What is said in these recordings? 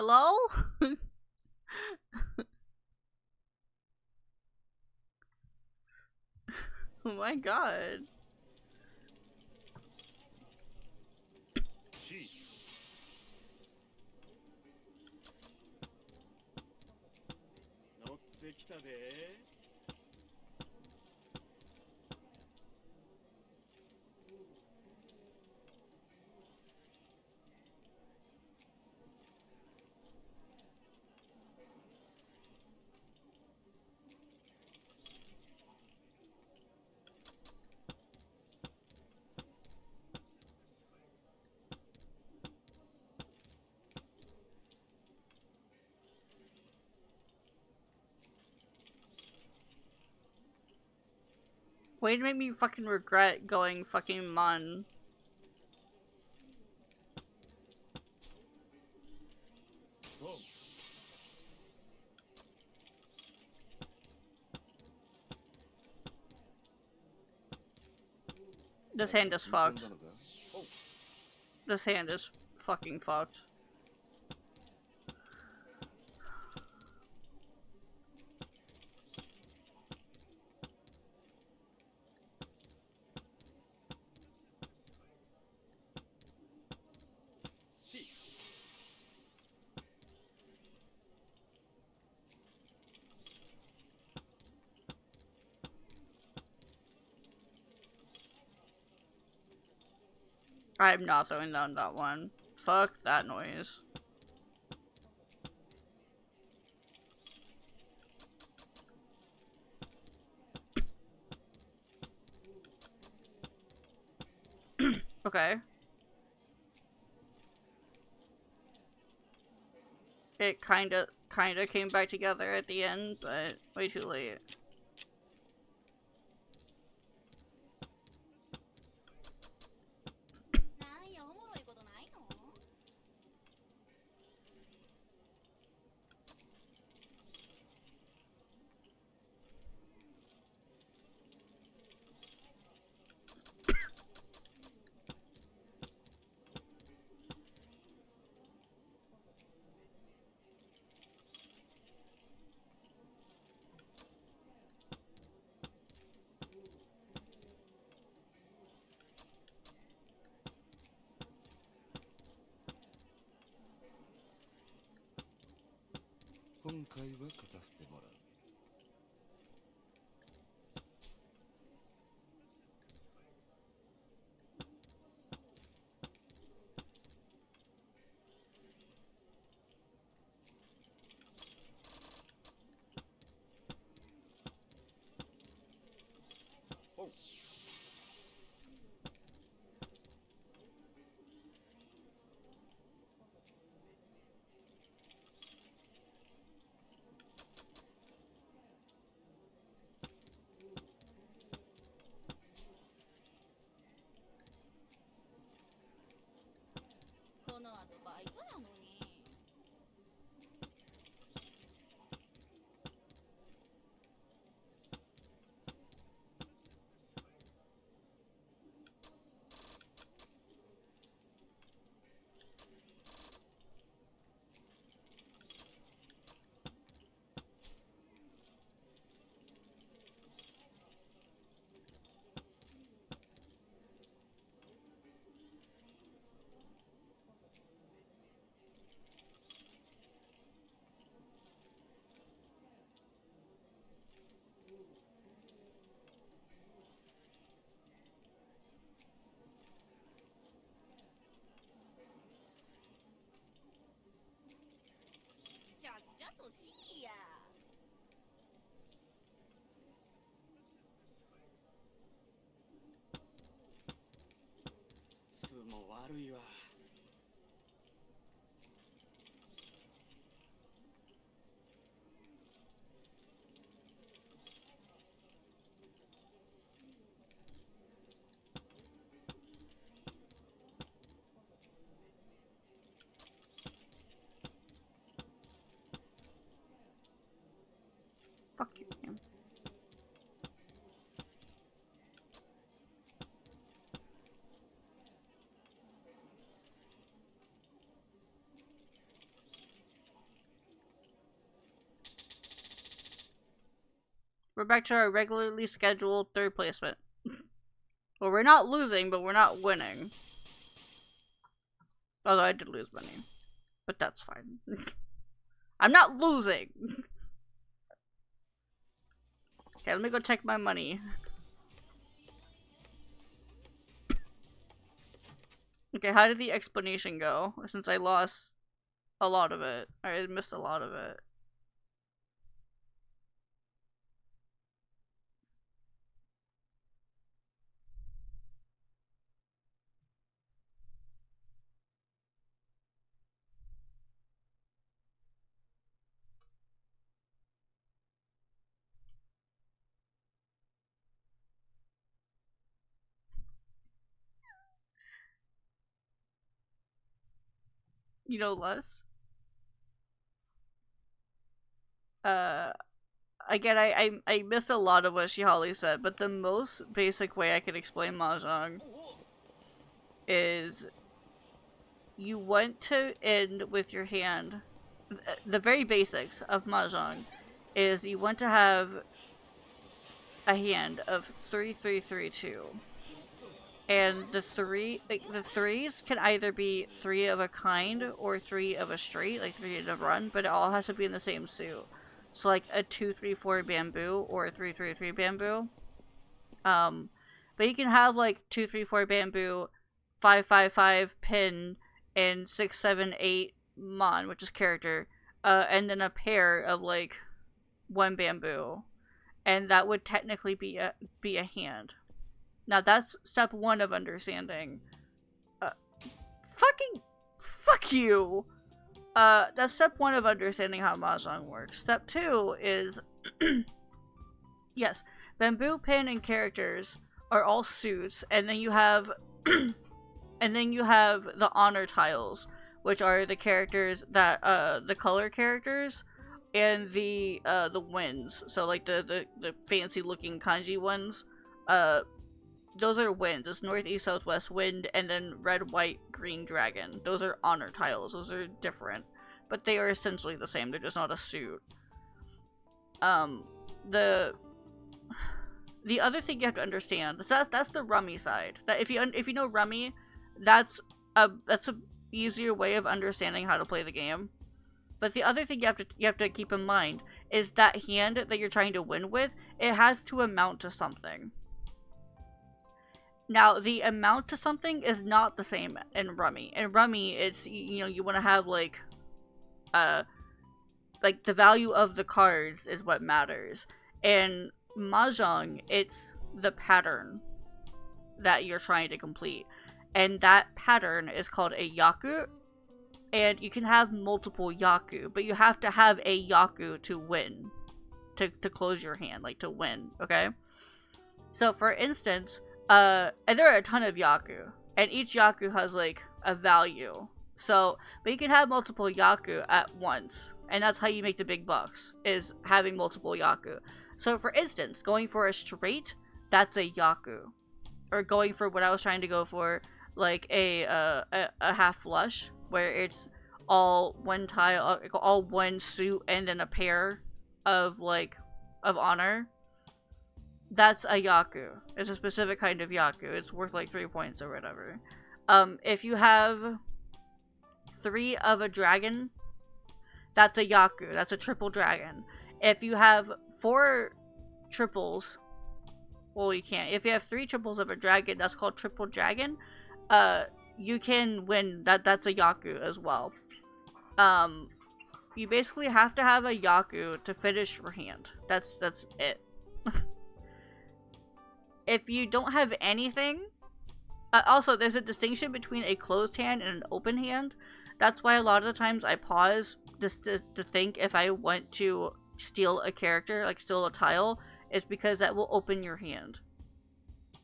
Hello? Oh my god. Way to make me fucking regret going fucking Mun. This hand is fucked. This hand is fucking fucked. I'm not throwing down that one. Fuck that noise. Okay. It kinda came back together at the end, but way too late. Fuck you, man. We're back to our regularly scheduled third placement. Well, we're not losing, but we're not winning. Although I did lose money. But that's fine. I'm not losing! Okay, let me go check my money. Okay, how did the explanation go? Since I lost a lot of it. Or I missed a lot of it. You know less? Again, I missed a lot of what Shihali said, but the most basic way I could explain Mahjong is you want to end with your hand. The very basics of Mahjong is you want to have a hand of 3-3-3-2. And the threes can either be 3 of a kind or 3 of a straight, like 3 in a run, but it all has to be in the same suit. So like a 2-3-4 bamboo or a 3-3-3 bamboo. But you can have like 2-3-4 bamboo, 5-5-5 pin, and 6-7-8 mon, which is character, and then a pair of like 1 bamboo, and that would technically be a hand. Now that's step 1 of understanding. Fuck you! That's step 1 of understanding how Mahjong works. Step 2 is, yes, bamboo, pin, and characters are all suits, and then you have, and then you have the honor tiles, which are the characters that, the color characters, and the winds. So like the fancy looking kanji ones, those are winds. It's north, east, southwest, wind, and then red, white, green, dragon. Those are honor tiles. Those are different. But they are essentially the same. They're just not a suit. The other thing you have to understand, that's the rummy side. That if you know rummy, that's a easier way of understanding how to play the game. But the other thing you have to keep in mind is that hand that you're trying to win with, it has to amount to something. Now, the amount to something is not the same in Rummy. In Rummy, it's, you know, you want to have, like the value of the cards is what matters. In Mahjong, it's the pattern that you're trying to complete. And that pattern is called a Yaku. And you can have multiple Yaku, but you have to have a Yaku to win. To close your hand, like to win, okay? So, for instance, and there are a ton of Yaku, and each Yaku has like a value. So, but you can have multiple Yaku at once, and that's how you make the big bucks, is having multiple Yaku. So, for instance, going for a straight, that's a Yaku. Or going for what I was trying to go for, like a half flush, where it's all one tile, all one suit, and then a pair of honor. That's a Yaku. It's a specific kind of Yaku. It's worth like 3 points or whatever. If you have 3 of a dragon, that's a Yaku. That's a triple dragon. If you have 4 triples, well, you can't. If you have 3 triples of a dragon, that's called triple dragon. You can win. That's a Yaku as well. You basically have to have a Yaku to finish your hand. That's it. If you don't have anything, also there's a distinction between a closed hand and an open hand. That's why a lot of the times I pause just to think if I want to steal a character, like steal a tile, is because that will open your hand.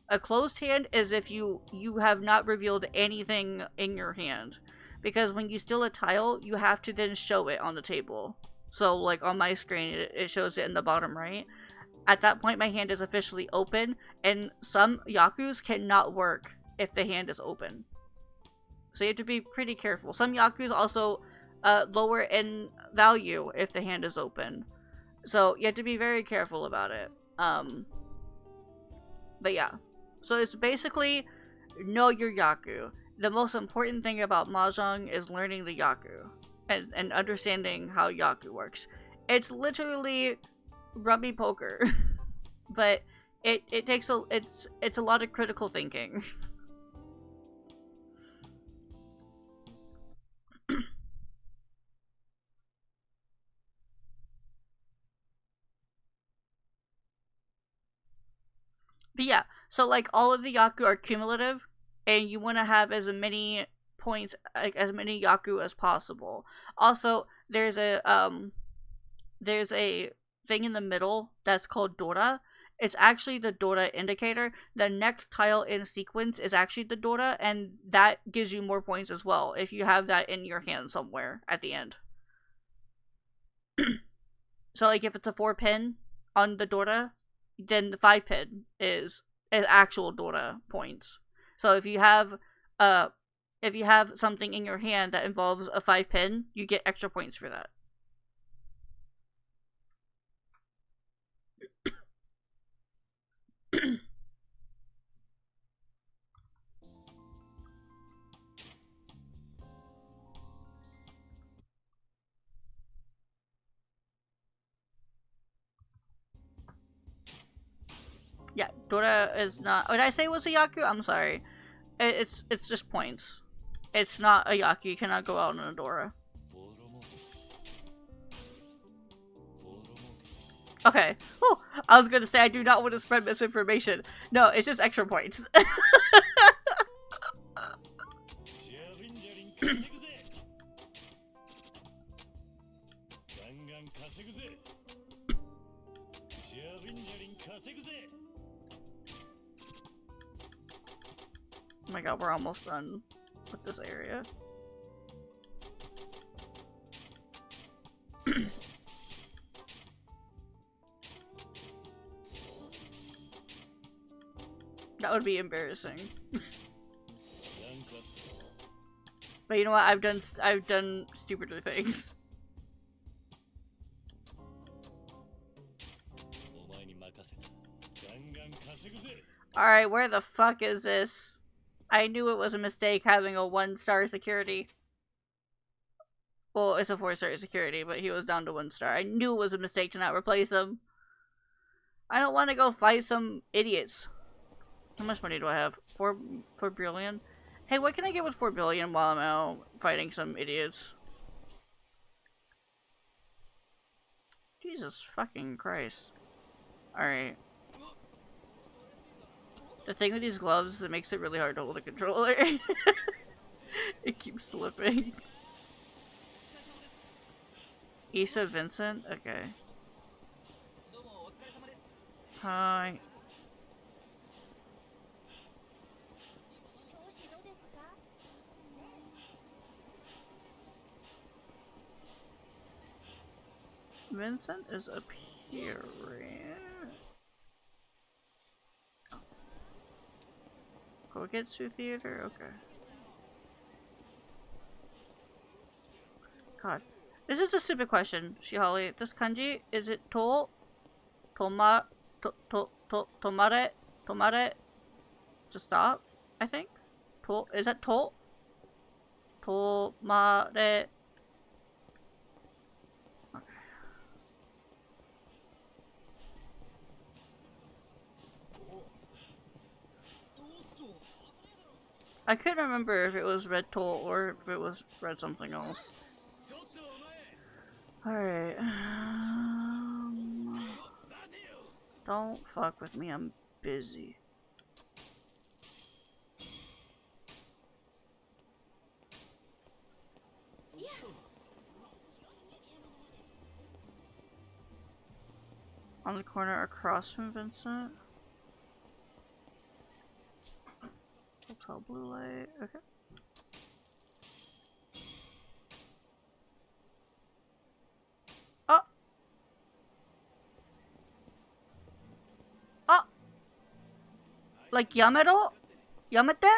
A closed hand is if you have not revealed anything in your hand. Because when you steal a tile, you have to then show it on the table. So like on my screen, it shows it in the bottom right. At that point, my hand is officially open, and some Yakus cannot work if the hand is open. So you have to be pretty careful. Some Yakus also lower in value if the hand is open. So you have to be very careful about it. Um, but yeah. So it's basically know your Yaku. The most important thing about Mahjong is learning the Yaku and understanding how Yaku works. It's literally rummy poker, but it takes it's a lot of critical thinking. But yeah, so like all of the Yaku are cumulative, and you want to have as many points, like as many Yaku as possible. Also, there's a thing in the middle that's called Dora. It's actually the Dora indicator. The next tile in sequence is actually the Dora, and that gives you more points as well if you have that in your hand somewhere at the end. So like if it's a 4-pin on the Dora, then the 5-pin is actual Dora points. So uh if you have something in your hand that involves a 5-pin, you get extra points for that. Yeah, Dora is not. Did I say it was a Yaku? I'm sorry. It's just points. It's not a Yaku. You cannot go out on a Dora. Okay. Oh, I was gonna say I do not want to spread misinformation. No, it's just extra points. Oh my god, we're almost done with this area. That would be embarrassing. But you know what? I've done stupider things. Alright, where the fuck is this? I knew it was a mistake having a 1-star security. Well, it's a 4-star security, but he was down to 1 star. I knew it was a mistake to not replace him. I don't want to go fight some idiots. How much money do I have? 4 billion? Hey, what can I get with 4 billion while I'm out fighting some idiots? Jesus fucking Christ. Alright. The thing with these gloves is it makes it really hard to hold a controller. It keeps slipping. Issa Vincent? Okay. Hi. Vincent is appearing. Kogetsu Theater? Okay. God. This is a stupid question, Shihali. This kanji, is it tomare? Tomare? To stop? I think? Is that tomare? I couldn't remember if it was red toll or if it was red something else. Alright. Don't fuck with me, I'm busy. On the corner across from Vincent. Hotel blue light. Okay. Oh! Oh! Like Yamero? Yamete?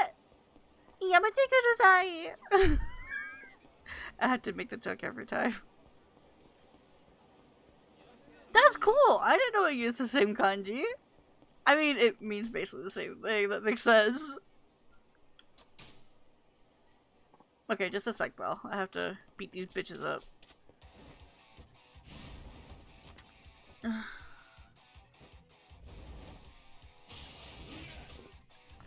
Yamete kudasai! I had to make the joke every time. That's cool. I didn't know it used the same kanji. I mean, it means basically the same thing. That makes sense. Okay, just a sec, bro. I have to beat these bitches up.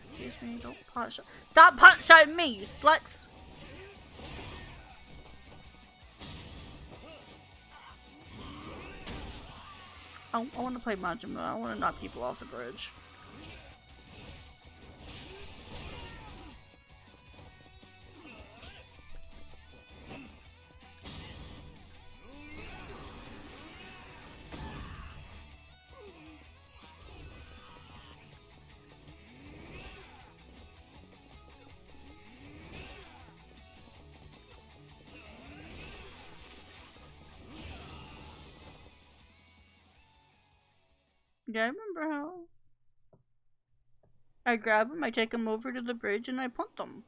Excuse me, don't pot shot. Stop pot shotting me, you sluts! I want to play Majima. I want to knock people off the bridge. Yeah, I remember how. I grab him, I take him over to the bridge, and I punt them.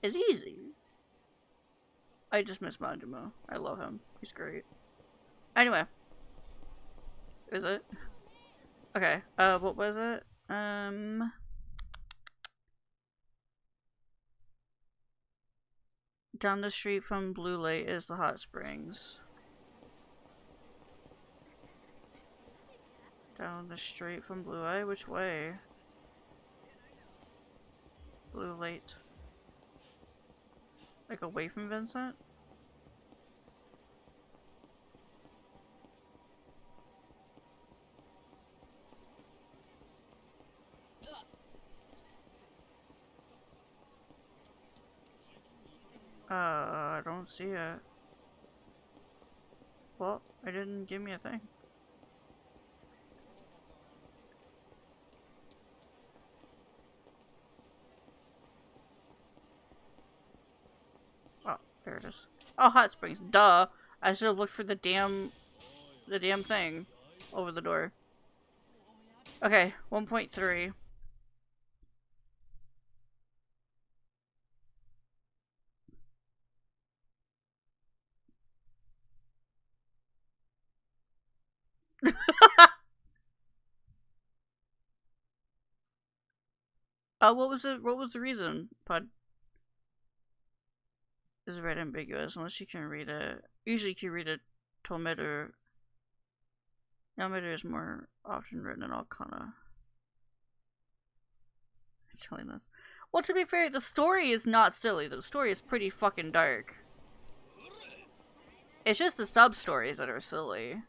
It's easy. I just miss Majima. I love him. He's great. Anyway. Is it? Okay, what was it? Down the street from Blue Lake is the hot springs. Down the street from Blue Eye? Which way? Blue Lake. Like away from Vincent? I don't see it. Well, it didn't give me a thing. Oh, there it is. Oh, hot springs. Duh. I should have looked for the damn thing over the door. Okay, 1.3. What was the reason? Pod is red ambiguous unless you can read it. Usually you can read it. Tometer. Tometer is more often written in all kana. It's telling us. Well, to be fair, the story is not silly. The story is pretty fucking dark. It's just the sub-stories that are silly.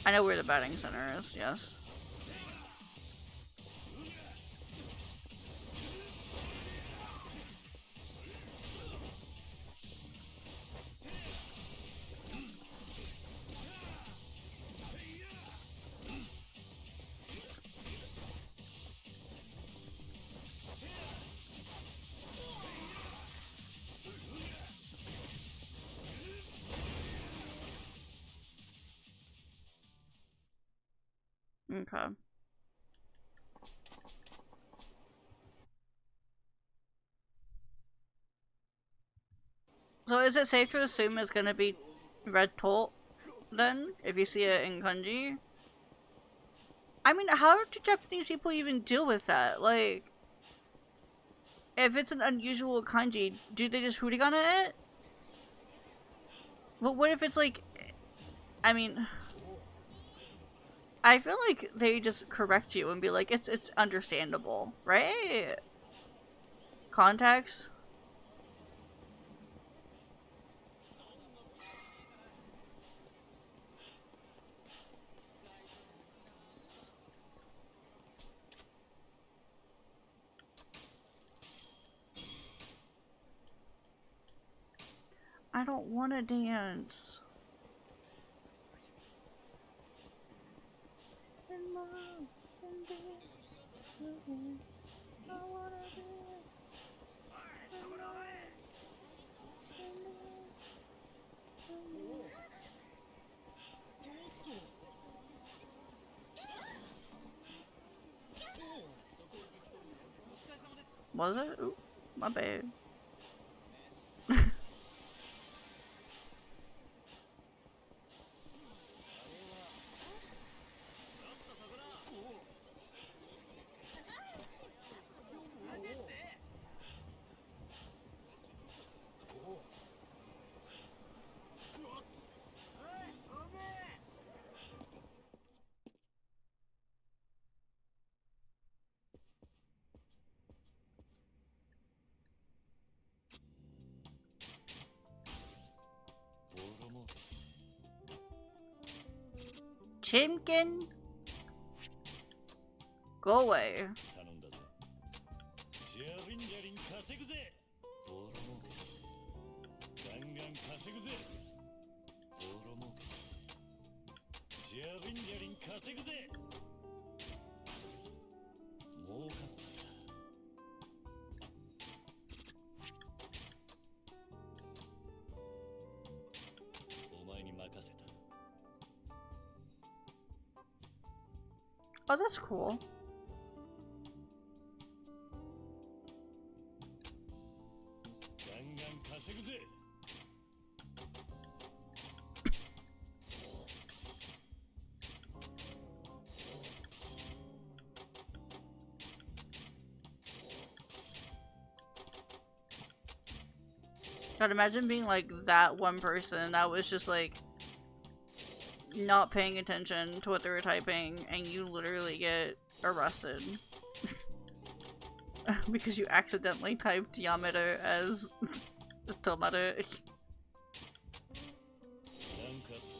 I know where the batting center is, yes. Okay. So is it safe to assume it's gonna be red tolt then? If you see it in kanji? I mean, how do Japanese people even deal with that? Like, if it's an unusual kanji, do they just hurigana it? But what if it's like, I mean, I feel like they just correct you and be like, it's understandable, right? Context? I don't want to dance. Was it? Ooh, my bad. Chimkin? Go away. Oh, that's cool. God, imagine being like that one person that was just like not paying attention to what they were typing and you literally get arrested because you accidentally typed Yamada as Tomata.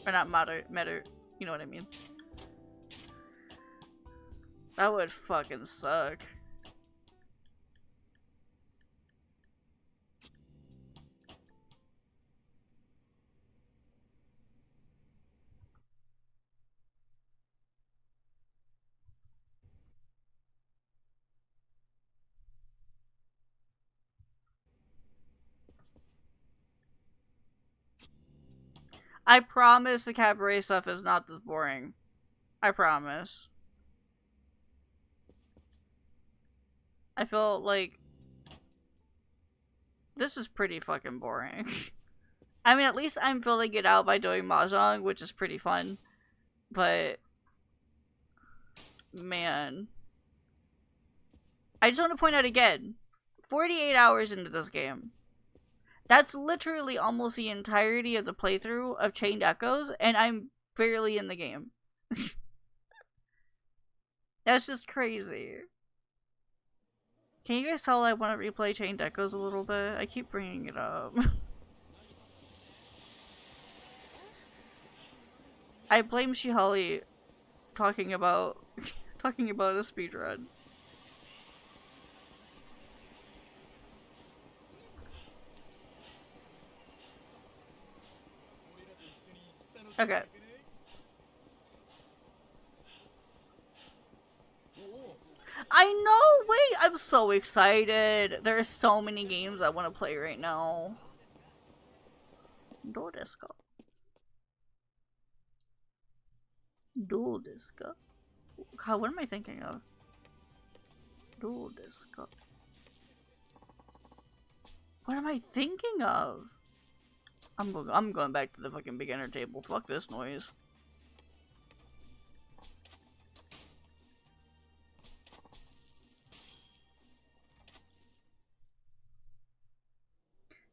Or not Matter, you know what I mean. That would fucking suck. I promise the cabaret stuff is not this boring. I promise. I feel like this is pretty fucking boring. I mean, at least I'm filling it out by doing mahjong, which is pretty fun. But, man. I just want to point out again, 48 hours into this game. That's literally almost the entirety of the playthrough of Chained Echoes, and I'm barely in the game. That's just crazy. Can you guys tell I want to replay Chained Echoes a little bit? I keep bringing it up. I blame Shihali talking about a speedrun. Okay. I know! Wait! I'm so excited! There are so many games I want to play right now. Do desu ka? Do desu ka? God, what am I thinking of? Do desu ka? What am I thinking of? I'm going back to the fucking beginner table. Fuck this noise.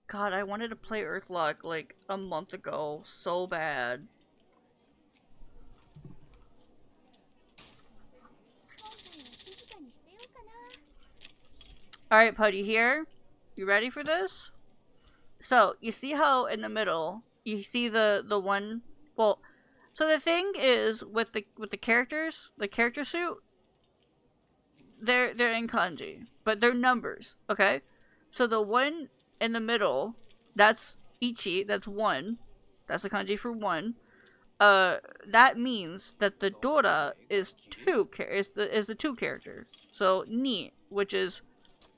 God, I wanted to play Earthlock like a month ago so bad. Alright, Puddy, here? You ready for this? So, you see how in the middle, you see the one, well, so the thing is with the characters, the character suit, they're in kanji, but they're numbers, okay? So the one in the middle, that's ichi, that's one. That's the kanji for one. That means that the Dora is the two character. So ni, which is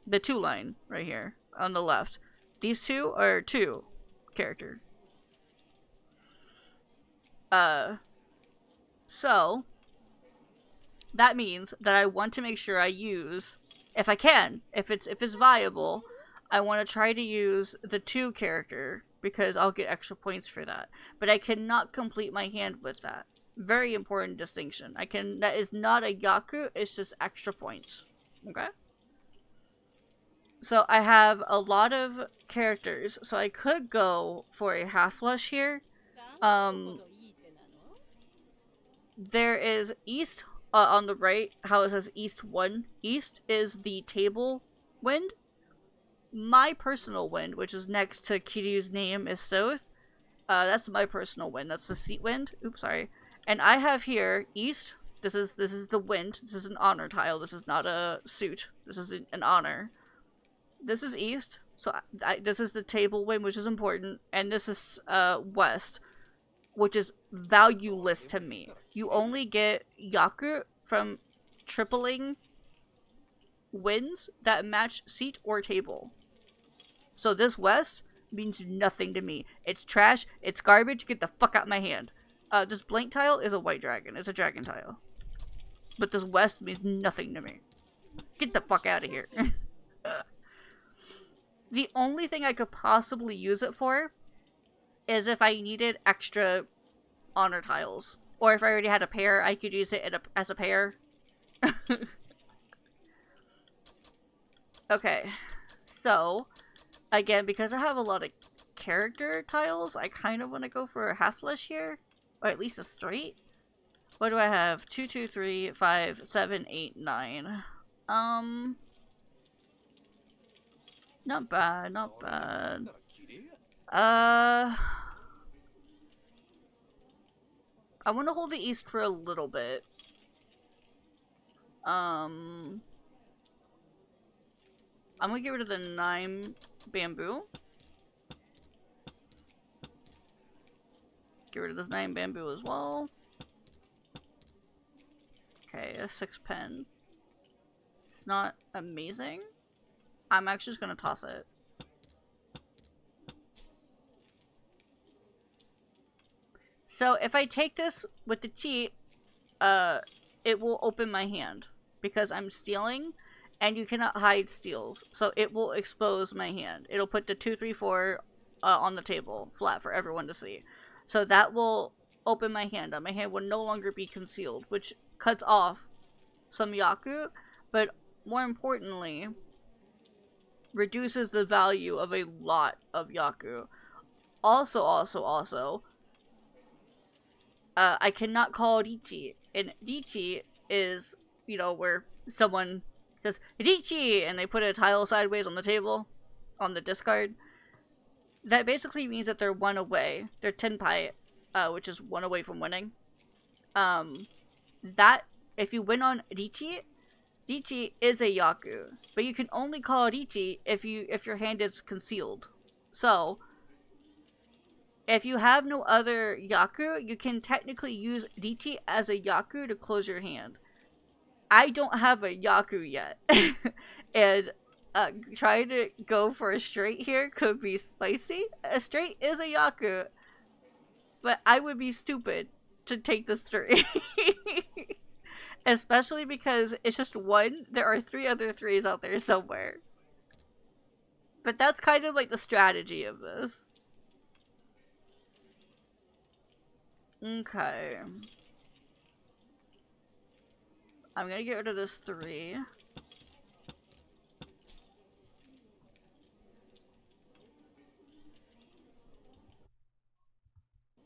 the two line right here on the left. These two are two character. So that means that I want to make sure I use If I can, if it's viable, I want to try to use the 2 character because I'll get extra points for that. But I cannot complete my hand with that. Very important distinction. That is not a Yaku, it's just extra points. Okay? So I have a lot of characters, so I could go for a half flush here. There is East on the right, how it says East 1. East is the table wind. My personal wind, which is next to Kiryu's name, is South. That's my personal wind. That's the seat wind. Oops, sorry. And I have here East. This is the wind. This is an honor tile. This is not a suit. This is an honor. This is East. So this is the table wind, which is important. And this is West, which is valueless to me. You only get Yaku from tripling winds that match seat or table. So this West means nothing to me. It's trash. It's garbage. Get the fuck out of my hand. This blank tile is a white dragon. It's a dragon tile. But this West means nothing to me. Get the fuck out of here. The only thing I could possibly use it for is if I needed extra honor tiles. Or if I already had a pair, I could use it as a pair. Okay. So, again, because I have a lot of character tiles, I kind of want to go for a half flush here. Or at least a straight. What do I have? 2, 2, 3, 5, 7, 8, 9. Not bad, not bad. I want to hold the East for a little bit. I'm gonna get rid of the 9 bamboo. Get rid of this 9 bamboo as well. Okay, a 6 pen. It's not amazing. I'm actually just gonna toss it. So if I take this with the cheat, it will open my hand because I'm stealing, and you cannot hide steals. So it will expose my hand. It'll put the 2, 3, 4 on the table flat for everyone to see. So that will open my hand up. My hand will no longer be concealed, which cuts off some Yaku, but more importantly, reduces the value of a lot of Yaku. Also, I cannot call Richi. And Richi is, you know, where someone says, Richi! And they put a tile sideways on the table, on the discard. That basically means that they're 1 away. They're Tenpai, which is 1 away from winning. That, if you win on Richi, Richi is a Yaku. But you can only call Richi if your hand is concealed. So, if you have no other Yaku, you can technically use Richi as a Yaku to close your hand. I don't have a Yaku yet. And trying to go for a straight here could be spicy. A straight is a Yaku. But I would be stupid to take the straight. Especially because it's just 1. There are 3 other 3s out there somewhere. But that's kind of like the strategy of this. Okay. I'm gonna get rid of this 3.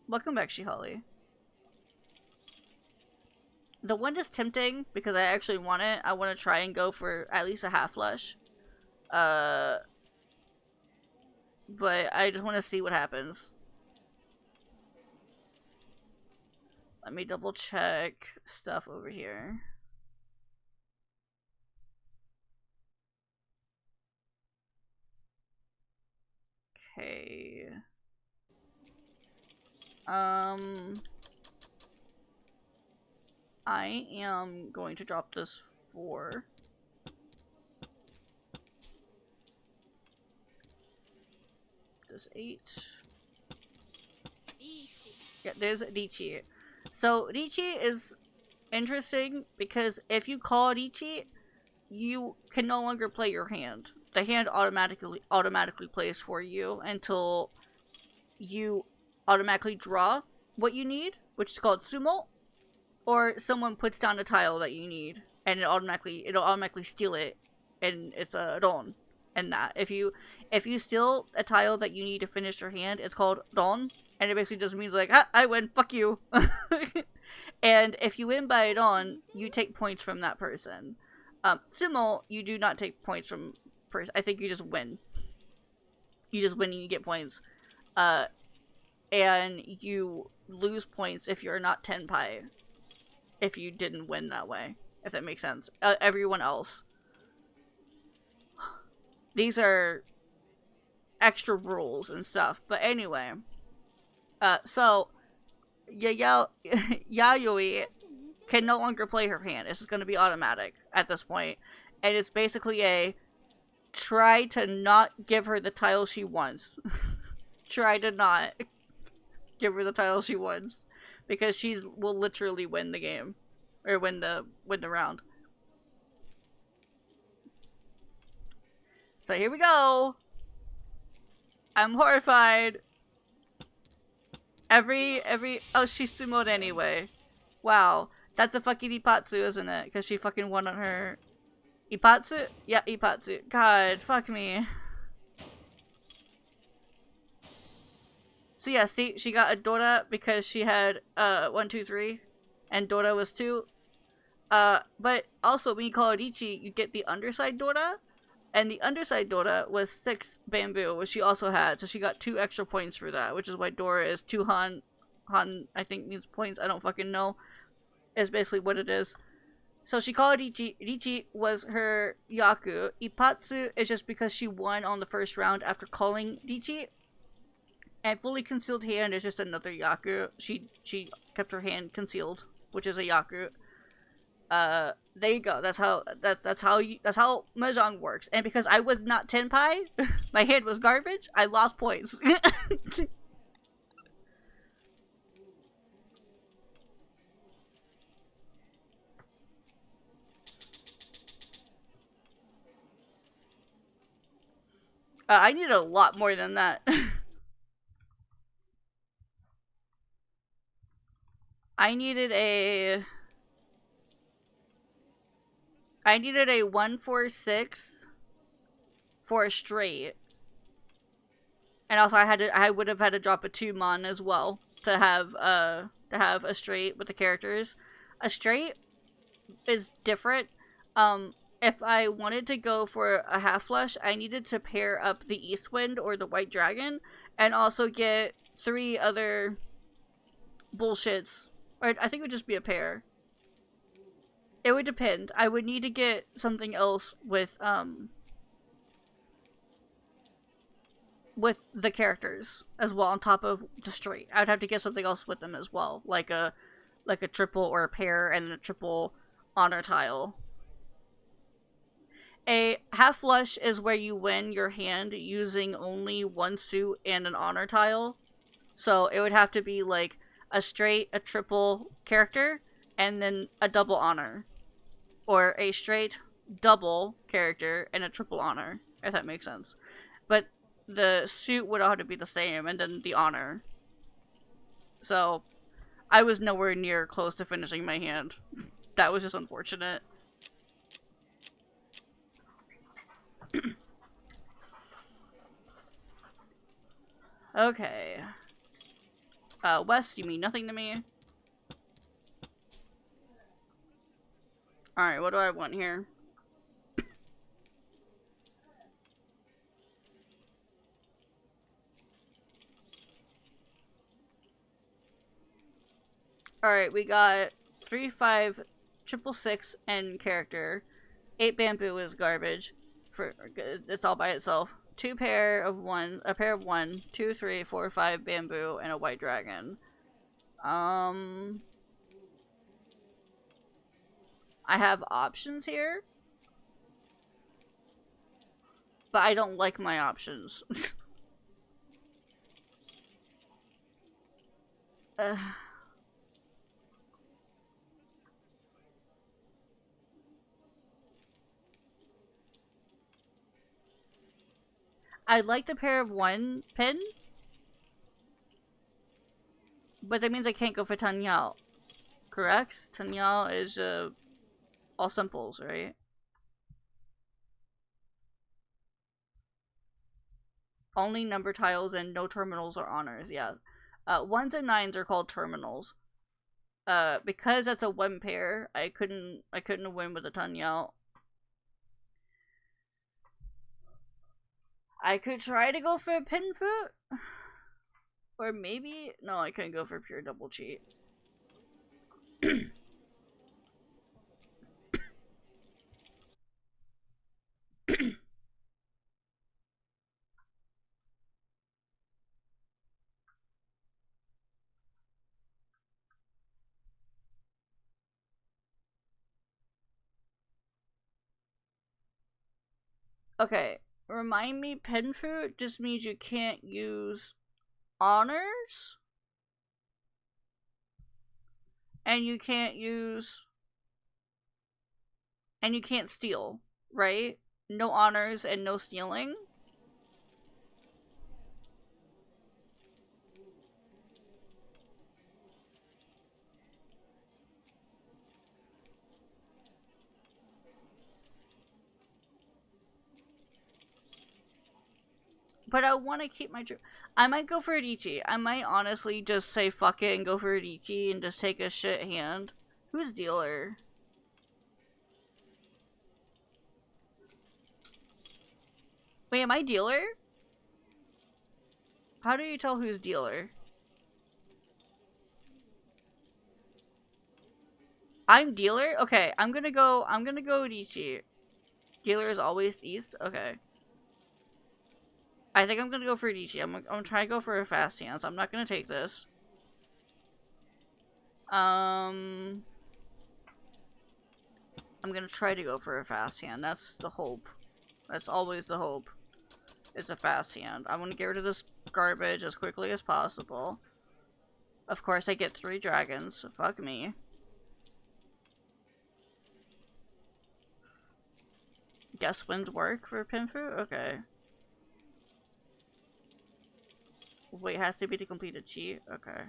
Welcome back, Shihali. The 1 is tempting because I actually want it. I want to try and go for at least a half flush. But I just want to see what happens. Let me double check stuff over here. Okay. I am going to drop this 4. This 8. Yeah, there's Richi. So Richi is interesting because if you call Richi, you can no longer play your hand. The hand automatically plays for you until you automatically draw what you need, which is called sumo, or someone puts down a tile that you need, and it'll automatically steal it, and it's a ron. And that if you steal a tile that you need to finish your hand, it's called ron, and it basically just means like, ah, I win, fuck you. And if you win by ron, you take points from that person. Sumo, you do not take points from person. I think you just win. You just win and you get points. And you lose points if you're not tenpai. If you didn't win that way. If that makes sense. Everyone else. These are extra rules and stuff. But anyway. So, Yayoi can no longer play her hand. It's just going to be automatic at this point. And it's basically a try to not give her the tile she wants. Try to not give her the tile she wants. Because she will literally win the game. Or win the round. So here we go. I'm horrified. Oh, she sumoed anyway. Wow. That's a fucking Ipatsu, isn't it? Because she fucking won on her... Ipatsu? Yeah, Ipatsu. God, fuck me. So yeah, see, she got a Dora because she had, 1, 2, 3. And Dora was 2. But also, when you call it Ichi, you get the underside Dora. And the underside Dora was 6 bamboo, which she also had. So she got 2 extra points for that, which is why Dora is 2 Han. Han, I think, means points. I don't fucking know. Is basically what it is. So she called Ichi. Ichi was her Yaku. Ipatsu is just because she won on the first round after calling Ichi. And fully concealed hand is just another Yaku. She kept her hand concealed, which is a Yaku. There you go. That's how mahjong works. And because I was not tenpai, my hand was garbage. I lost points. I needed a lot more than that. I needed a 146 for a straight. And also I would have had to drop a 2 mon as well to have a straight with the characters. A straight is different. If I wanted to go for a half flush, I needed to pair up the East Wind or the White Dragon and also get 3 other bullshits. Or I think it would just be a pair. It would depend. I would need to get something else with the characters as well on top of the straight. I would have to get something else with them as well, like a triple or a pair and a triple honor tile. A half flush is where you win your hand using only 1 suit and an honor tile. So it would have to be like a straight, a triple character, and then a double honor. Or a straight, double character, and a triple honor, if that makes sense. But the suit would have to be the same, and then the honor. So, I was nowhere near close to finishing my hand. That was just unfortunate. Okay. West, you mean nothing to me? Alright, what do I want here? Alright, we got 3, 5, 666 and character. 8 bamboo is garbage. It's all by itself. 2 pair of 1, a pair of 1, 2, 3, 4, 5 bamboo, and a white dragon. I have options here. But I don't like my options. I'd like the pair of 1 pin, but that means I can't go for Tanyao. Correct? Tanyao is all simples, right? Only number tiles and no terminals or honors, yeah. 1s and 9s are called terminals. Because that's a 1 pair, I couldn't win with a Tanyao. I could try to go for a pin foot. Or maybe... No, I couldn't go for pure double cheat. Okay, remind me, pin foot just means you can't use honors? And you can't use... And you can't steal, right? No honors and no stealing? But I want to keep my... I might go for Adichie. I might honestly just say fuck it and go for Adichie and just take a shit hand. Who's dealer? Wait, am I dealer? How do you tell who's dealer? I'm dealer? Okay, I'm gonna go Adichie. Dealer is always east? Okay. I think I'm gonna go for Adichie. I'm gonna try to go for a fast hand, so I'm not gonna take this. I'm gonna try to go for a fast hand. That's the hope. That's always the hope. It's a fast hand. I'm gonna get rid of this garbage as quickly as possible. Of course, I get 3 dragons. So fuck me. Guess wins work for Pinfu? Okay. Wait, has to be to complete a cheat? Okay.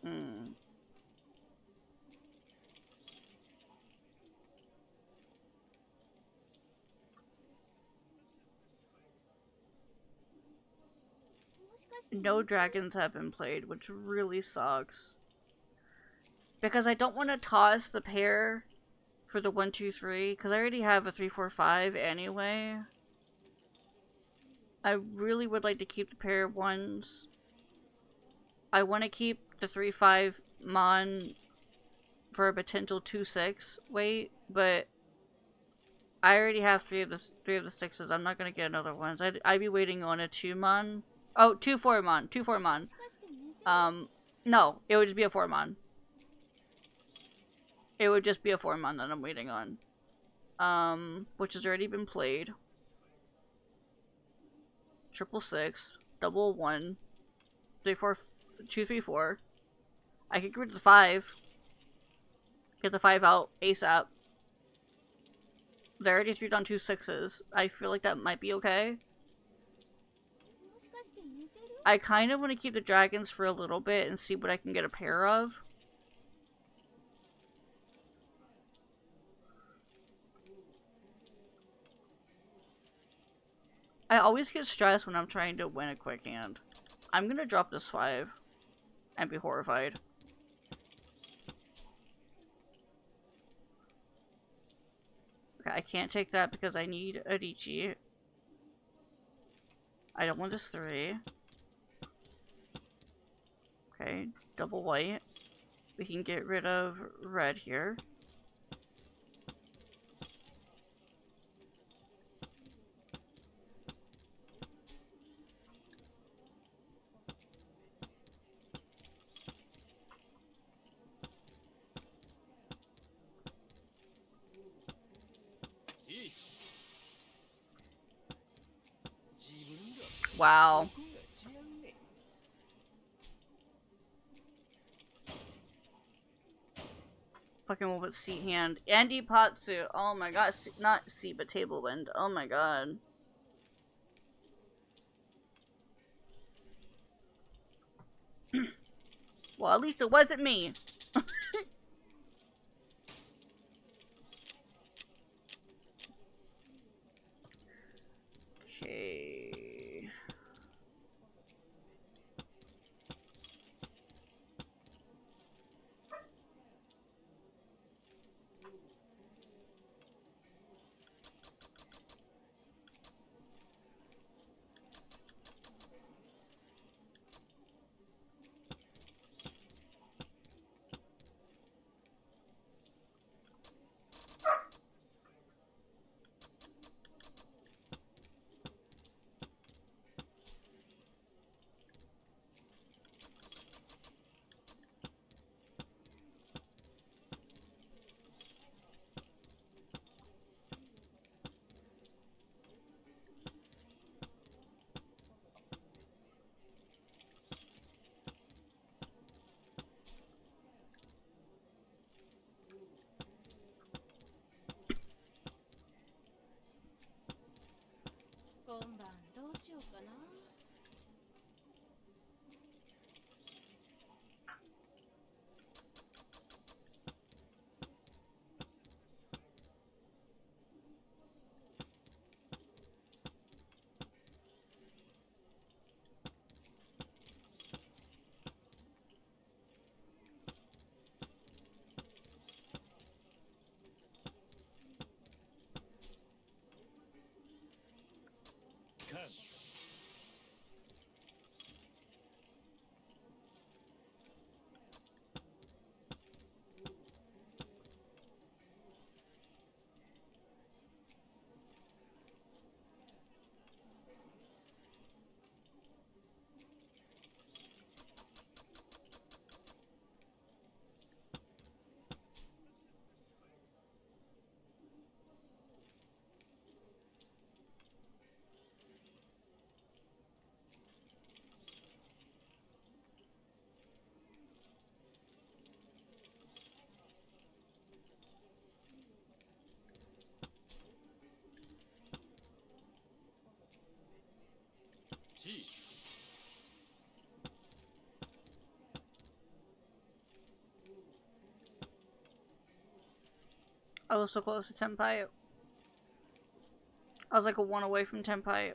Hmm. No dragons have been played, which really sucks. Because I don't want to toss the pair for the 1, 2, 3, because I already have a 3, 4, 5 anyway. I really would like to keep the pair of 1s. I want to keep the 3, 5 Mon for a potential 2, 6 weight, but I already have 3 of the 6s. I'm not going to get another one. I'd be waiting on a 2 Mon. Oh, 2, 4 Mon. 2, 4 Mon. No, it would just be a 4 Mon. It would just be a 4 Mon that I'm waiting on. Which has already been played. 6, 6, double 1, 3, 4, 2, 3, 4. I could get rid of the 5. Get the 5 out ASAP. They're already 3 down 2 6s. I feel like that might be okay. I kind of want to keep the dragons for a little bit and see what I can get a pair of. I always get stressed when I'm trying to win a quick hand. I'm gonna drop this 5 and be horrified. Okay, I can't take that because I need Adichie. I don't want this 3. Okay, double white. We can get rid of red here. Wow. Fucking what with seat hand. Andy Potsu. Oh my god. Not seat, but table wind. Oh my god. Well, at least it wasn't me. Okay. I was so close to Tenpai. I was like a one away from Tenpai.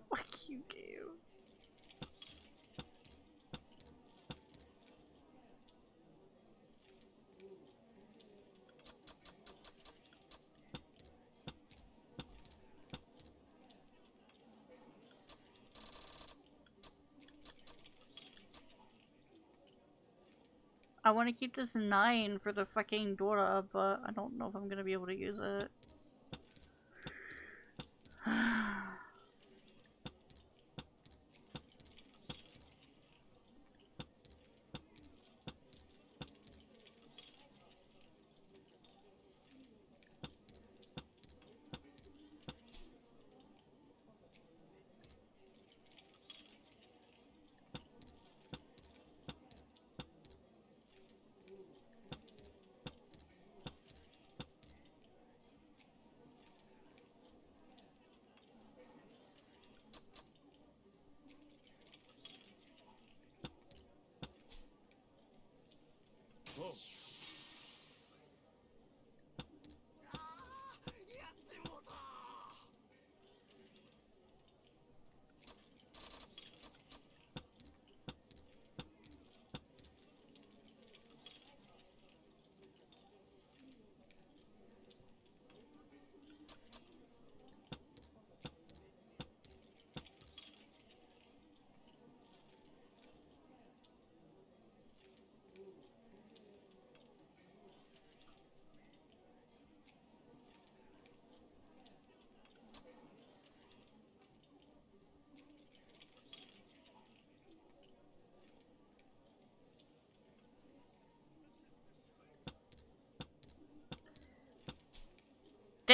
Fuck you, Gabe. I want to keep this 9 for the fucking Dora, but I don't know if I'm gonna be able to use it.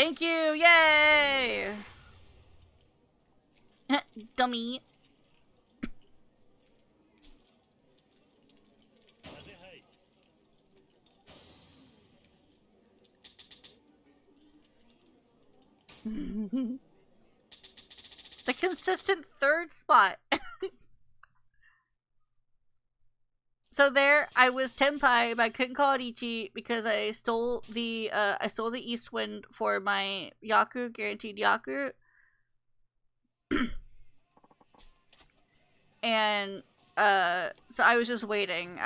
Thank you! Yay! Dummy. The consistent third spot. So there, I was tenpai, but I couldn't call it ichi because I stole the east wind for my yaku, guaranteed yaku. And so I was just waiting.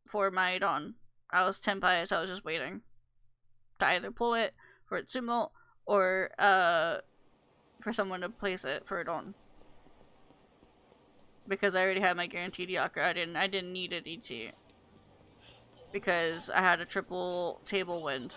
For my don. I was tenpai, so I was just waiting to either pull it for Itsumo or for someone to place it for a don. Because I already had my guaranteed yaku. I didn't need it ichi. Because I had a triple table wind.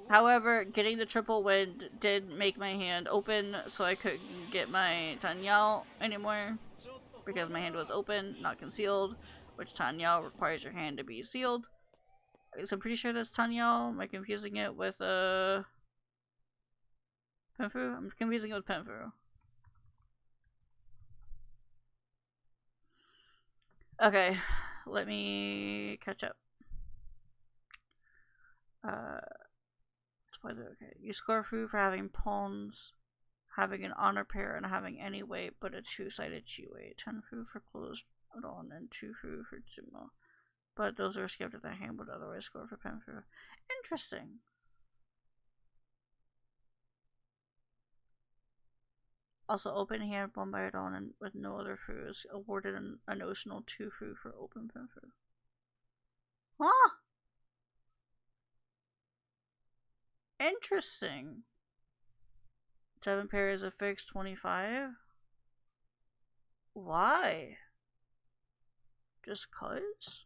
However, getting the triple wind did make my hand open, so I couldn't get my Tanyao anymore. Because my hand was open, not concealed, which Tanyao requires your hand to be sealed. So I'm pretty sure that's Tanyao. Am I confusing it with Penfu? I'm confusing it with Penfu. Okay, let me catch up. Okay. You score food for having pawns, having an honor pair, and having any weight but a two-sided chi-weight. 10 food for closed on and 2 food for Tsumo. But those are skipped if the hand would otherwise score for Penfu. Interesting. Also, open hand won by a don and with no other food is awarded an notional 2 food for open Penfu. Huh? Interesting. 7 pairs of fixed 25? Why? Just cuz?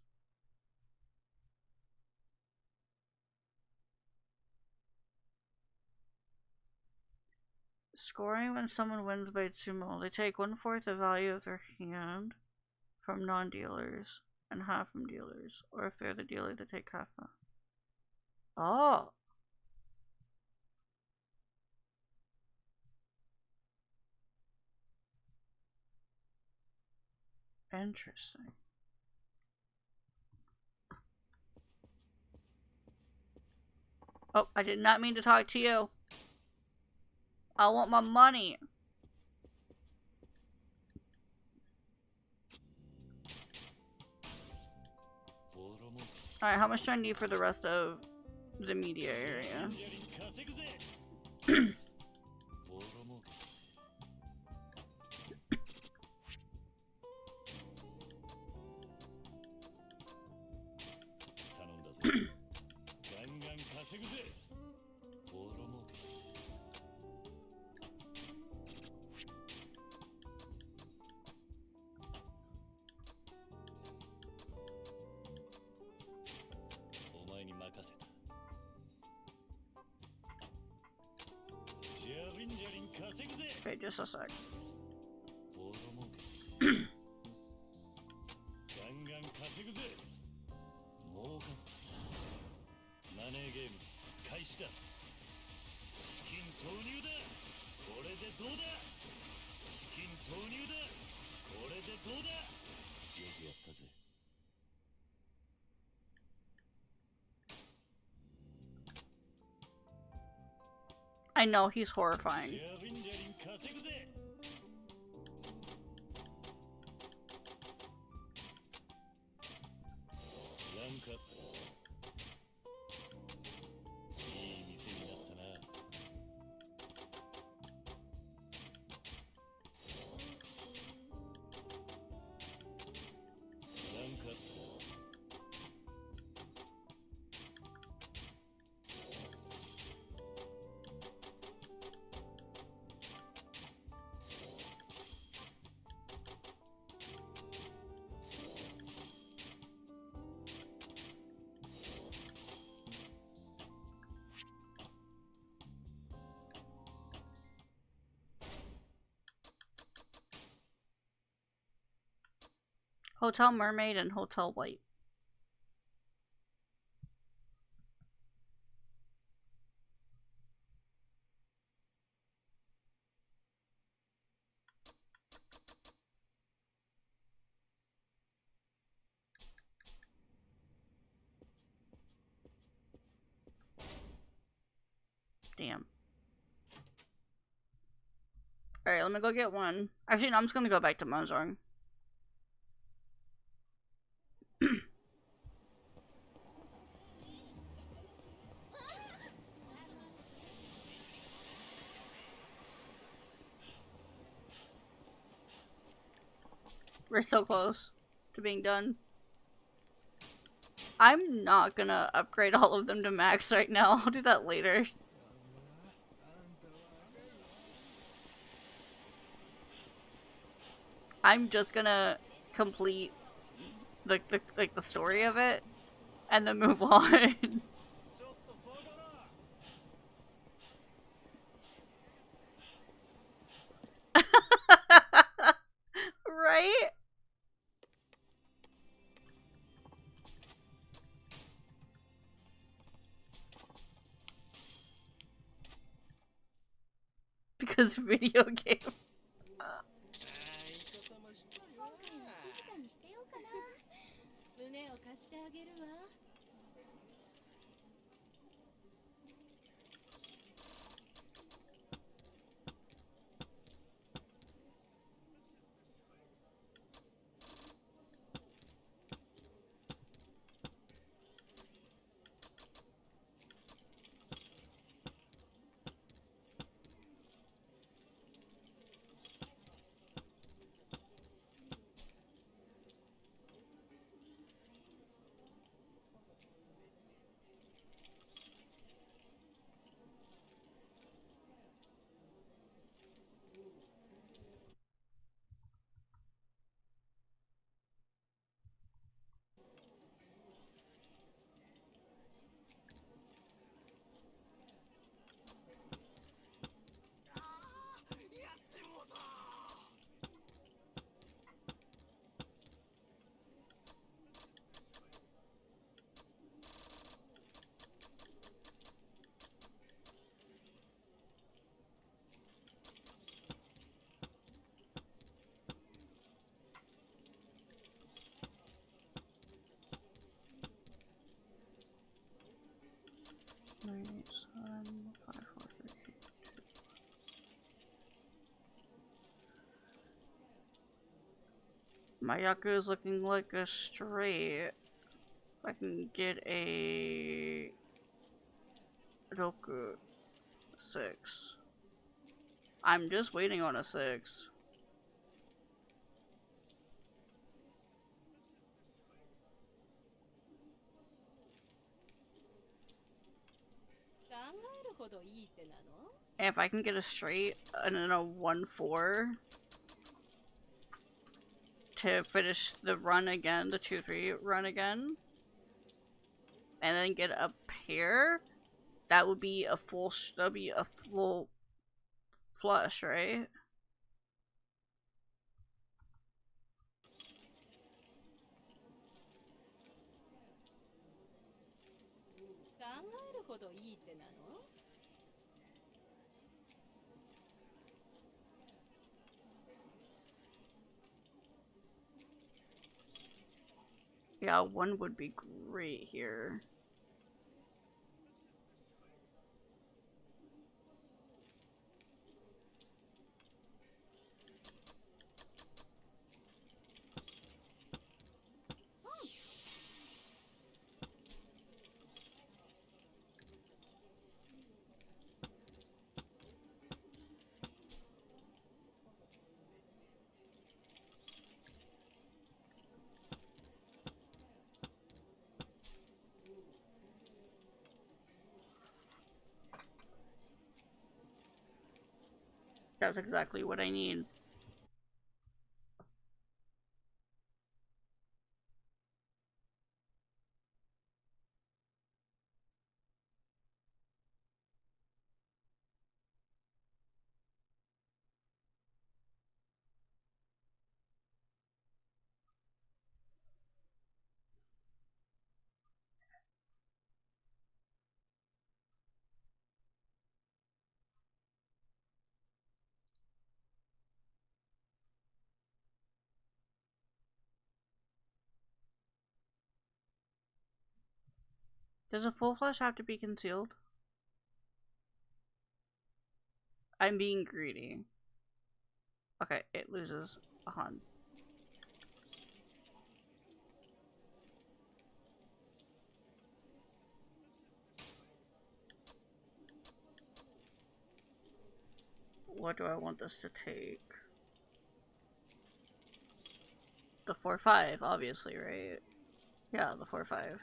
Scoring when someone wins by Tsumo. They take 1/4 the value of their hand from non-dealers and half from dealers. Or if they're the dealer, they take half from. Oh! Interesting. Oh, I did not mean to talk to you. I want my money. Alright, how much do I need for the rest of the media area? Okay, just a sec. I know, he's horrifying. Hotel Mermaid and Hotel White. Damn. Alright, let me go get one. Actually, no, I'm just gonna go back to Mahjong. We're so close to being done. I'm not gonna upgrade all of them to max right now. I'll do that later. I'm just gonna complete the story of it and then move on. Right? Because video game. My Yakuza is looking like a straight. I can get a Roku 6. I'm just waiting on a 6. And if I can get a straight and then a 1-4 to finish the run again, the 2-3 run again, and then get a pair, that would be a full flush, right? Yeah, 1 would be great here. That's exactly what I need. Does a full flush have to be concealed? I'm being greedy. Okay, it loses a hunt. What do I want this to take? The 4-5, obviously, right? Yeah, the 4-5.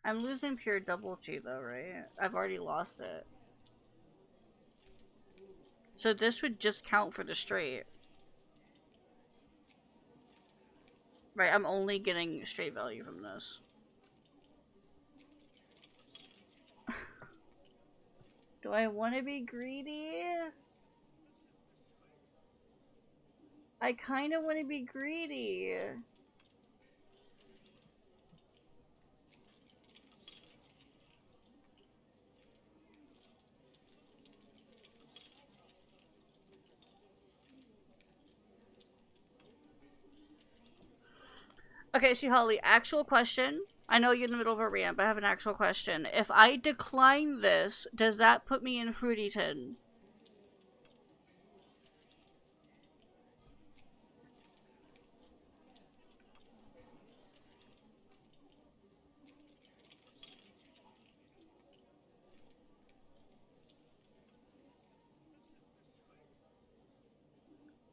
I'm losing pure double G though, right? I've already lost it. So this would just count for the straight. Right, I'm only getting straight value from this. Do I want to be greedy? I kind of want to be greedy. Okay, Shihali, actual question. I know you're in the middle of a rant, but I have an actual question. If I decline this, does that put me in Fruityton?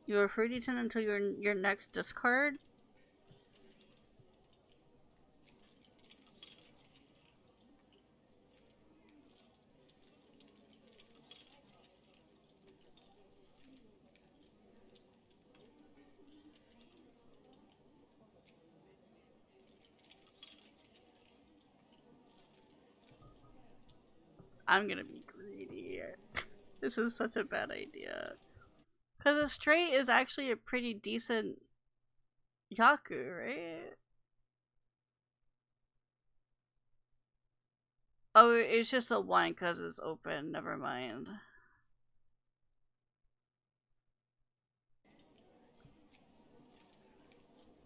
You're Fruityton until your next discard? I'm gonna be greedy. This is such a bad idea. Because a straight is actually a pretty decent Yaku, right? Oh, it's just a 1 because it's open. Never mind.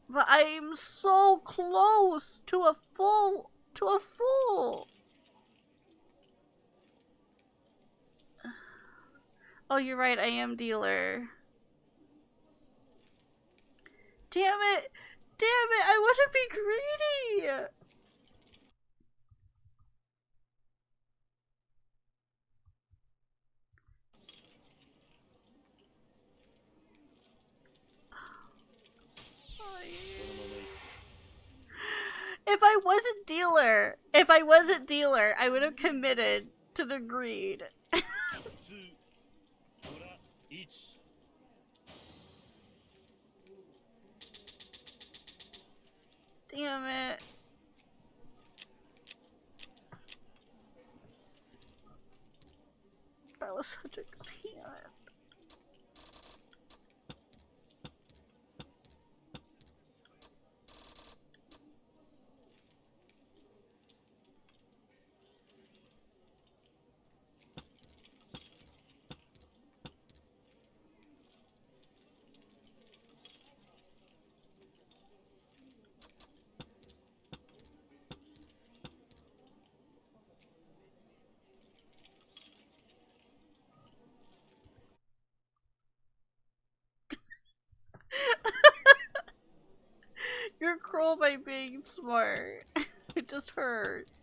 But I'm so close to a full. Oh, you're right. I am dealer. Damn it! Damn it! I want to be greedy! If I wasn't dealer, I would have committed to the greed. Damn it. That was such a good hand. You're cruel by being smart. It just hurts.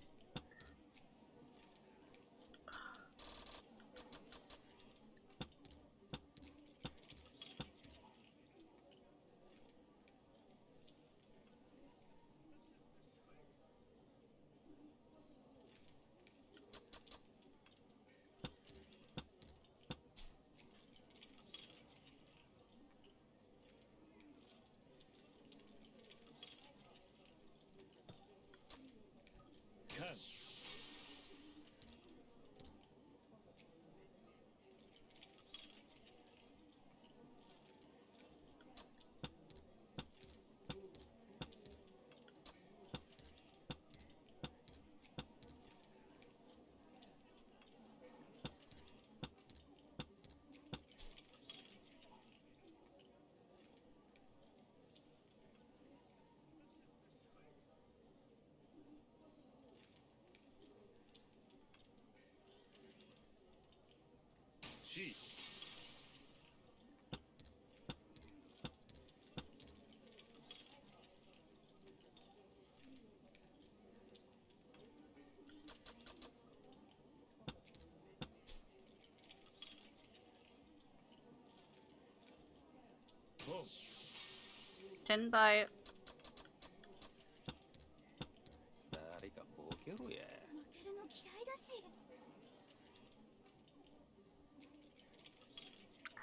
Ten by.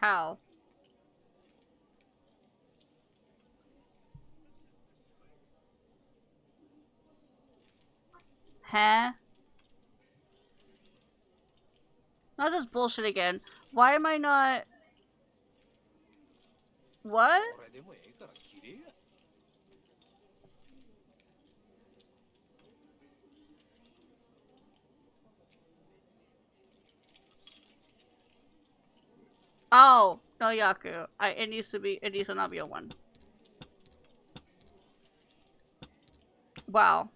How? Huh? Not this bullshit again. Why am I not... What? Oh, no Yaku. It needs to not be a 1. Wow.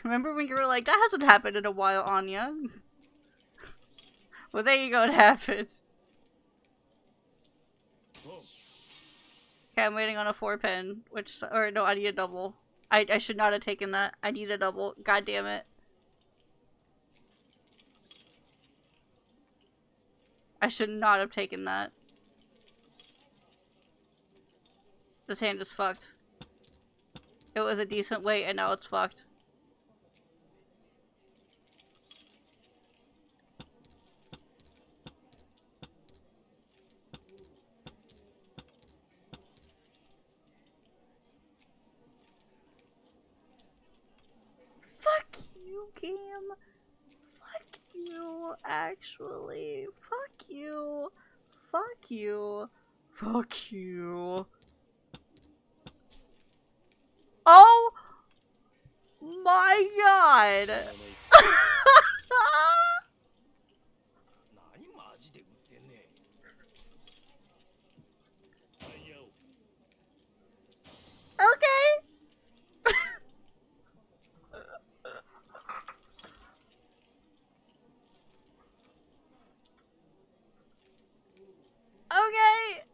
Remember when you were like, that hasn't happened in a while, Anya? Well, there you go, it happened. Okay, I'm waiting on a 4-pin, or no, I need a double. I should not have taken that. I need a double. God damn it. I should not have taken that. This hand is fucked. It was a decent weight and now it's fucked. Fuck you, game. Fuck you, actually. Fuck you. Fuck you. Fuck you. Oh my god! Okay. Okay.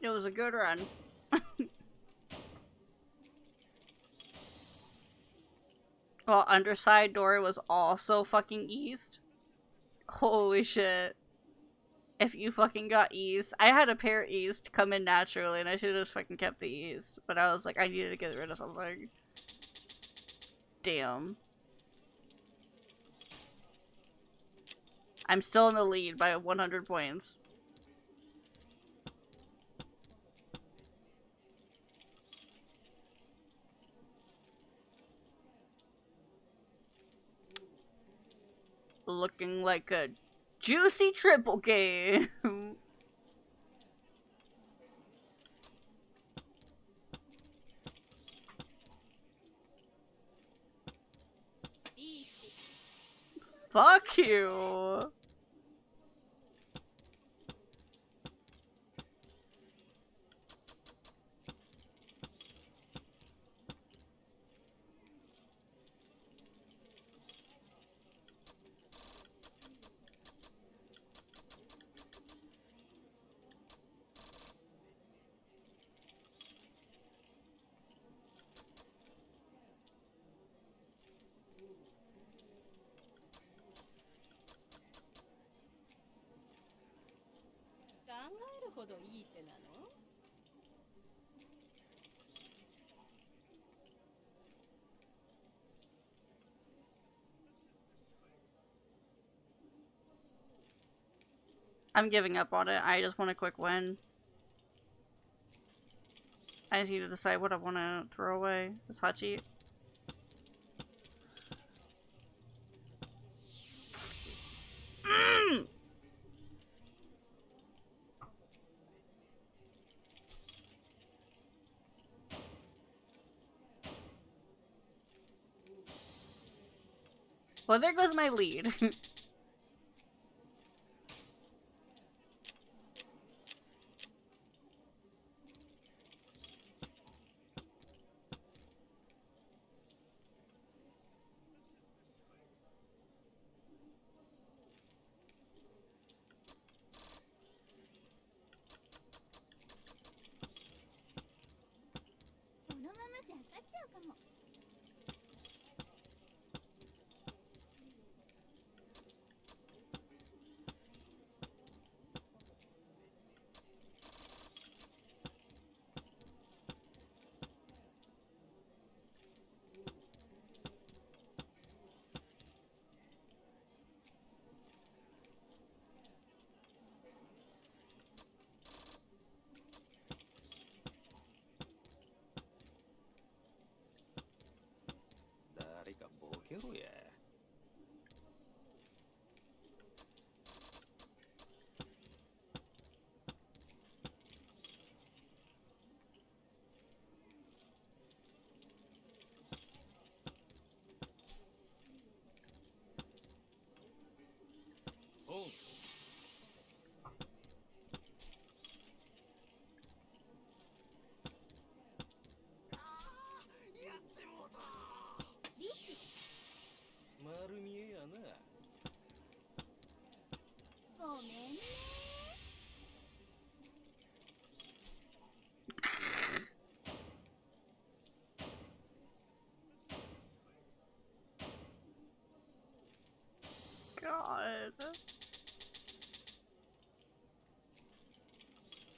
It was a good run. Well, underside door was also fucking eased. Holy shit. If you fucking got eased. I had a pair eased come in naturally and I should have just fucking kept the ease. But I was like, I needed to get rid of something. Damn. I'm still in the lead by 100 points. Looking like a juicy triple game. Fuck you. I'm giving up on it. I just want a quick win. I just need to decide what I want to throw away. This hot cheat. Well, there goes my lead.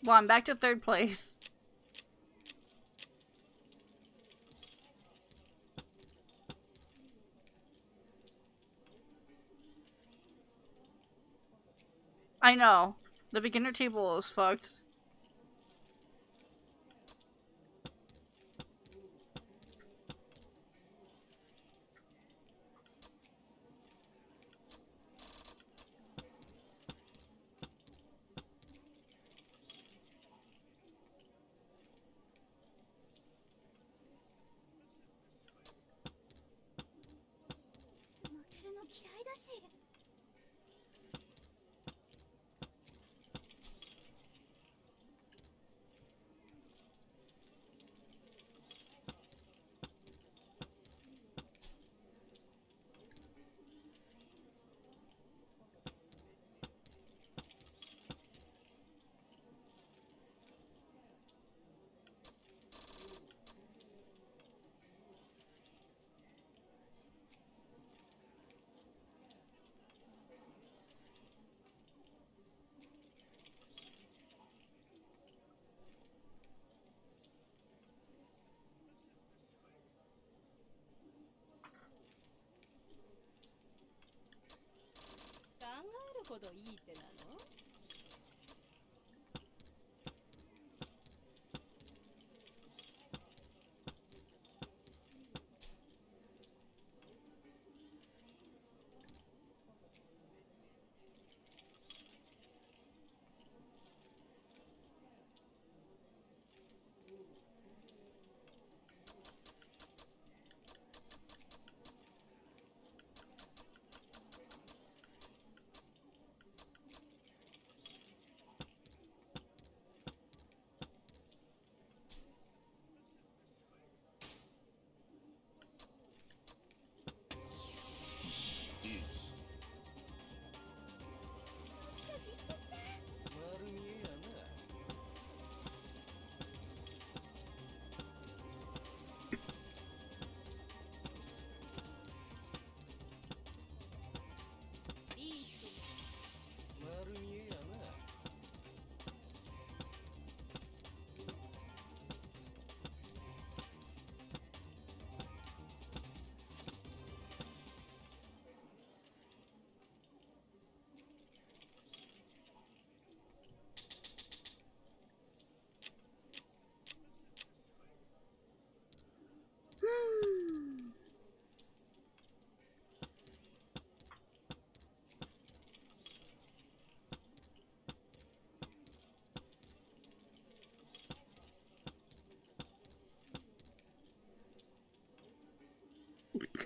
Well, I'm back to third place. I know. The beginner table is fucked.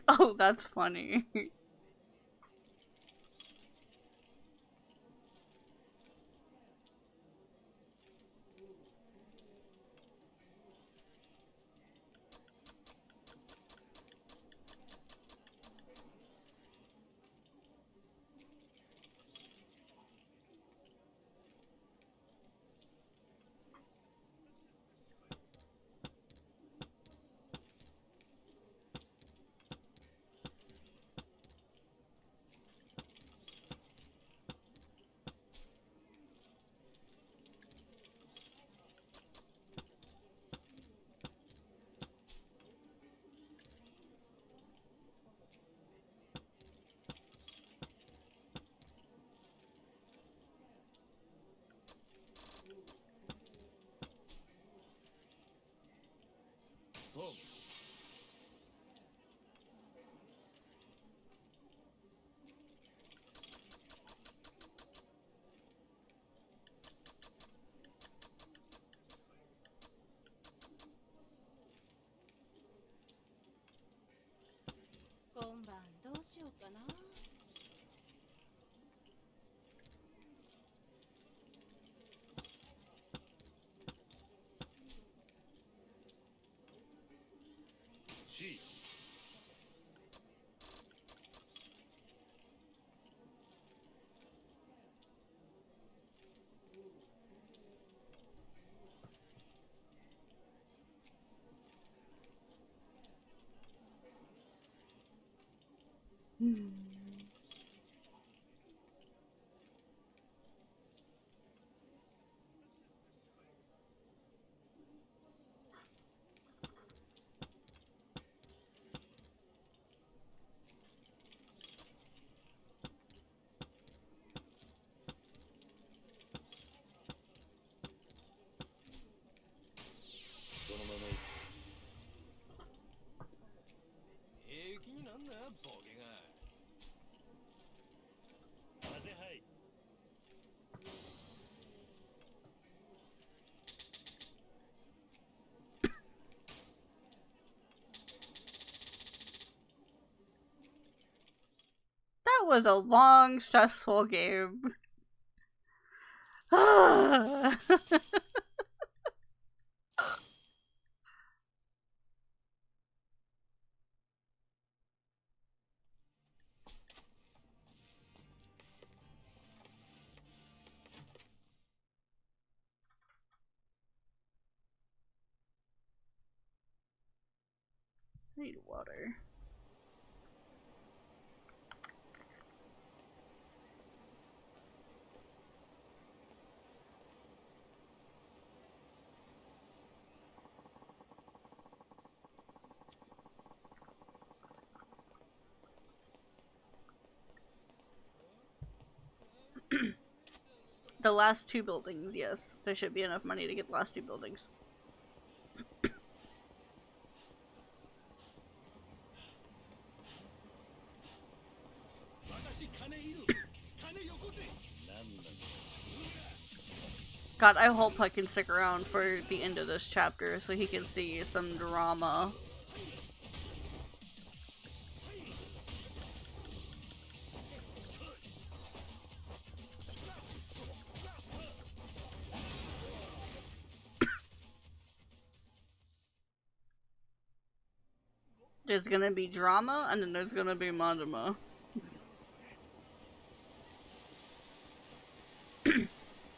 Oh, that's funny. was a long, stressful game. I need water. The last 2 buildings, yes. There should be enough money to get the last 2 buildings. God, I hope I can stick around for the end of this chapter so he can see some drama. There's gonna be drama, and then there's gonna be manjima.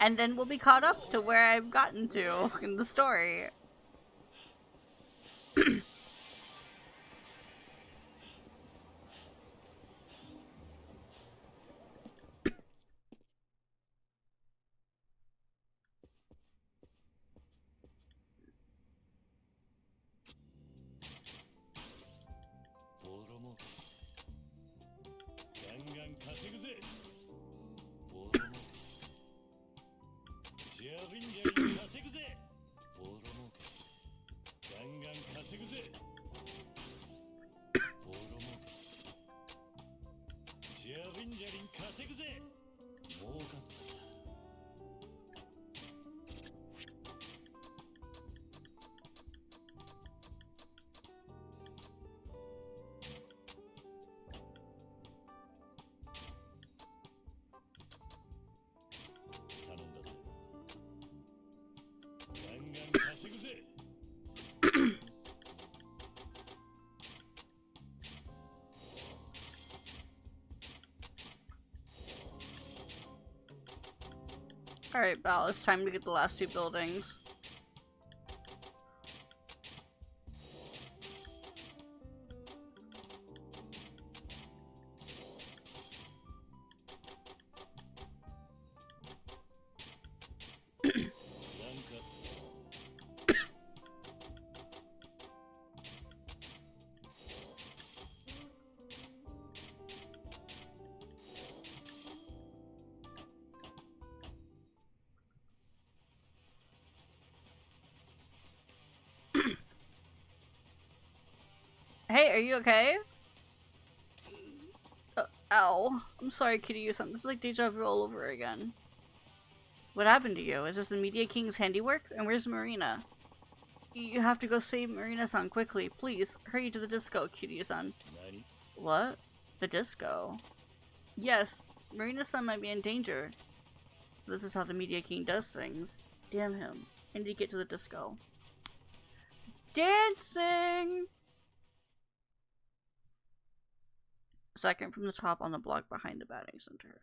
And then we'll be caught up to where I've gotten to in the story. Alright, Val, it's time to get the last 2 buildings. Hey, are you okay? Ow. I'm sorry, Kiryu-san. This is like deja vu all over again. What happened to you? Is this the Media King's handiwork? And where's Marina? You have to go save Marina-san quickly. Please, hurry to the disco, Kiryu-san. What? The disco? Yes, Marina-san might be in danger. This is how the Media King does things. Damn him. I need to get to the disco. Dancing! Second from the top on the block behind the batting center.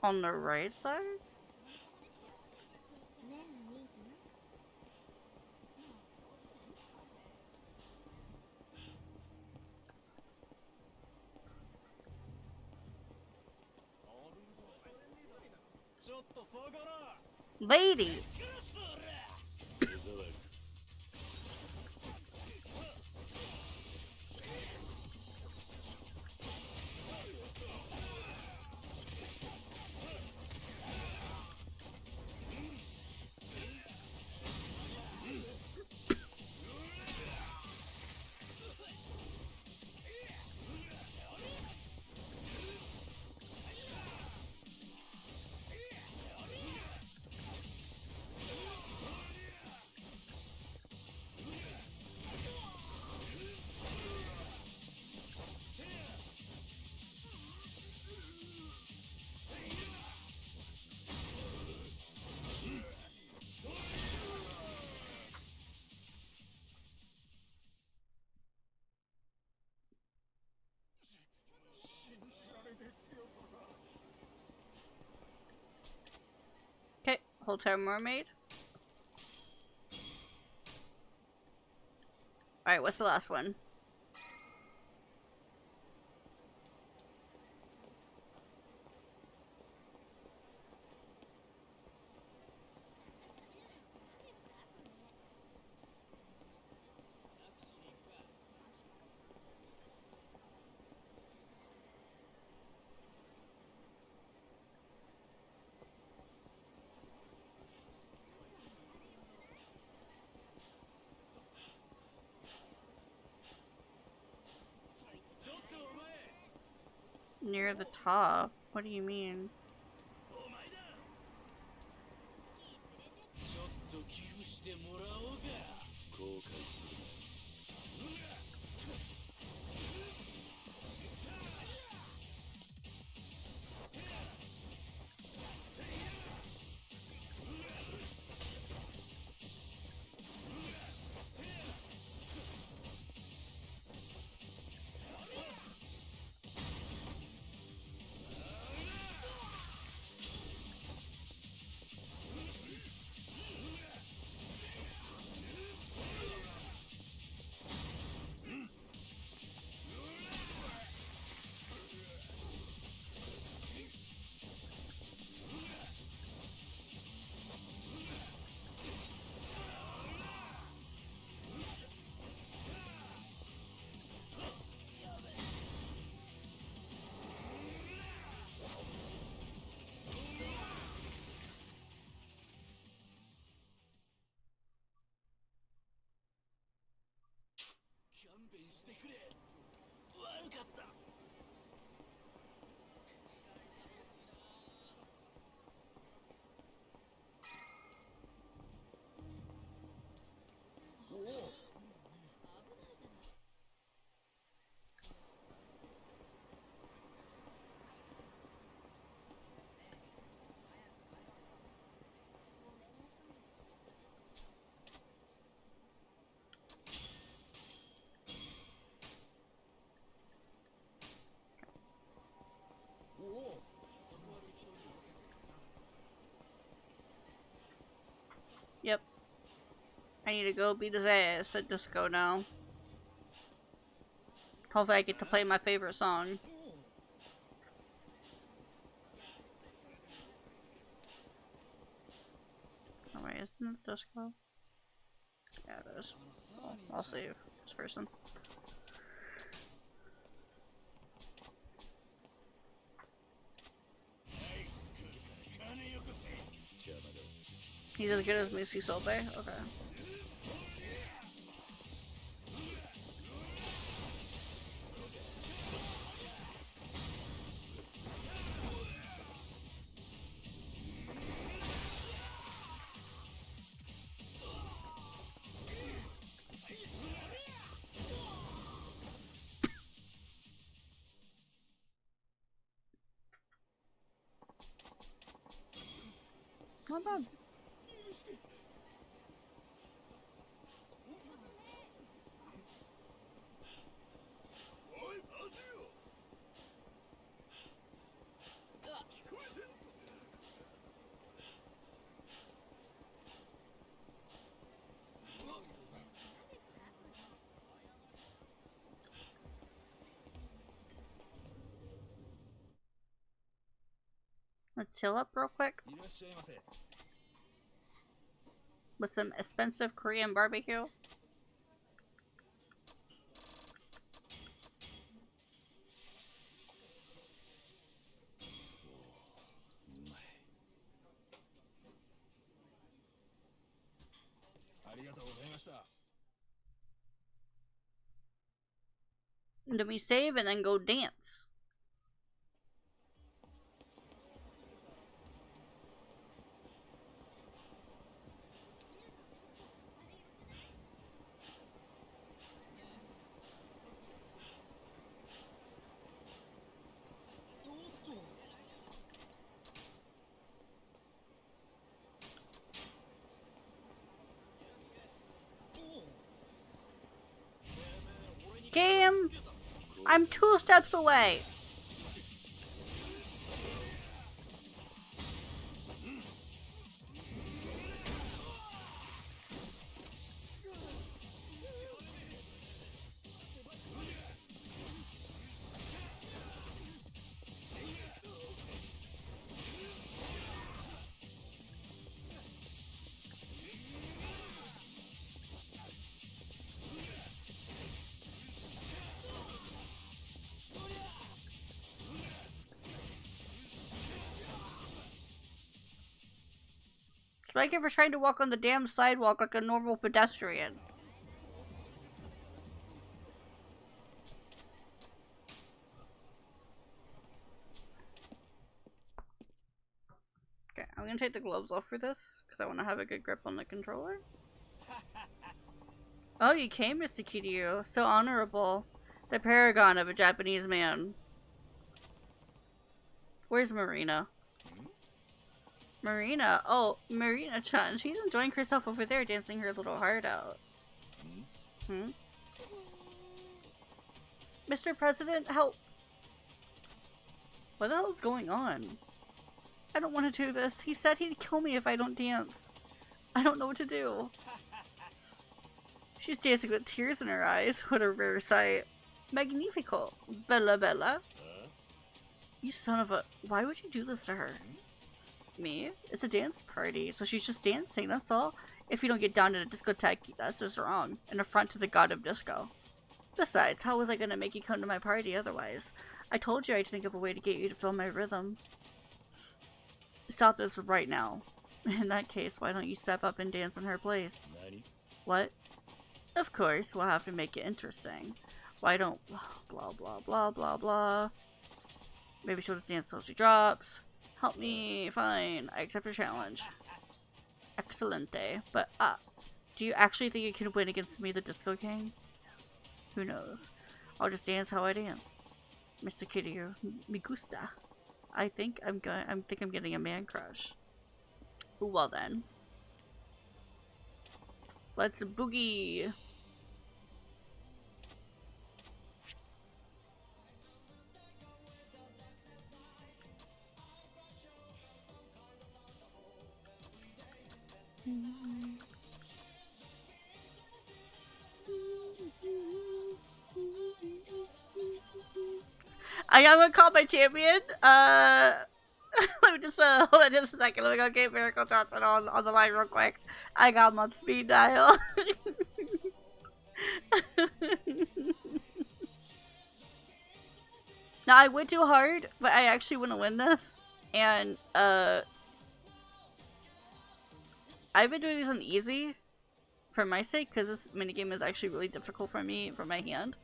On the right side? Lady! Okay, Hotel Mermaid. Alright, what's the last one? Near the top? What do you mean? Yep. I need to go beat his ass at disco now. Hopefully I get to play my favorite song. Oh wait, isn't it disco? Yeah, it is. Oh, I'll save this person. He's as good as Missy Sobe? Okay. Not bad. Let's heal up real quick. With some expensive Korean barbecue. Let me save and then go dance. Game! I'm 2 steps away! Thank you for trying to walk on the damn sidewalk like a normal pedestrian. Okay, I'm gonna take the gloves off for this, because I want to have a good grip on the controller. Oh, you came, Mr. Kiryu. So honorable. The paragon of a Japanese man. Where's Marina? Marina? Oh, Marina-chan. She's enjoying herself over there, dancing her little heart out. Hmm? Mr. President, help! What the hell is going on? I don't want to do this. He said he'd kill me if I don't dance. I don't know what to do. She's dancing with tears in her eyes. What a rare sight. Magnifico. Bella Bella. You son of a... Why would you do this to her? Me? It's a dance party, so she's just dancing, that's all. If you don't get down to the discotheque, that's just wrong. An affront to the god of disco. Besides, how was I gonna make you come to my party otherwise? I told you I'd think of a way to get you to feel my rhythm. Stop this right now. In that case, why don't you step up and dance in her place? What? Of course, we'll have to make it interesting. Why don't... blah blah blah blah blah. Maybe she'll just dance till she drops. Help me, fine. I accept your challenge. Excelente. But, do you actually think you can win against me, the Disco King? Yes. Who knows? I'll just dance how I dance. Mr. Kiryu, me gusta. I think I'm getting a man crush. Ooh, well then. Let's boogie. I am gonna call my champion. Let me just hold on just a second. Let me go get Miracle Johnson on the line real quick. I got him on speed dial. Now I went too hard, but I actually want to win this, and I've been doing this on easy for my sake because this minigame is actually really difficult for me for my hand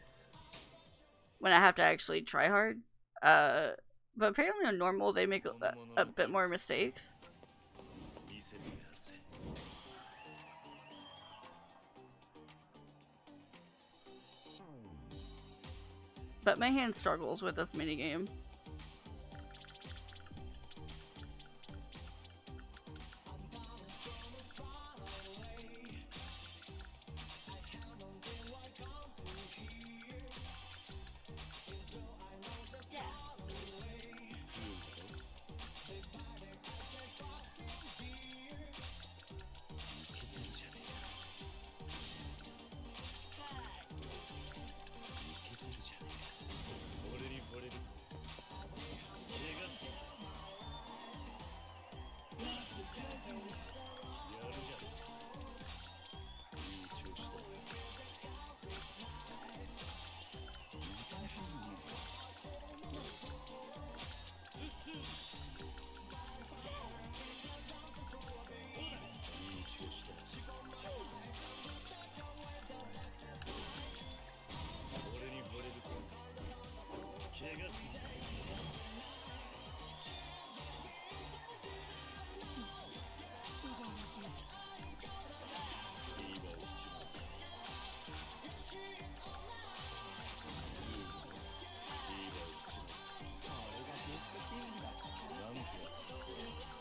when I have to actually try hard. But apparently on normal they make a bit more mistakes. But my hand struggles with this minigame.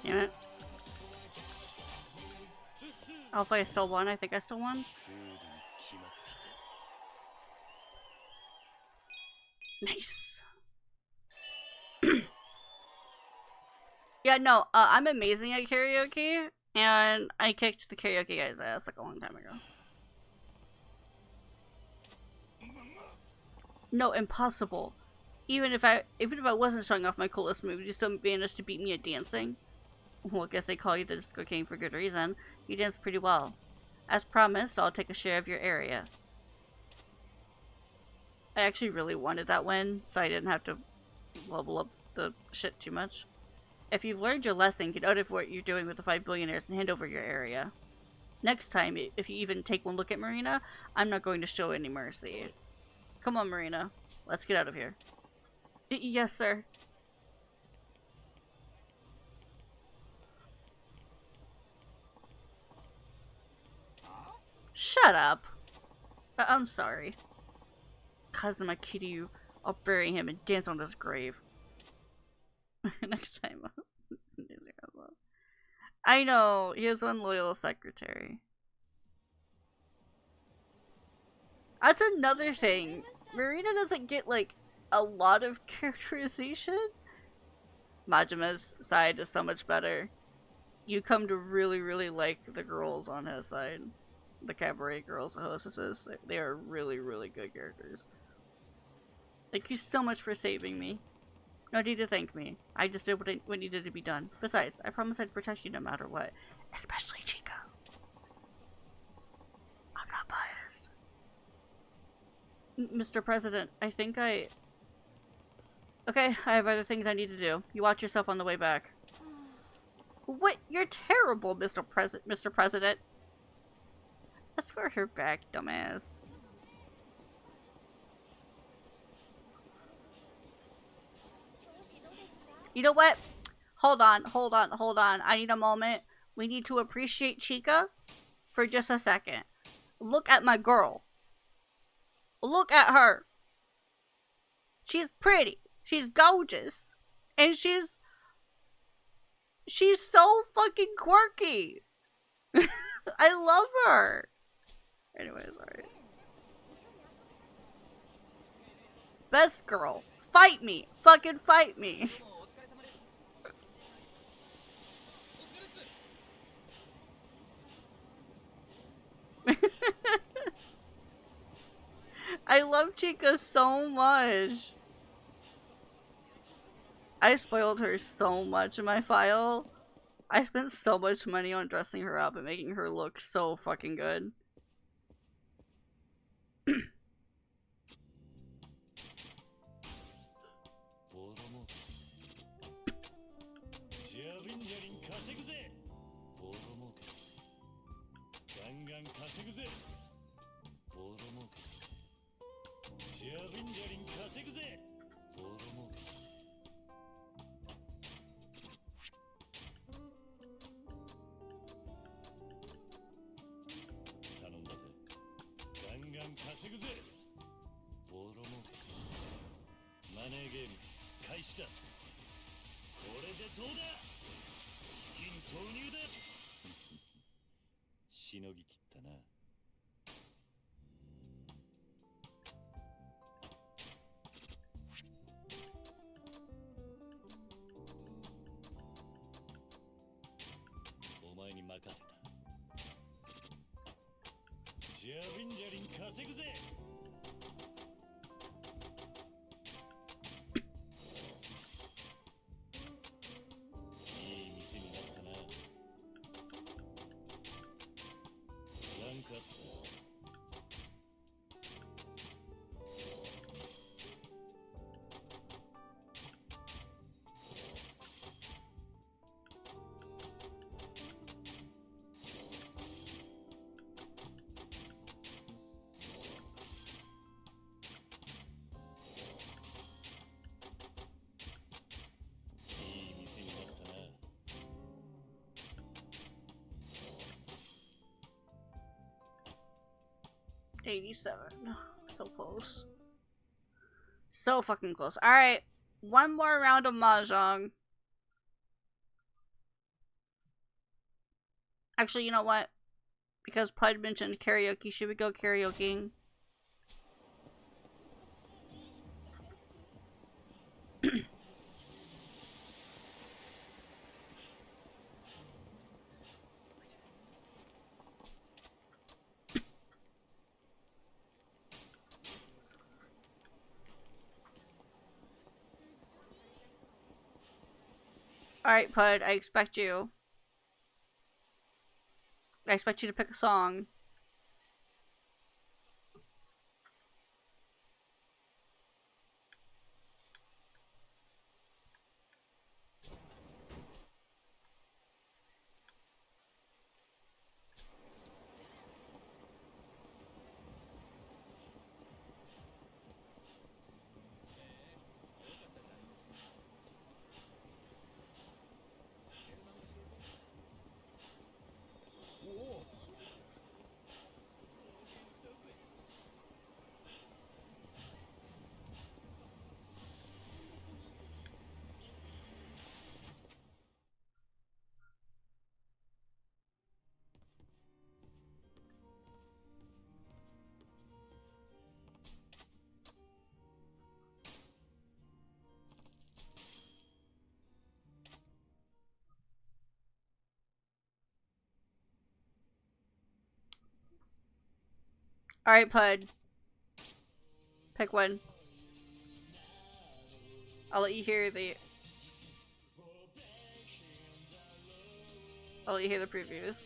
Damn it. Hopefully I still won. I think I still won. Nice. Yeah, no, I'm amazing at karaoke, and I kicked the karaoke guy's ass like a long time ago. No, impossible. Even if I wasn't showing off my coolest move, you still managed to beat me at dancing. Well, I guess they call you the Disco King for good reason. You dance pretty well. As promised, I'll take a share of your area. I actually really wanted that win, so I didn't have to level up the shit too much. If you've learned your lesson, get out of what you're doing with the 5 billionaires and hand over your area. Next time, if you even take one look at Marina, I'm not going to show any mercy. Come on, Marina. Let's get out of here. Yes, sir. Shut up. I'm sorry. Kazuma Kiryu, I'll bury him and dance on his grave. Next time. I know, he has one loyal secretary. That's another thing. Marina doesn't get, like, a lot of characterization. Majima's side is so much better. You come to really, really like the girls on his side. The cabaret girls, the hostesses. They are really, really good characters. Thank you so much for saving me. No need to thank me. I just did what needed to be done. Besides, I promised I'd protect you no matter what. Especially Chica. I'm not biased. Mr. President, I think I... Okay, I have other things I need to do. You watch yourself on the way back. What? You're terrible, Mr. President. Let's for her back, dumbass. You know what? Hold on. I need a moment. We need to appreciate Chica for just a second. Look at my girl. Look at her. She's pretty. She's gorgeous. And she's so fucking quirky. I love her. Anyways, alright. Best girl. Fight me. Fucking fight me. I love Chica so much. I spoiled her so much in my file. I spent so much money on dressing her up and making her look so fucking good. $87. So close. So fucking close. Alright. One more round of Mahjong. Actually, you know what? Because Pud mentioned karaoke, should we go karaokeing? Alright, Pud, I expect you. I expect you to pick a song. Alright, Pud. Pick one. I'll let you hear the... I'll let you hear the previews.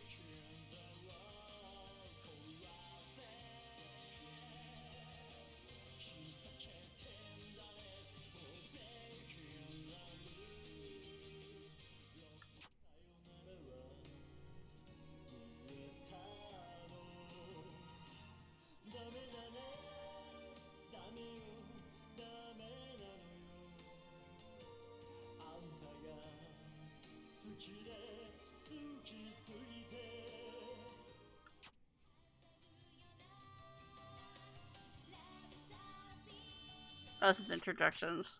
Oh, this is introductions.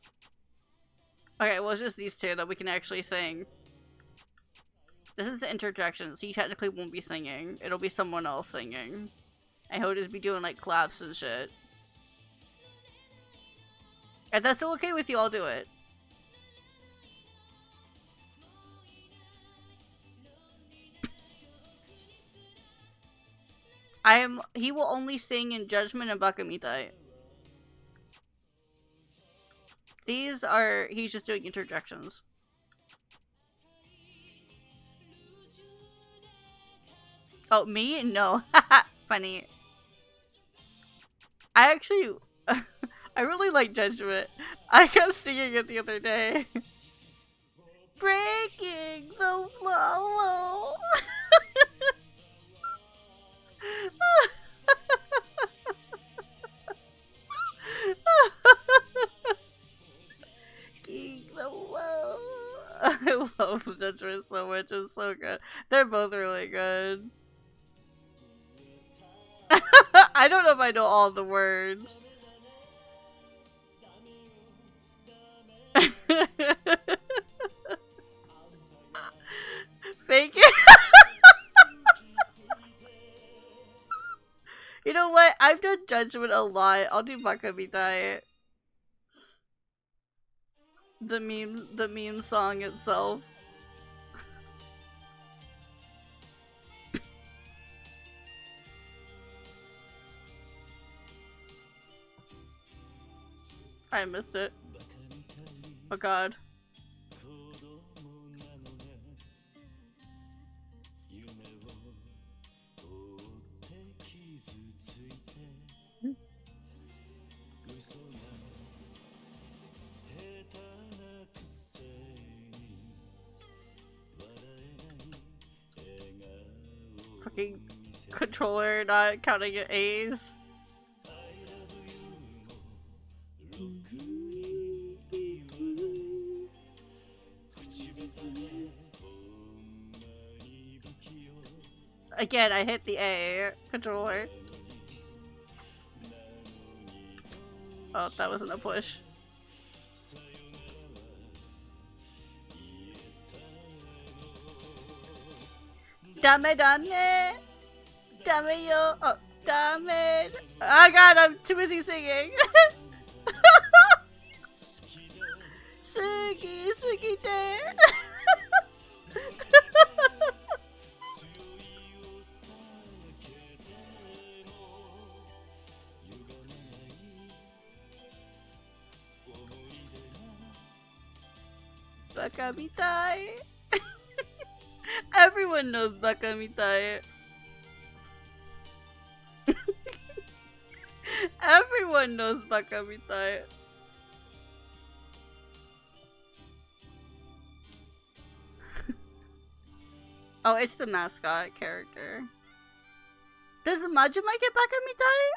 Okay, well, it's just these two that we can actually sing. This is the introduction, so you technically won't be singing. It'll be someone else singing. And he'll just be doing, like, claps and shit. If that's still okay with you, I'll do it. He will only sing in Judgment and Bakamitai. These are, he's just doing interjections. Oh, me? No. Funny. I actually, I really like Judgment. I kept singing it the other day. Breaking the flow. I love Judgment so much, it's so good. They're both really good. I don't know if I know all the words. Fake it. You know what? I've done Judgment a lot. I'll do Bakamitai. The meme song itself. I missed it. Oh god. Fucking controller not counting your A's. Again, I hit the A controller. Oh, that wasn't a push. Dame dame, dame yo, oh, dame. Oh god, I'm too busy singing. Sugi, sugite. Bakamitai. Everyone knows Bakamitai. Everyone knows Bakamitai. Oh, it's the mascot character. Does Majima get Bakamitai?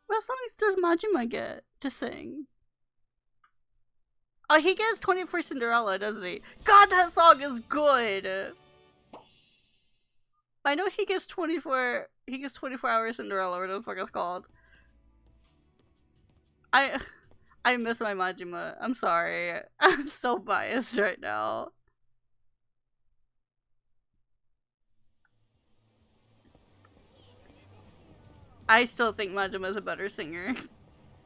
What songs does Majima get to sing? Oh, he gets 24 Cinderella, doesn't he? God, that song is good! I know he gets 24 hours Cinderella, whatever the fuck it's called. I miss my Majima. I'm sorry. I'm so biased right now. I still think Majima's a better singer.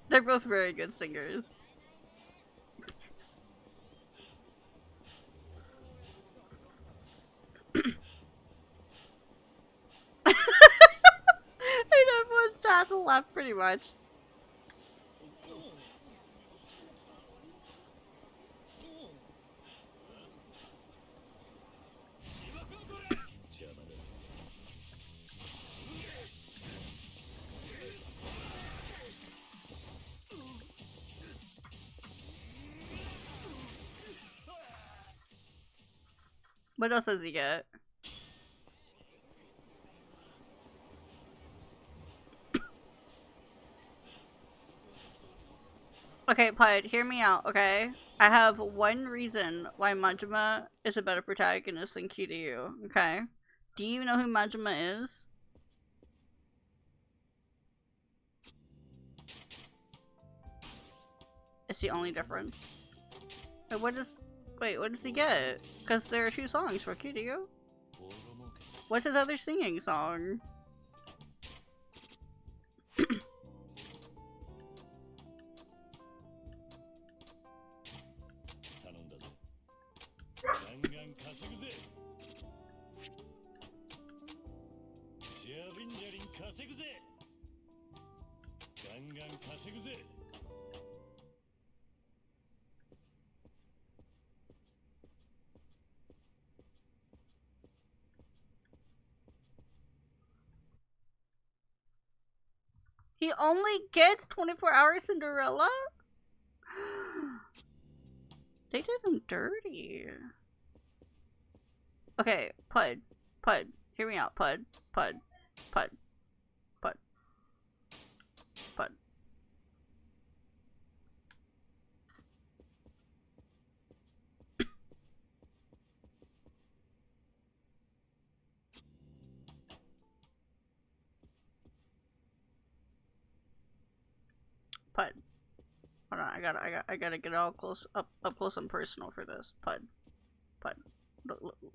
They're both very good singers. I never Pretty much. What else does he get? Okay, Pied, hear me out, okay? I have one reason why Majima is a better protagonist than Kiryu, okay? Do you know who Majima is? It's the only difference. Wait, what does he get? Because there are 2 songs for Kiryu. What's his other singing song? He only gets 24-hour Cinderella? They did him dirty. Okay, Pud, hear me out, Pud. Pud. Hold on, I gotta get all close, up close and personal for this. Pud.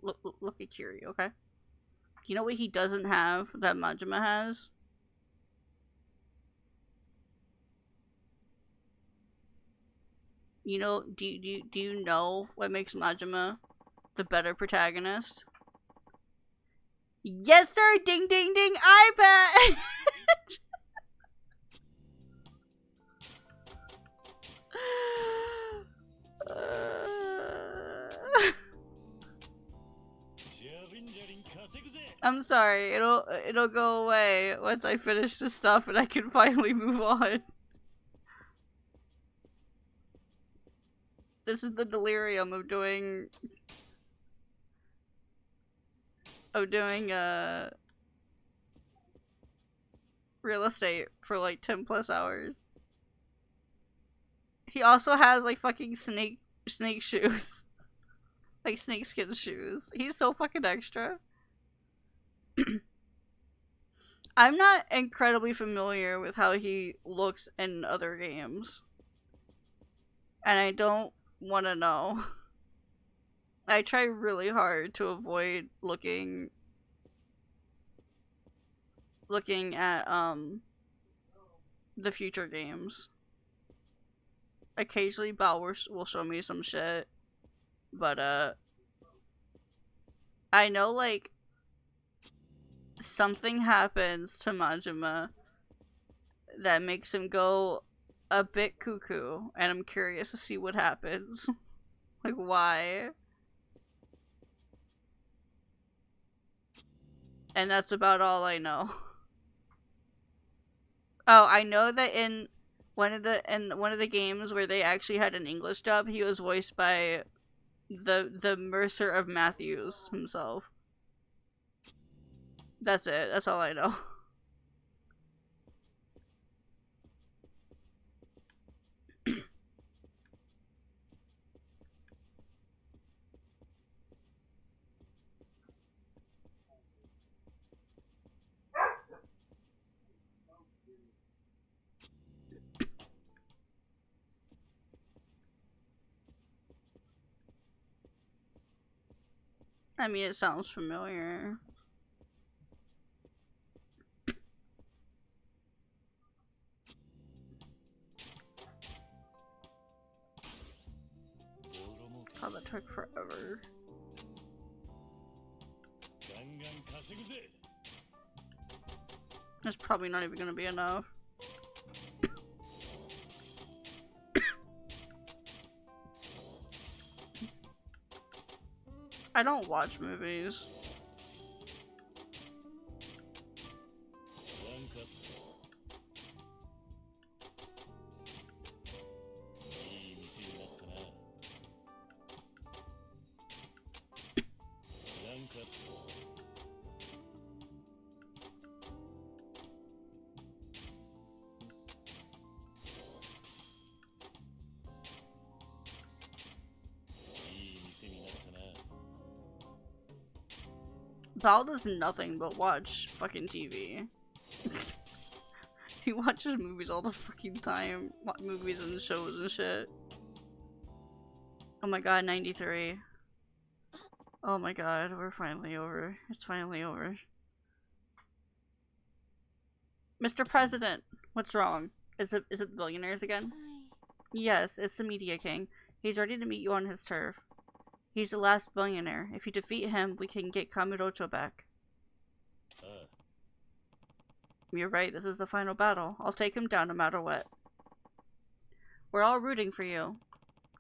Look at Kiryu, okay? You know what he doesn't have that Majima has? You know, do you know what makes Majima the better protagonist? Yes, sir! Ding ding ding! iPad! I'm sorry, it'll go away once I finish this stuff and I can finally move on. This is the delirium of doing real estate for like 10 plus hours. He also has like fucking snake shoes. Like snakeskin shoes. He's so fucking extra. I'm not incredibly familiar with how he looks in other games. And I don't want to know. I try really hard to avoid looking at the future games. Occasionally Bao will show me some shit, but I know like something happens to Majima that makes him go a bit cuckoo, and I'm curious to see what happens. Like, why? And that's about all I know. Oh, I know that in one of the games where they actually had an English dub, he was voiced by the Mercer of Matthews himself. That's it. That's all I know. I mean, it sounds familiar. Oh, that took forever. That's probably not even gonna be enough. I don't watch movies. Bal does nothing but watch fucking TV. He watches movies all the fucking time. Movies and shows and shit. Oh my god, 93. Oh my god, we're finally over. It's finally over. Mr. President, what's wrong? Is it the billionaires again? Yes, it's the Media King. He's ready to meet you on his turf. He's the last billionaire. If you defeat him, we can get Kamirocho back. You're right, this is the final battle. I'll take him down no matter what. We're all rooting for you.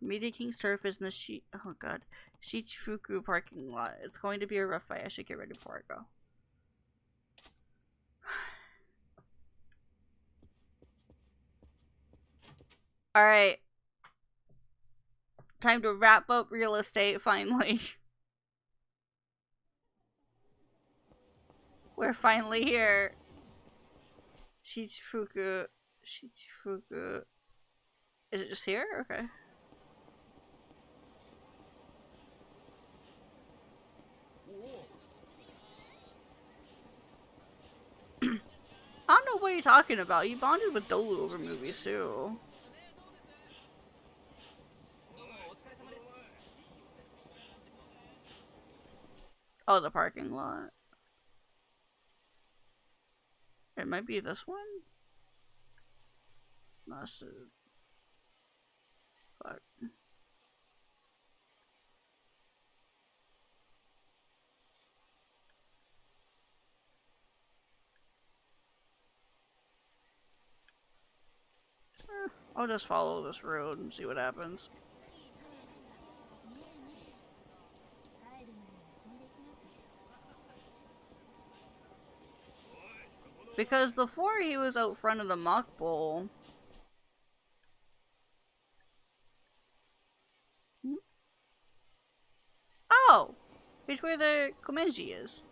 Media King's turf is in the oh god. Shichifuku parking lot. It's going to be a rough fight. I should get ready before I go. Alright. Time to wrap up real estate finally. We're finally here. Shichifuku. Shichifuku. Is it just here? Okay. I don't know what you're talking about. You bonded with Dolu over movies too. Oh, the parking lot. It might be this one? That's it. Fuck. I'll just follow this road and see what happens. Because before he was out front of the mock bowl. Oh! He's where the Komenji is.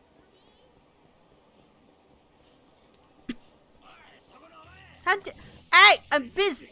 Hey! I'm busy!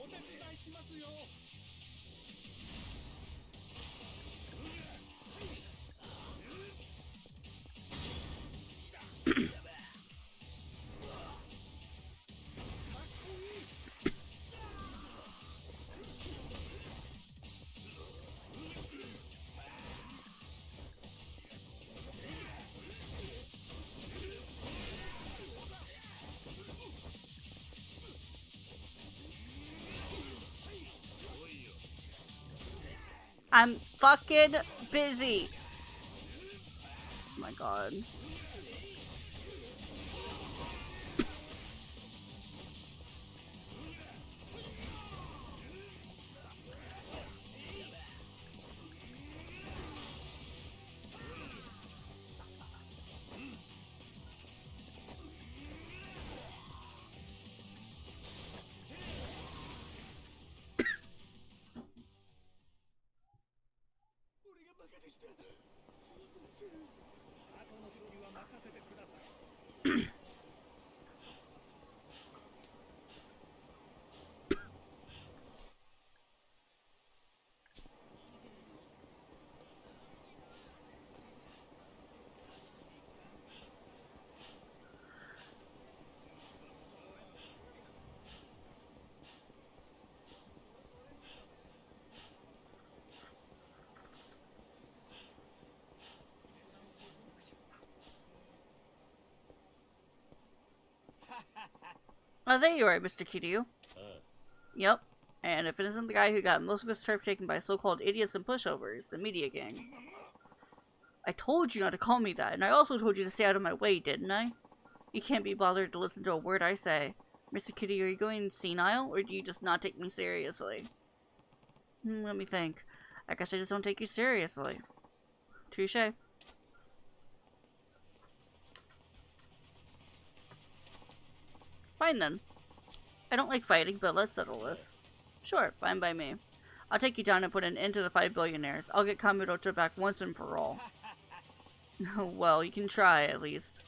I'm fucking busy. Oh my god. Oh, there you are, Mr. Kiryu. Yep. And if it isn't the guy who got most of his turf taken by so-called idiots and pushovers, the Media Gang. I told you not to call me that, and I also told you to stay out of my way, didn't I? You can't be bothered to listen to a word I say. Mr. Kiryu, are you going senile, or do you just not take me seriously? Let me think. I guess I just don't take you seriously. Touche. Fine then. I don't like fighting, but let's settle this. Sure, fine by me. I'll take you down and put an end to the 5 billionaires. I'll get Kamurocho back once and for all. Well, you can try, at least.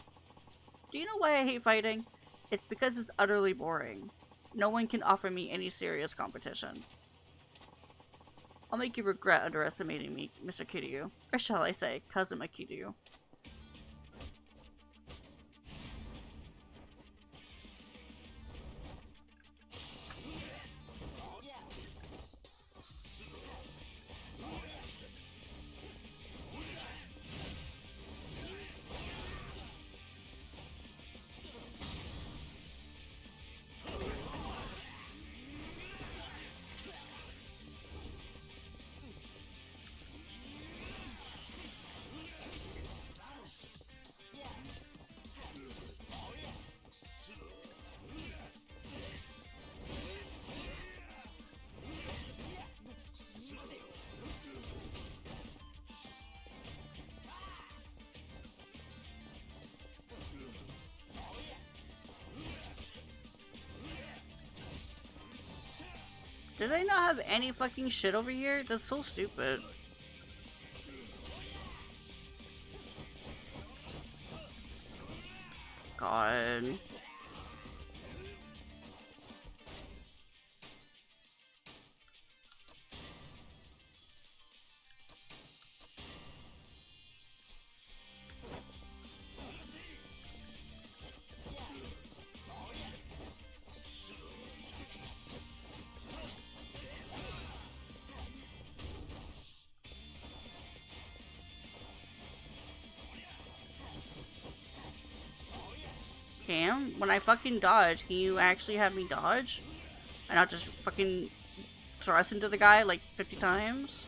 Do you know why I hate fighting? It's because it's utterly boring. No one can offer me any serious competition. I'll make you regret underestimating me, Mr. Kiryu. Or shall I say, Kazuma Kiryu. Did I not have any fucking shit over here? That's so stupid. God. Damn, when I fucking dodge, can you actually have me dodge? And not just fucking thrust into the guy like 50 times?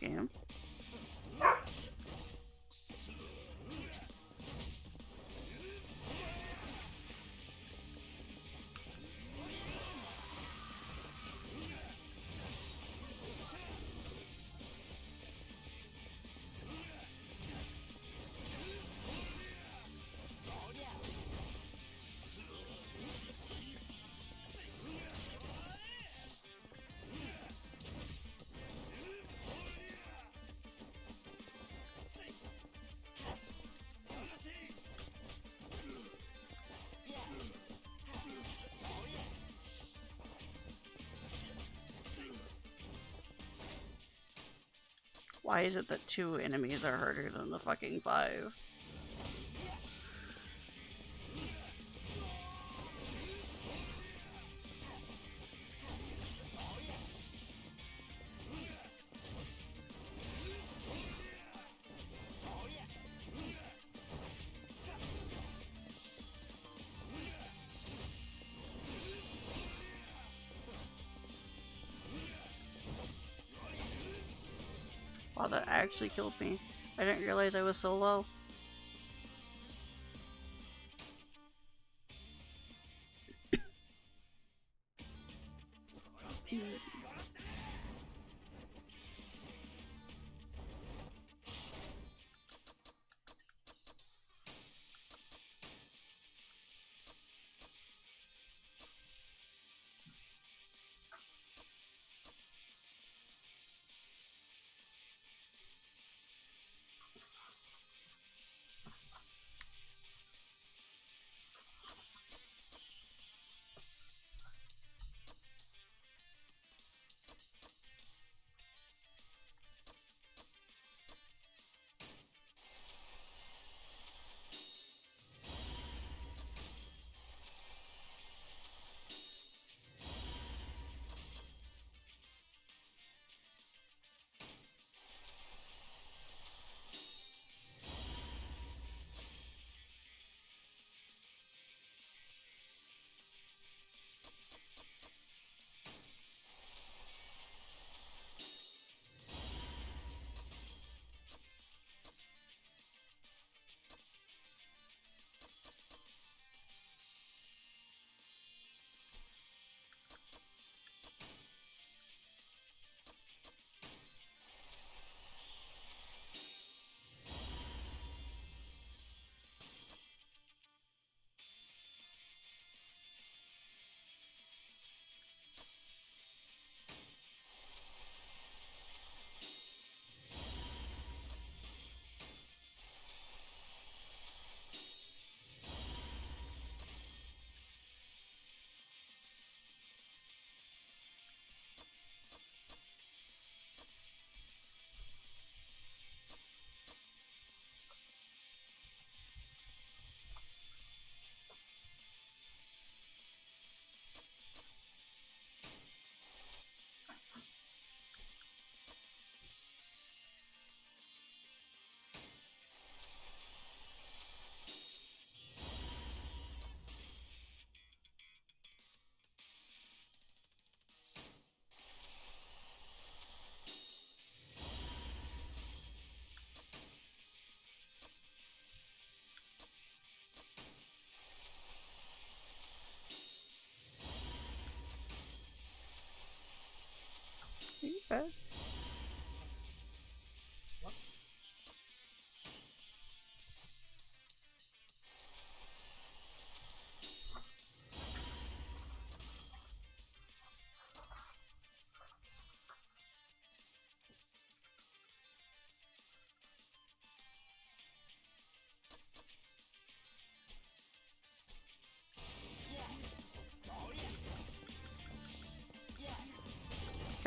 Damn. Why is it that 2 enemies are harder than the fucking 5? Wow, that actually killed me. I didn't realize I was so low.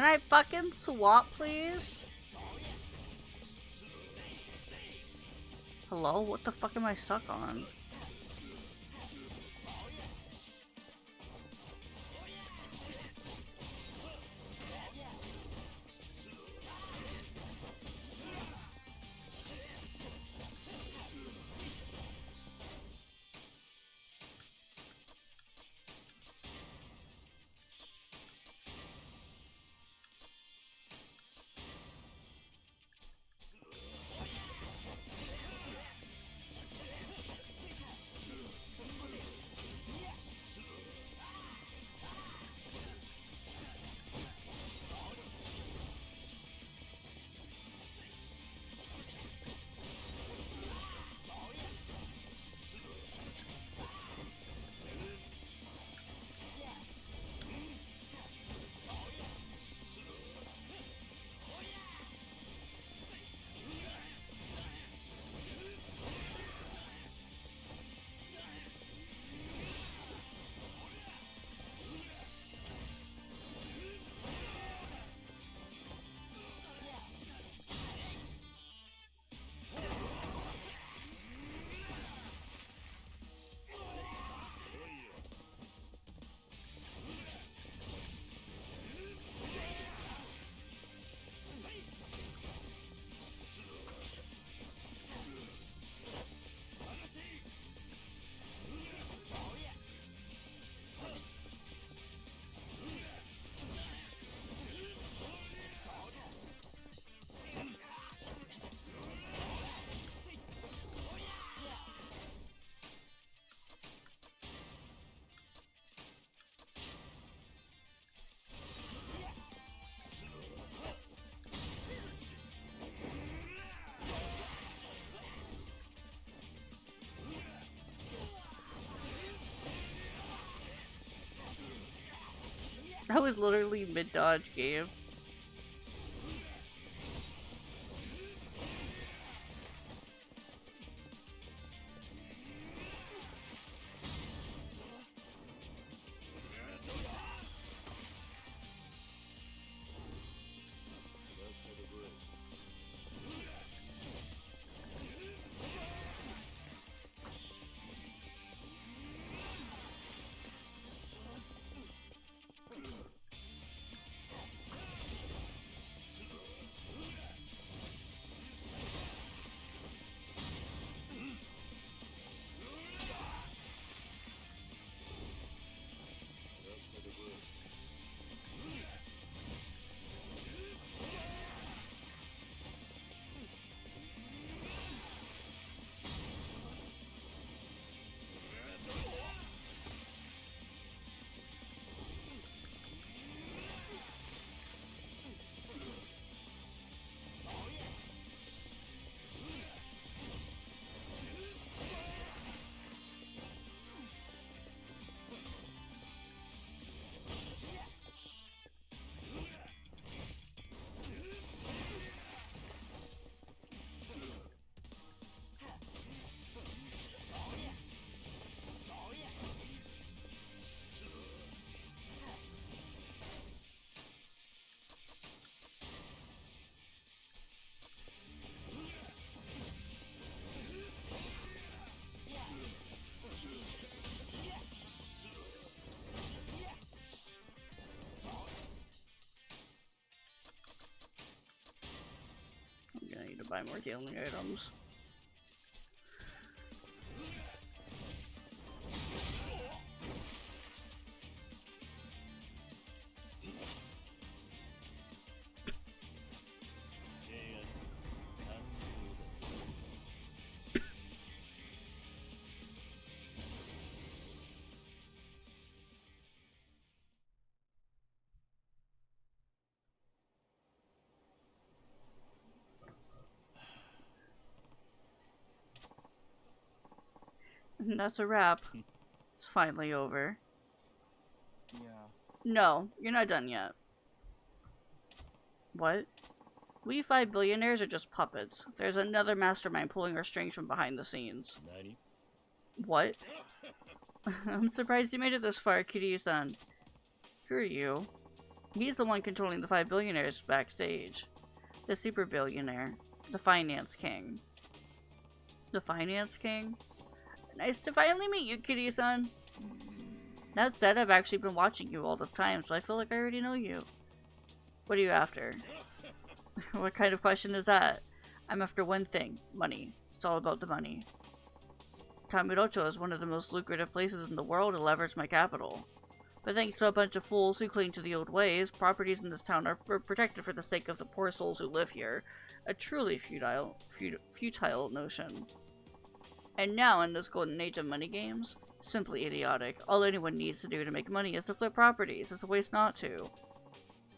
I fucking swap, please? Hello? What the fuck am I stuck on? That was literally mid-dodge game. I'm gonna need to buy more healing items. And that's a wrap. It's finally over. Yeah. No, you're not done yet. What? We 5 billionaires are just puppets. There's another mastermind pulling our strings from behind the scenes. What? I'm surprised you made it this far, Kiryu-san. Who are you? He's the one controlling the 5 billionaires backstage. The super billionaire. The finance king. The finance king? Nice to finally meet you, Kitty-san. That said, I've actually been watching you all this time, so I feel like I already know you. What are you after? What kind of question is that? I'm after one thing. Money. It's all about the money. Kamirocho is one of the most lucrative places in the world to leverage my capital. But thanks to a bunch of fools who cling to the old ways, properties in this town are protected for the sake of the poor souls who live here. A truly futile notion. And now, in this golden age of money games, simply idiotic. All anyone needs to do to make money is to flip properties. It's a waste not to.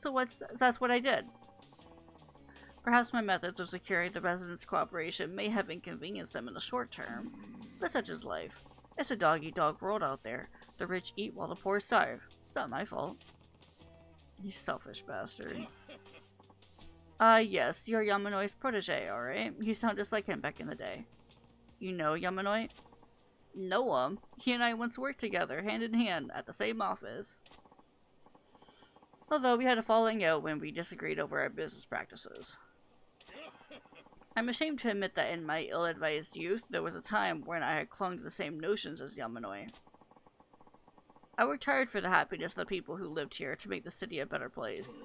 So that's what I did. Perhaps my methods of securing the residents' cooperation may have inconvenienced them in the short term, but such is life. It's a dog-eat-dog world out there. The rich eat while the poor starve. It's not my fault. You selfish bastard. Yes, you're Yamanoi's protege, alright? You sound just like him back in the day. You know Yamanoi? Know him? He and I once worked together, hand in hand, at the same office. Although we had a falling out when we disagreed over our business practices. I'm ashamed to admit that in my ill-advised youth, there was a time when I had clung to the same notions as Yamanoi. I worked hard for the happiness of the people who lived here to make the city a better place.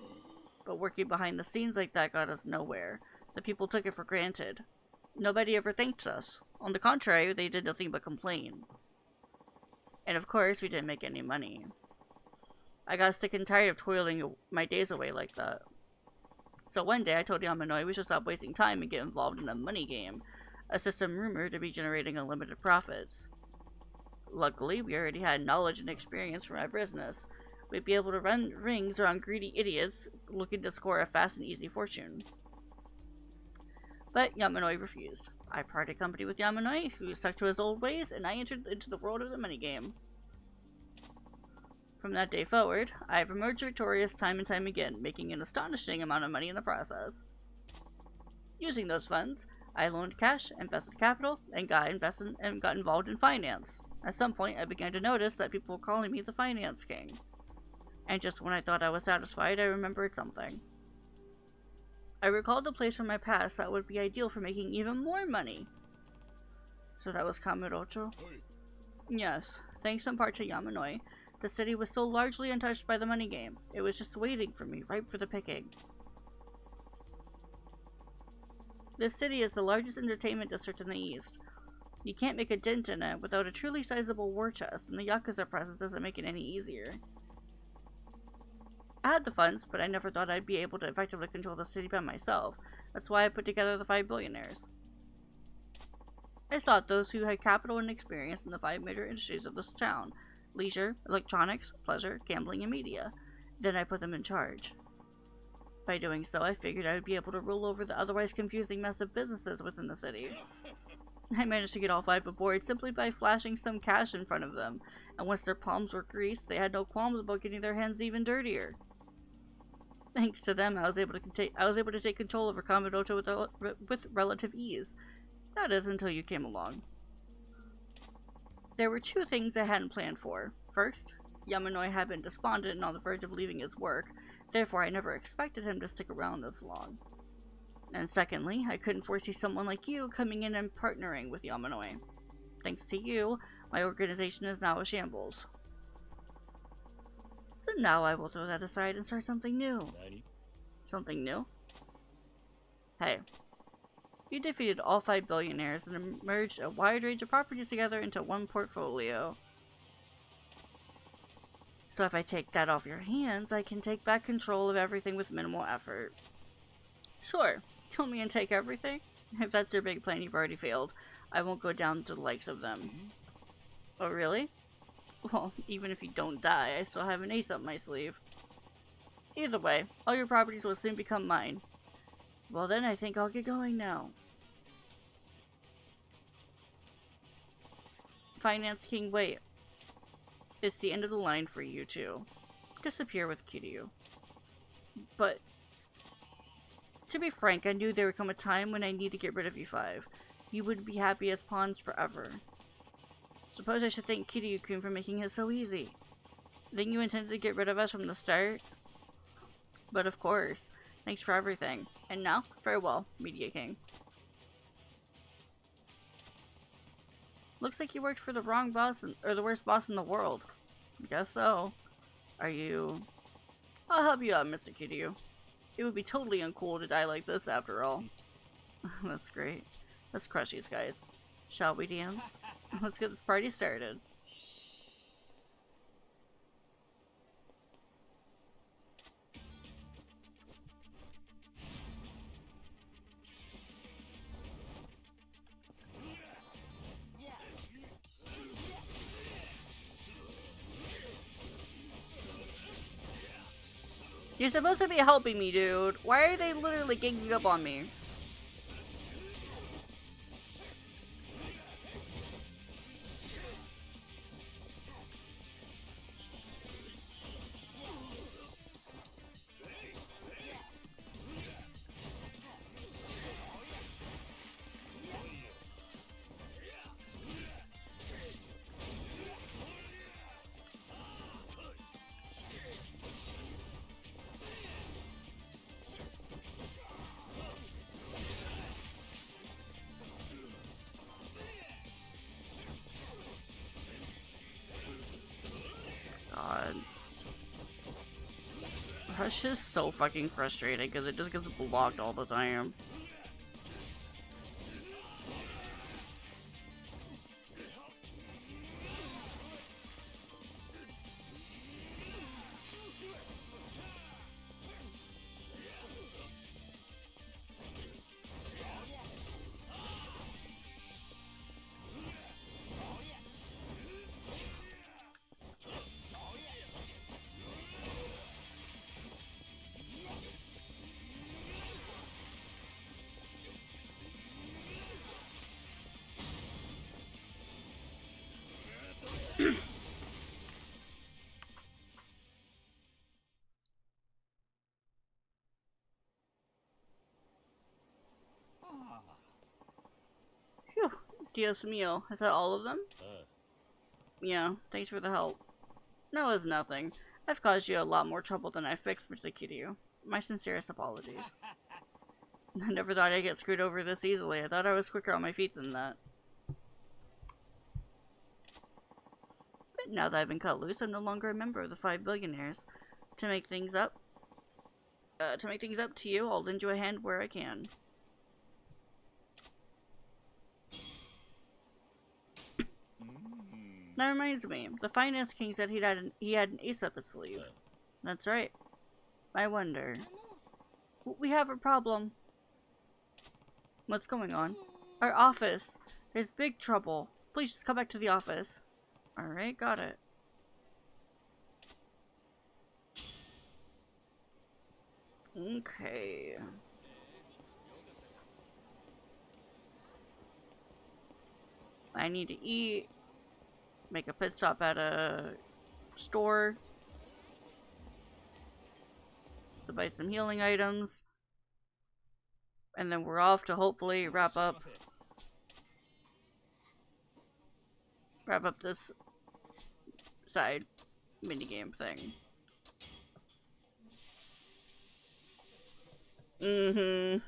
But working behind the scenes like that got us nowhere. The people took it for granted. Nobody ever thanked us. On the contrary, they did nothing but complain. And of course, we didn't make any money. I got sick and tired of toiling my days away like that. So one day I told Yamanoi we should stop wasting time and get involved in the money game, a system rumored to be generating unlimited profits. Luckily, we already had knowledge and experience from our business. We'd be able to run rings around greedy idiots looking to score a fast and easy fortune. But Yamanoi refused. I parted company with Yamanoi, who stuck to his old ways, and I entered into the world of the money game. From that day forward, I have emerged victorious time and time again, making an astonishing amount of money in the process. Using those funds, I loaned cash, invested capital, and got involved in finance. At some point, I began to notice that people were calling me the finance king. And just when I thought I was satisfied, I remembered something. I recalled a place from my past that would be ideal for making even more money. So that was Kamirocho? Yes, thanks in part to Yamanoi, the city was still largely untouched by the money game. It was just waiting for me, ripe for the picking. This city is the largest entertainment district in the East. You can't make a dent in it without a truly sizable war chest, and the Yakuza presence doesn't make it any easier. I had the funds, but I never thought I'd be able to effectively control the city by myself. That's why I put together the 5 billionaires. I sought those who had capital and experience in the 5 major industries of this town: leisure, electronics, pleasure, gambling, and media. Then I put them in charge. By doing so, I figured I would be able to rule over the otherwise confusing mess of businesses within the city. I managed to get all 5 aboard simply by flashing some cash in front of them, and once their palms were greased, they had no qualms about getting their hands even dirtier. Thanks to them, I was able to take control over Kamirocho with relative ease. That is, until you came along. There were 2 things I hadn't planned for. First, Yamanoi had been despondent and on the verge of leaving his work, therefore I never expected him to stick around this long. And secondly, I couldn't foresee someone like you coming in and partnering with Yamanoi. Thanks to you, my organization is now a shambles. So now I will throw that aside and start something new. Something new? Hey. You defeated all 5 billionaires and merged a wide range of properties together into one portfolio. So if I take that off your hands, I can take back control of everything with minimal effort. Sure, kill me and take everything? If that's your big plan, you've already failed. I won't go down to the likes of them. Oh, really? Well, even if you don't die, I still have an ace up my sleeve. Either way, all your properties will soon become mine. Well then, I think I'll get going now. Finance King, wait. It's the end of the line for you two. Disappear with Kiryu. But, to be frank, I knew there would come a time when I need to get rid of you 5. You would be happy as pawns forever. Suppose I should thank Kiryu-kun for making it so easy. Then you intended to get rid of us from the start? But of course. Thanks for everything. And now, farewell, Media King. Looks like you worked for the wrong boss, or the worst boss in the world. Guess so. Are you... I'll help you out, Mr. Kiryu. It would be totally uncool to die like this after all. That's great. Let's crush these guys. Shall we dance? Let's get this party started. You're supposed to be helping me, dude. Why are they literally ganging up on me? God. Rush is so fucking frustrating because it just gets blocked all the time. Phew. Dios mio. Is that all of them? Yeah, thanks for the help. No, it's nothing. I've caused you a lot more trouble than I fixed, Mr. Kiryu. My sincerest apologies. I never thought I'd get screwed over this easily. I thought I was quicker on my feet than that. But now that I've been cut loose, I'm no longer a member of the 5 billionaires. To make things up to you, I'll lend you a hand where I can. That reminds me, the Finance King said he had an ace up his sleeve. That's right. I wonder. We have a problem. What's going on? Our office. There's big trouble. Please just come back to the office. Alright, got it. Okay. I need to eat. Make a pit stop at a store to buy some healing items. And then we're off to hopefully wrap up this side minigame thing. Mm-hmm.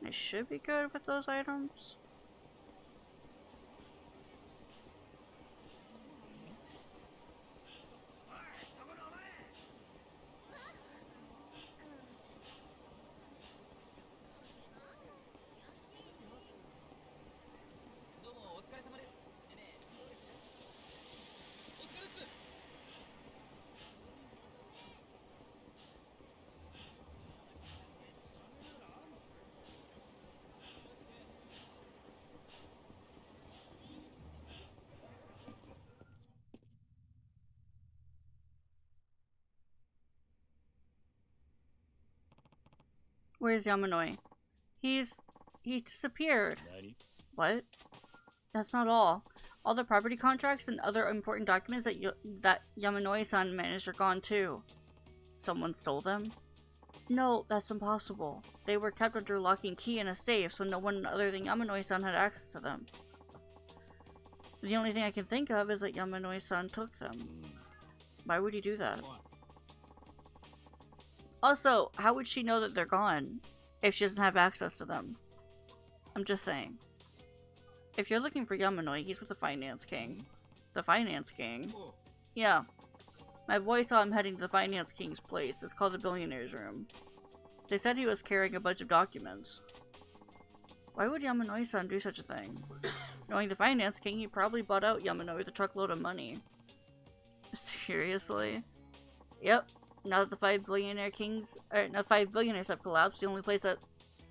I should be good with those items. Where's Yamanoi? He disappeared. What? That's not all. All the property contracts and other important documents that Yamanoi-san managed are gone too. Someone stole them? No, that's impossible. They were kept under lock and key in a safe, so no one other than Yamanoi-san had access to them. The only thing I can think of is that Yamanoi-san took them. Why would he do that? Also, how would she know that they're gone if she doesn't have access to them? I'm just saying. If you're looking for Yamanoi, he's with the Finance King. The Finance King? Yeah. My boy saw him heading to the Finance King's place. It's called the Billionaire's Room. They said he was carrying a bunch of documents. Why would Yamanoi-san do such a thing? Knowing the Finance King, he probably bought out Yamanoi with a truckload of money. Seriously? Yep. Now that the five billionaires have collapsed, the only place that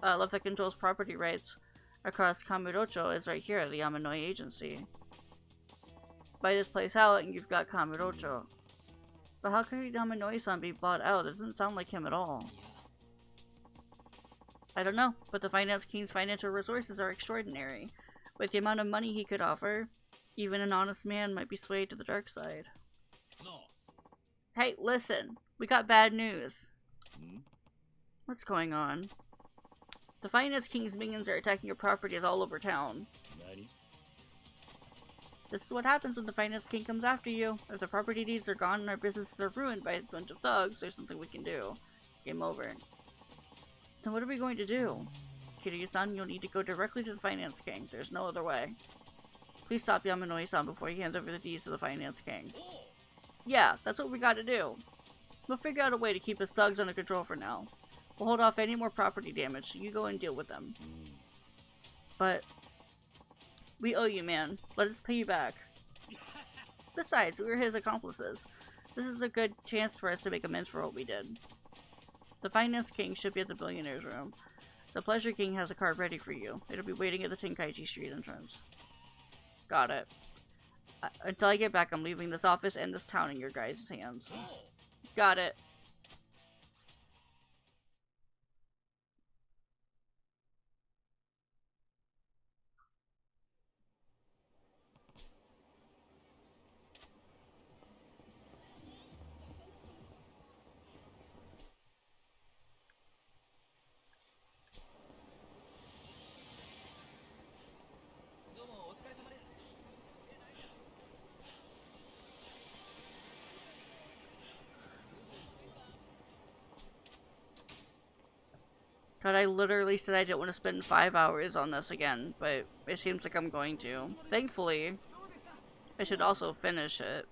left that controls property rights across Kamurocho is right here at the Yamanoi Agency. Buy this place out and you've got Kamurocho. But how could Yamanoi-san be bought out? It doesn't sound like him at all. I don't know, but the Finance King's financial resources are extraordinary. With the amount of money he could offer, even an honest man might be swayed to the dark side. No. Hey, listen. We got bad news. What's going on? The Finance King's minions are attacking your properties all over town. This is what happens when the Finance King comes after you. If the property deeds are gone and our businesses are ruined by a bunch of thugs, there's something we can do. Game over. Then what are we going to do? Kiryu-san, you'll need to go directly to the Finance King. There's no other way. Please stop Yamanoi-san before he hands over the deeds to the Finance King. Yeah, that's what we gotta do. We'll figure out a way to keep his thugs under control for now. We'll hold off any more property damage, so you go and deal with them. But we owe you, man. Let us pay you back. Besides, we were his accomplices. This is a good chance for us to make amends for what we did. The Finance King should be at the Billionaire's Room. The Pleasure King has a car ready for you. It'll be waiting at the Tenkaichi Street entrance. Got it. Until I get back, I'm leaving this office and this town in your guys' hands. Got it. God, I literally said I didn't want to spend 5 hours on this again, but it seems like I'm going to. Thankfully, I should also finish it.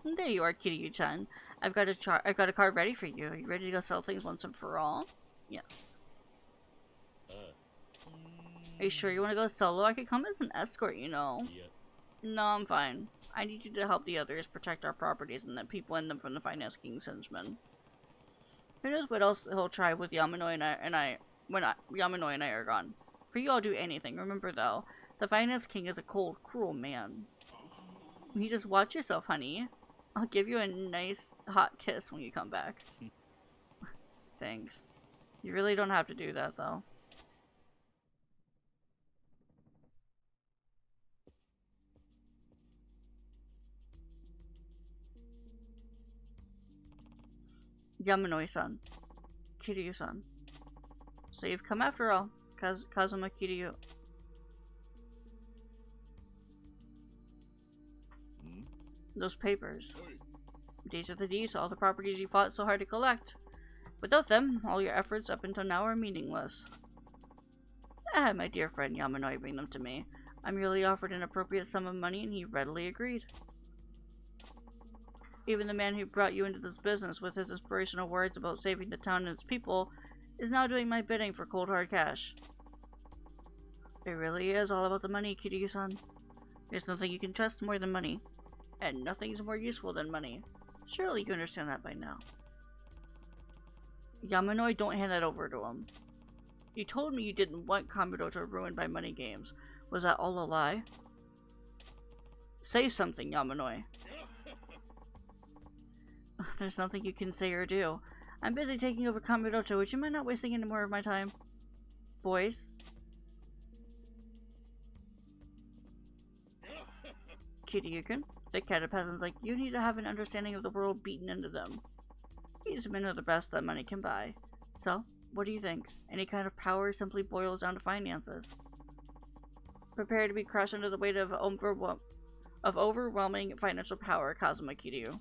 And there you are, Kiryu-chan. I've got a car ready for you. Are you ready to go sell things once and for all? Yes. Are you sure you want to go solo? I could come as an escort, you know. No, I'm fine. I need you to help the others protect our properties and the people in them from the Finance King's henchmen. Who knows what else he'll try with Yamanoi when Yamanoi and I are gone. For you, I'll do anything. Remember, though, the Finance King is a cold, cruel man. You just watch yourself, honey. I'll give you a nice, hot kiss when you come back. Thanks. You really don't have to do that, though. Yamanoi-san. Kiryu-san. So you've come after all, Kazuma Kiryu. Those papers. These are the deeds to all the properties you fought so hard to collect. Without them, all your efforts up until now are meaningless. I had my dear friend Yamanoi bring them to me. I merely offered an appropriate sum of money and he readily agreed. Even the man who brought you into this business with his inspirational words about saving the town and its people is now doing my bidding for cold hard cash. It really is all about the money, Kiryu-san. There's nothing you can trust more than money. And nothing's more useful than money. Surely you understand that by now. Yamanoi, don't hand that over to him. You told me you didn't want Kamurocho ruined by money games. Was that all a lie? Say something, Yamanoi. There's nothing you can say or do. I'm busy taking over Kamirocho. Would you mind not wasting any more of my time? Boys? Kiryu-kun, thick-headed peasants like you need to have an understanding of the world beaten into them. These men are the best that money can buy. So, what do you think? Any kind of power simply boils down to finances. Prepare to be crushed under the weight of overwhelming financial power, Kazuma Kiryu.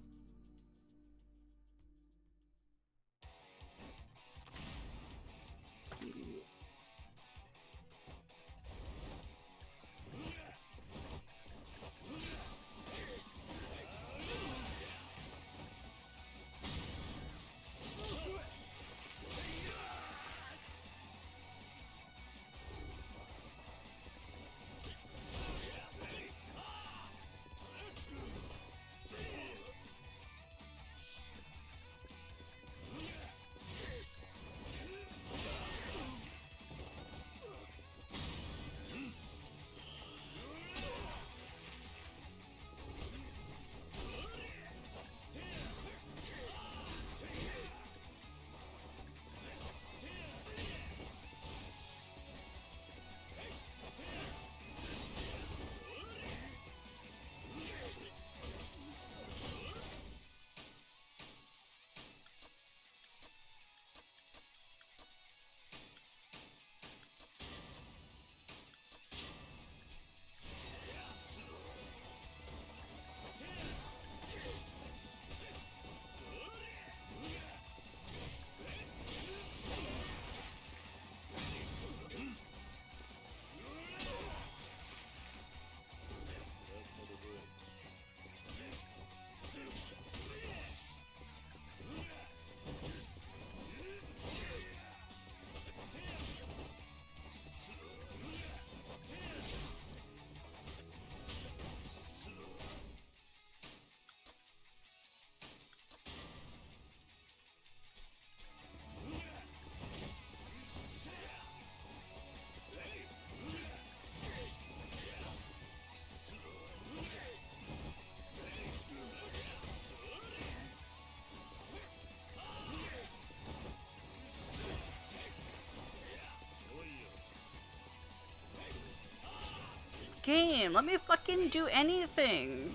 Game, let me fucking do anything.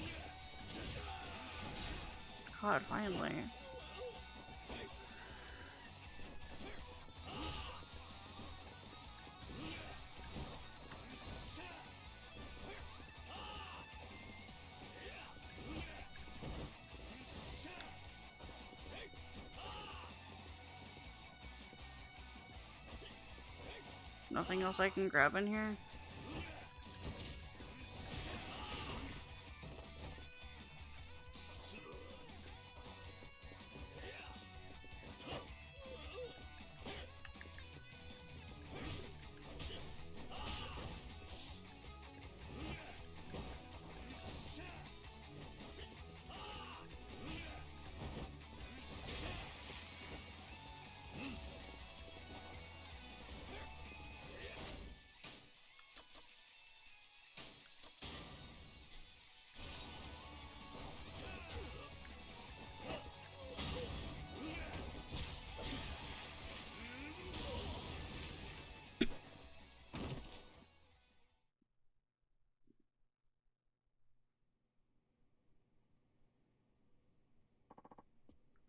God, finally. Nothing else I can grab in here?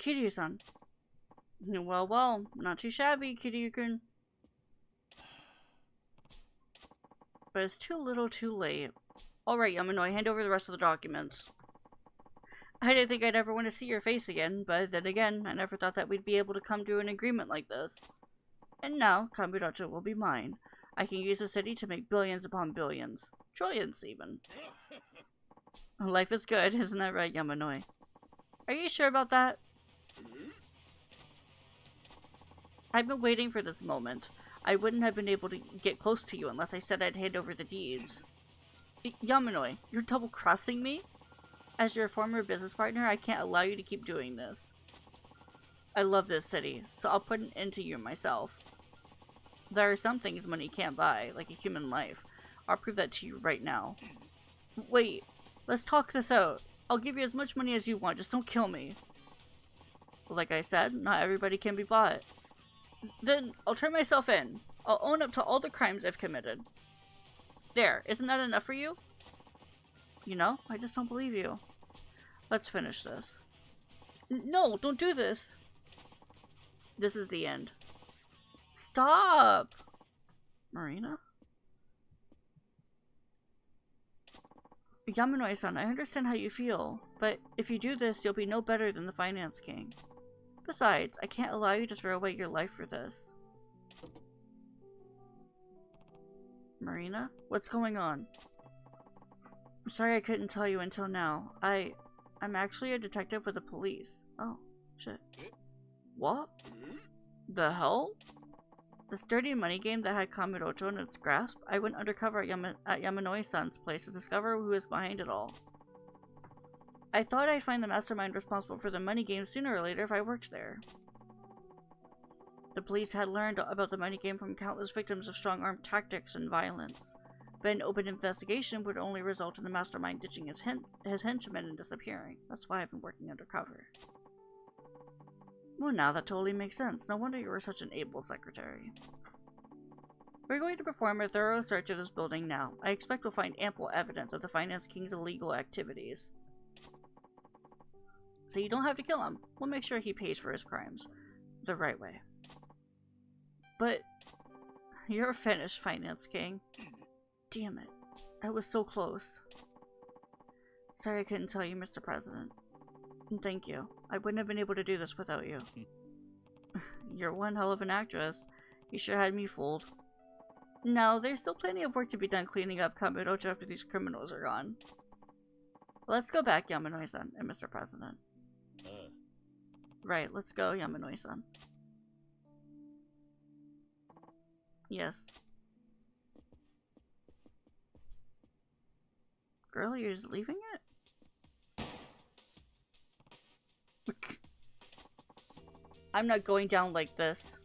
Kiryu-san. Well, well, not too shabby, Kiryu-kun. But it's too little too late. Alright, Yamanoi, hand over the rest of the documents. I didn't think I'd ever want to see your face again, but then again, I never thought that we'd be able to come to an agreement like this. And now, Kamurocho will be mine. I can use the city to make billions upon billions. Trillions, even. Life is good, isn't that right, Yamanoi? Are you sure about that? I've been waiting for this moment. I wouldn't have been able to get close to you unless I said I'd hand over the deeds. Yamanoi, you're double-crossing me? As your former business partner, I can't allow you to keep doing this. I love this city, so I'll put an end to you myself. There are some things money can't buy, like a human life. I'll prove that to you right now. Wait, let's talk this out. I'll give you as much money as you want, just don't kill me. Like I said, not everybody can be bought. Then I'll turn myself in. I'll own up to all the crimes I've committed. There, isn't that enough for you? You know, I just don't believe you. Let's finish this. No, don't do this. This is the end. Stop! Marina? Yamanoi-san, I understand how you feel, but if you do this, you'll be no better than the Finance King. Besides, I can't allow you to throw away your life for this. Marina? What's going on? I'm sorry I couldn't tell you until now. I'm actually a detective with the police. Oh, shit. What? The hell? This dirty money game that had Kamurocho in its grasp, I went undercover at Yamanoi-san's place to discover who was behind it all. I thought I'd find the mastermind responsible for the money game sooner or later if I worked there. The police had learned about the money game from countless victims of strong-armed tactics and violence, but an open investigation would only result in the mastermind ditching his henchmen and disappearing. That's why I've been working undercover. Well, now that totally makes sense. No wonder you were such an able secretary. We're going to perform a thorough search of this building now. I expect we'll find ample evidence of the Finance King's illegal activities. So you don't have to kill him. We'll make sure he pays for his crimes the right way. But you're finished, Finance King. Damn it. I was so close. Sorry I couldn't tell you, Mr. President. And thank you. I wouldn't have been able to do this without you. You're one hell of an actress. You sure had me fooled. No, there's still plenty of work to be done cleaning up Kamurocho after these criminals are gone. Let's go back, Yamanoi-san and Mr. President. Right, let's go, Yamanoi-san. Yes. Girl, you're just leaving it? I'm not going down like this.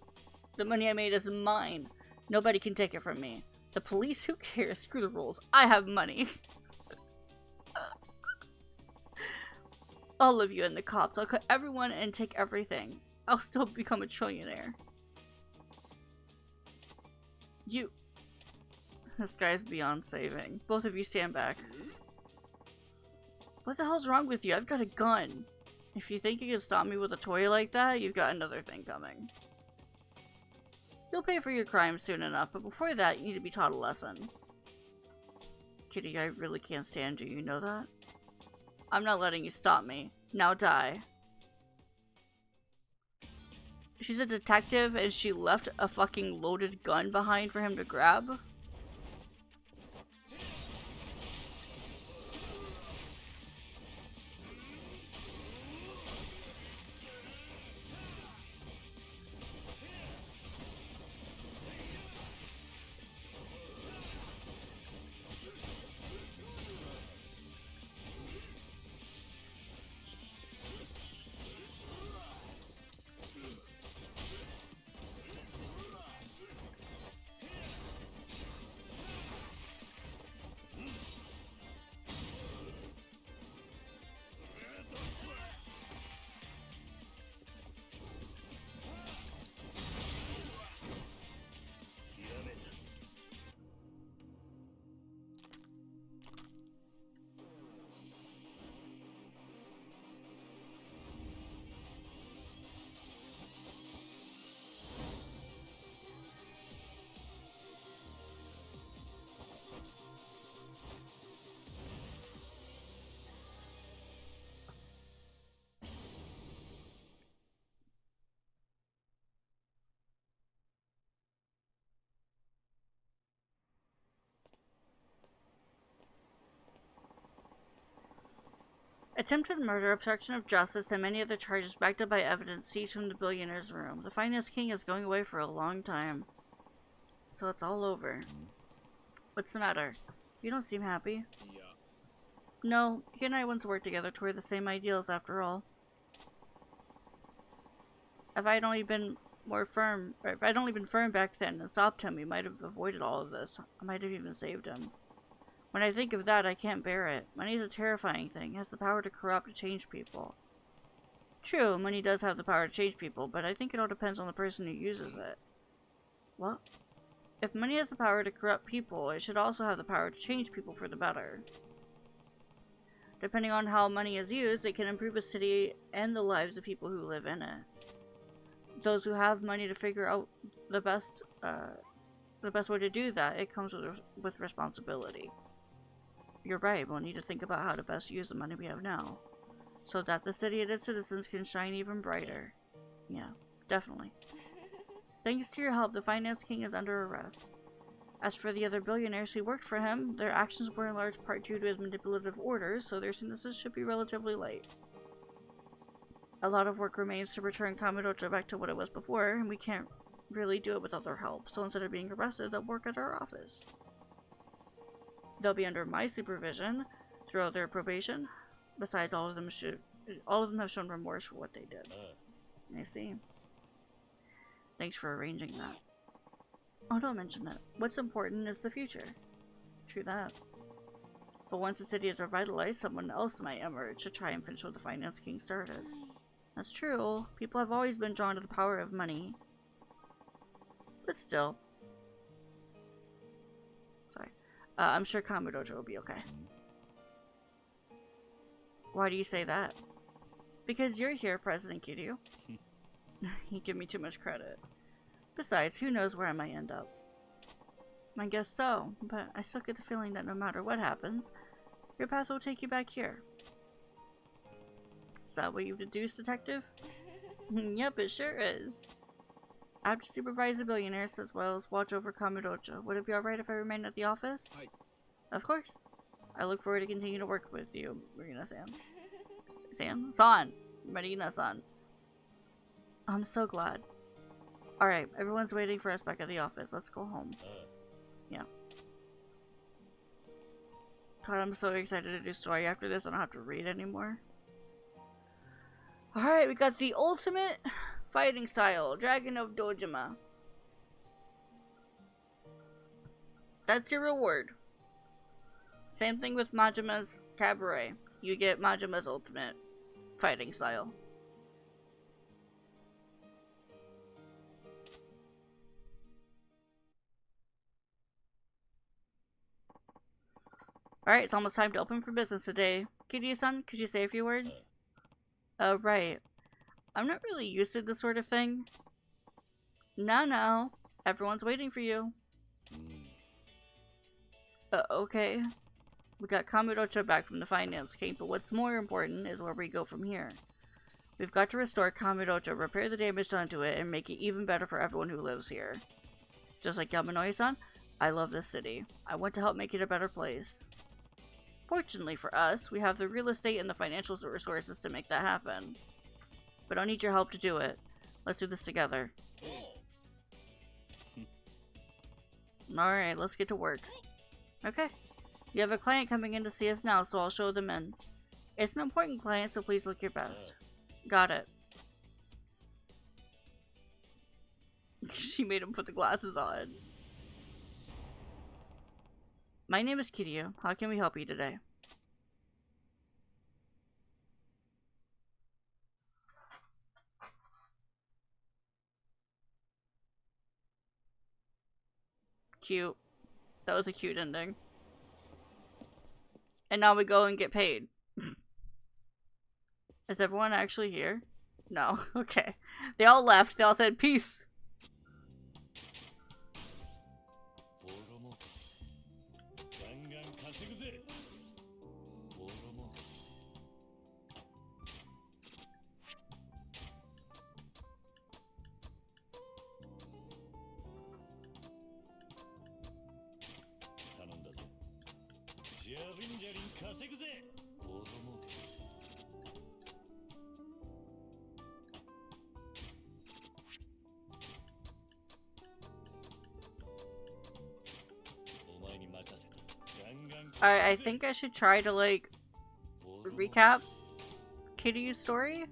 The money I made is mine. Nobody can take it from me. The police, who cares? Screw the rules. I have money. All of you and the cops. I'll cut everyone and take everything. I'll still become a trillionaire. You... This guy's beyond saving. Both of you stand back. What the hell's wrong with you? I've got a gun. If you think you can stop me with a toy like that, you've got another thing coming. You'll pay for your crimes soon enough, but before that, you need to be taught a lesson. Kitty, I really can't stand you, you know that? I'm not letting you stop me. Now die. She's a detective and she left a fucking loaded gun behind for him to grab? Attempted murder, obstruction of justice, and many other charges backed up by evidence seized from the billionaire's room. The Finance King is going away for a long time. So it's all over. What's the matter? You don't seem happy. Yeah. No, he and I once worked together toward the same ideals after all. If I'd only been firm back then and stopped him, we might have avoided all of this. I might have even saved him. When I think of that, I can't bear it. Money is a terrifying thing. It has the power to corrupt and change people. True, money does have the power to change people, but I think it all depends on the person who uses it. What? If money has the power to corrupt people, it should also have the power to change people for the better. Depending on how money is used, it can improve a city and the lives of people who live in it. Those who have money to figure out the best way to do that, it comes with responsibility. You're right, we'll need to think about how to best use the money we have now, so that the city and its citizens can shine even brighter. Yeah, definitely. Thanks to your help, the Finance King is under arrest. As for the other billionaires who worked for him, their actions were in large part due to his manipulative orders, so their sentences should be relatively light. A lot of work remains to return Kamidocho back to what it was before, and we can't really do it without their help, so instead of being arrested, they'll work at our office. They'll be under my supervision throughout their probation. Besides, all of them have shown remorse for what they did. I see. Thanks for arranging that. Oh, don't mention it. What's important is the future. True that. But once the city is revitalized, someone else might emerge to try and finish what the Finance King started. That's true. People have always been drawn to the power of money. But still. Sorry. I'm sure Kamidojo will be okay. Why do you say that? Because you're here, President Kiryu. You give me too much credit. Besides, who knows where I might end up? I guess so, but I still get the feeling that no matter what happens, your path will take you back here. Is that what you've deduced, Detective? Yep, it sure is. I have to supervise the billionaires as well as watch over Kamidojo. Would it be alright if I remain at the office? Hi. Of course. I look forward to continuing to work with you, Marina-san. San? Marina-san. I'm so glad. Alright, everyone's waiting for us back at the office. Let's go home. Yeah. God, I'm so excited to do story after this. I don't have to read anymore. Alright, we got the ultimate fighting style. Dragon of Dojima. That's your reward. Same thing with Majima's Cabaret. You get Majima's ultimate fighting style. Alright, it's almost time to open for business today. Kiryu-san, could you say a few words? Right. I'm not really used to this sort of thing. No. Everyone's waiting for you. Okay. We got Kamidocho back from the Finance King, but what's more important is where we go from here. We've got to restore Kamidocho, repair the damage done to it, and make it even better for everyone who lives here. Just like Yamanoi-san, I love this city. I want to help make it a better place. Fortunately for us, we have the real estate and the financial resources to make that happen. But I'll need your help to do it. Let's do this together. Alright, let's get to work. Okay. You have a client coming in to see us now, so I'll show them in. It's an important client, so please look your best. Got it. She made him put the glasses on. My name is Kiryu. How can we help you today? Cute. That was a cute ending. And now we go and get paid. Is everyone actually here? No. Okay. They all left. They all said peace. I think I should try to, like, recap Kiryu's story.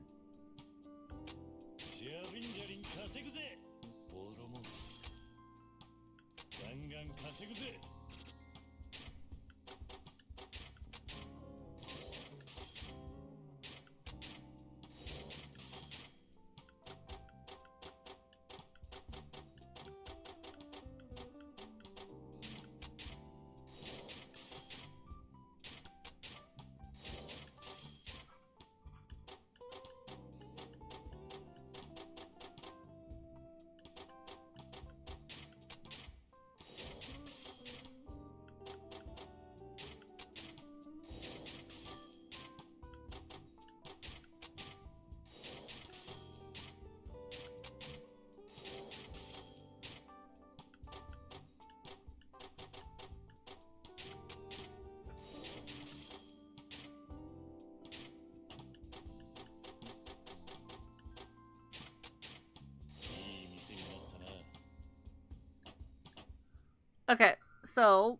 Okay, so,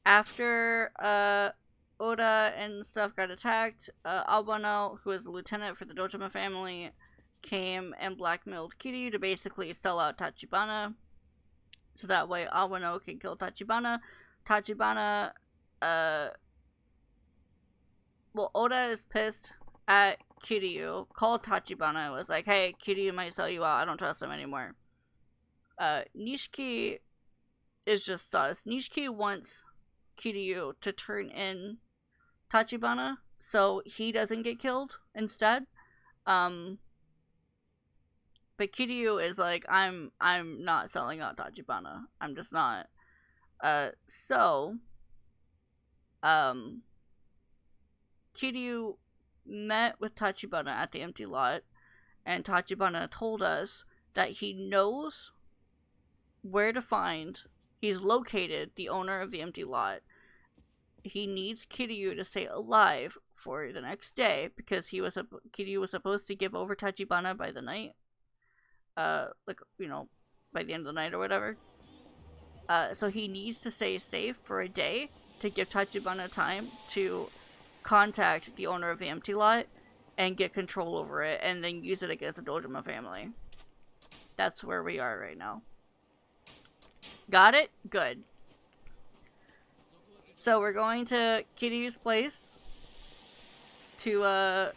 after, Oda and stuff got attacked, Awano, who is the lieutenant for the Dojima family, came and blackmailed Kiryu to basically sell out Tachibana. So that way Awano can kill Tachibana. Tachibana, uh, well, Oda is pissed at Kiryu, called Tachibana, was like, hey, Kiryu might sell you out, I don't trust him anymore. Nishiki is just sus. Nishiki wants Kiryu to turn in Tachibana so he doesn't get killed instead. But Kiryu is like, I'm not selling out Tachibana. I'm just not. So Kiryu met with Tachibana at the empty lot, and Tachibana told us that he knows where to find, he's located the owner of the empty lot. He needs Kiryu to stay alive for the next day because Kiryu was supposed to give over Tachibana by the night, like, you know, by the end of the night or whatever. So he needs to stay safe for a day to give Tachibana time to contact the owner of the empty lot and get control over it, and then use it against the Dojima family. That's where we are right now. Got it? Good. So we're going to Kiryu's place to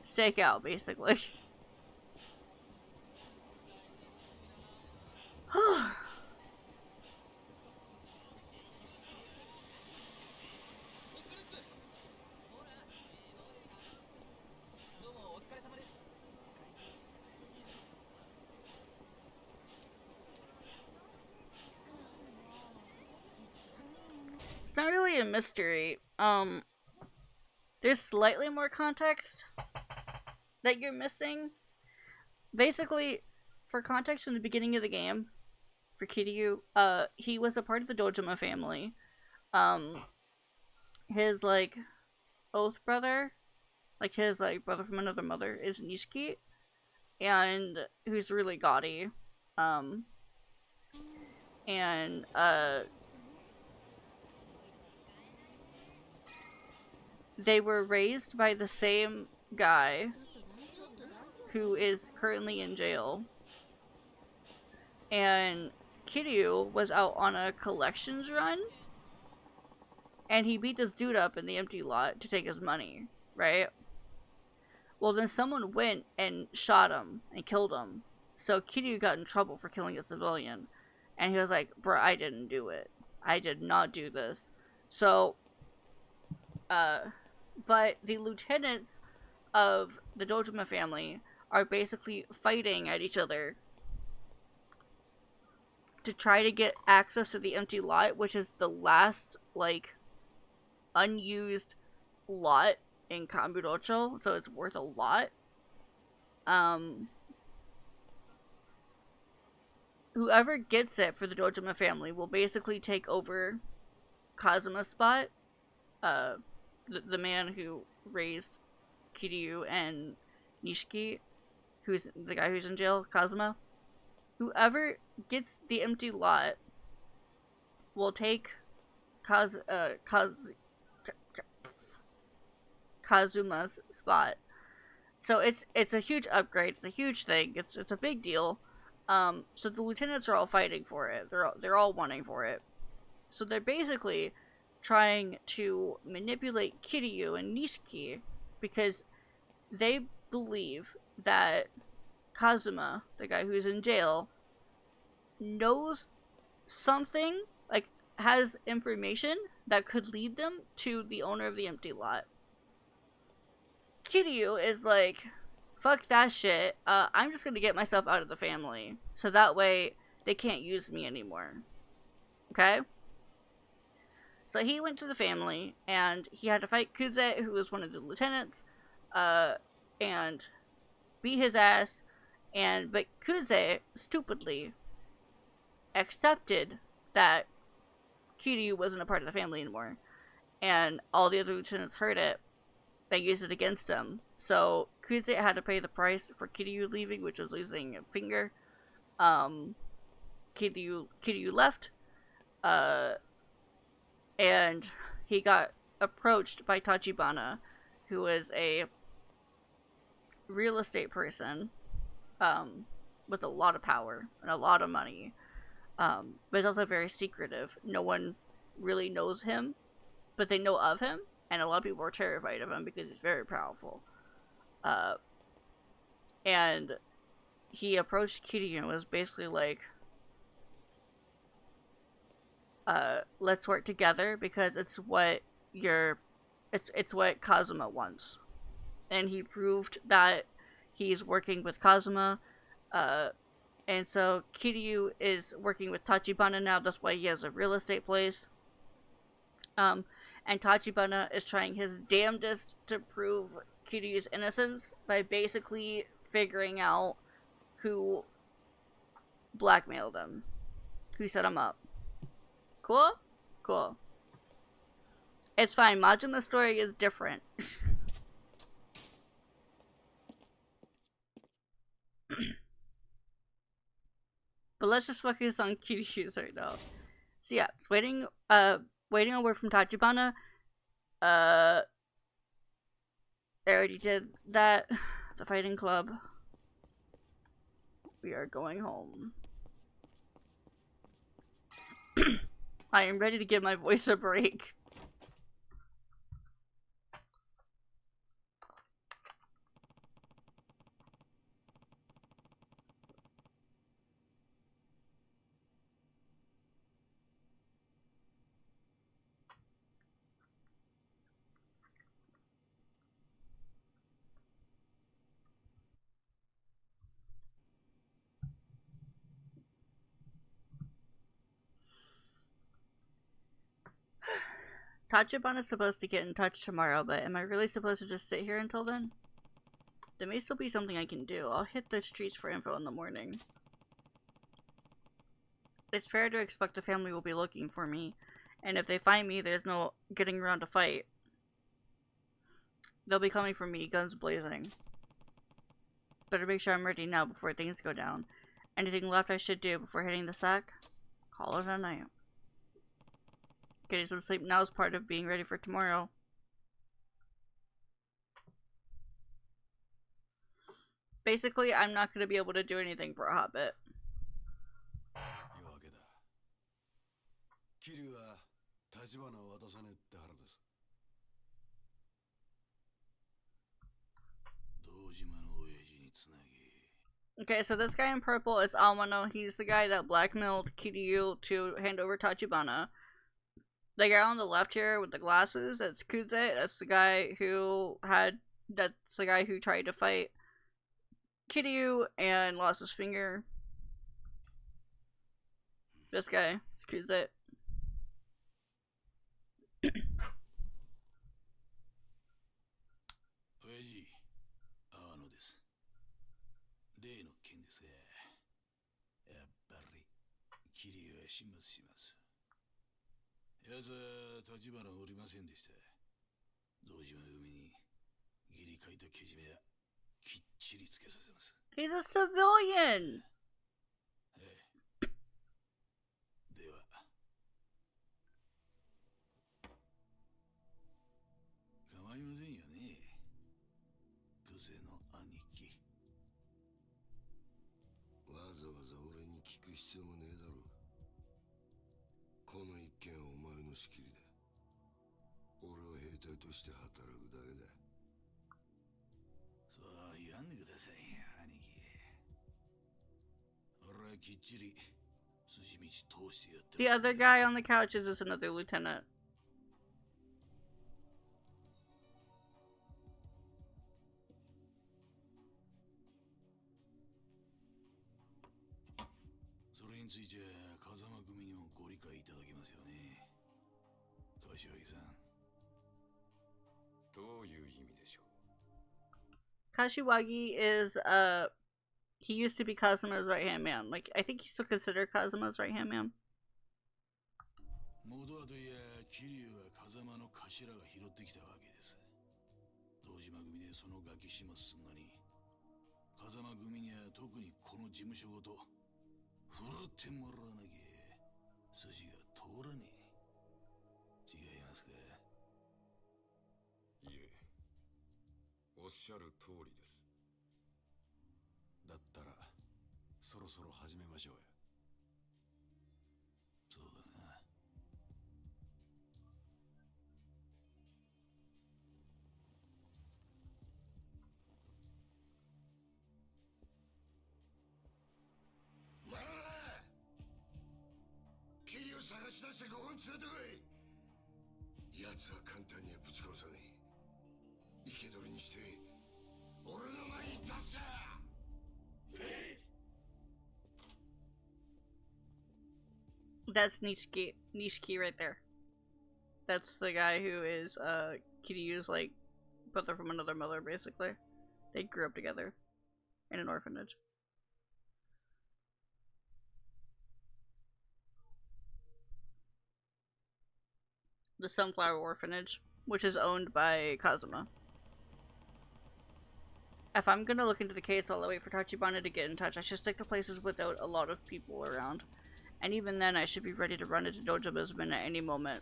stake out, basically. It's not really a mystery. There's slightly more context that you're missing. Basically, for context from the beginning of the game, for Kiryu, he was a part of the Dojima family. His, like, oath brother, like his, like, brother from another mother, is Nishiki, and who's really gaudy. And, they were raised by the same guy who is currently in jail. And Kiryu was out on a collections run, and he beat this dude up in the empty lot to take his money, right? Well, then someone went and shot him and killed him. So Kiryu got in trouble for killing a civilian. And he was like, bruh, I didn't do it. I did not do this. So, but the lieutenants of the Dojima family are basically fighting at each other to try to get access to the empty lot, which is the last, like, unused lot in Kamurocho, so it's worth a lot. Whoever gets it for the Dojima family will basically take over Kazuma's spot. The man who raised Kiryu and Nishiki, who's the guy who's in jail, Kazuma. Whoever gets the empty lot will take Kazuma's spot. So it's a huge upgrade. It's a huge thing. It's a big deal. So the lieutenants are all fighting for it. They're all wanting for it. So they're basically trying to manipulate Kiryu and Nishiki because they believe that Kazuma, the guy who's in jail, knows something, like, has information that could lead them to the owner of the empty lot. Kiryu is like, fuck that shit, I'm just gonna get myself out of the family, so that way they can't use me anymore. Okay? So he went to the family, and he had to fight Kuze, who was one of the lieutenants, and beat his ass, but Kuze, stupidly, accepted that Kiryu wasn't a part of the family anymore, and all the other lieutenants heard it. They used it against him, So Kuze had to pay the price for Kiryu leaving, which was losing a finger. Kiryu left, and he got approached by Tachibana, who is a real estate person, with a lot of power and a lot of money, but he's also very secretive. No one really knows him, but they know of him, and a lot of people are terrified of him because he's very powerful. And he approached Kiryu and was basically like, let's work together because it's what Kazuma wants. And he proved that he's working with Kazuma, and so Kiryu is working with Tachibana now. That's why he has a real estate place. And Tachibana is trying his damnedest to prove Kiryu's innocence by basically figuring out who blackmailed him, who set him up. Cool? Cool. It's fine. Majima's story is different. But let's just focus on Kiryu's right now. So yeah, it's waiting a word from Tachibana. I already did that. The fighting club. We are going home. I am ready to give my voice a break. Tachibana is supposed to get in touch tomorrow, but am I really supposed to just sit here until then? There may still be something I can do. I'll hit the streets for info in the morning. It's fair to expect the family will be looking for me, and if they find me, there's no getting around to fight. They'll be coming for me, guns blazing. Better make sure I'm ready now before things go down. Anything left I should do before hitting the sack? Call it a night. Getting some sleep now is part of being ready for tomorrow. Basically, I'm not going to be able to do anything for a hot bit. Okay, so this guy in purple is Amano. He's the guy that blackmailed Kiryu to hand over Tachibana. The guy on the left here with the glasses, that's Kuze. That's the guy who tried to fight Kiryu and lost his finger. This guy, it's Kuze. He's a civilian! The other guy on the couch is just another lieutenant. Kashiwagi is, he used to be Kazuma's right-hand man. Like, I think he's still considered Kazuma's right-hand man. 島組でそのガキ始末すんのに、風間組には特にこの事務所ごと振るってもらわなきゃ筋が通らねえ。違いますか？いえ、おっしゃる通りです。だったらそろそろ始めましょうよ。そうだな。お前らキリを探し出してここに連れてこい。奴は簡単にはぶち殺さねえ。生け捕りにして俺の前に出せ。That's Nishiki right there. That's the guy who is Kiryu's like brother from another mother, basically. They grew up together in an orphanage. The Sunflower Orphanage, which is owned by Kazuma. If I'm gonna look into the case while I wait for Tachibana to get in touch, I should stick to places without a lot of people around. And even then, I should be ready to run into Dojo Bisman at any moment.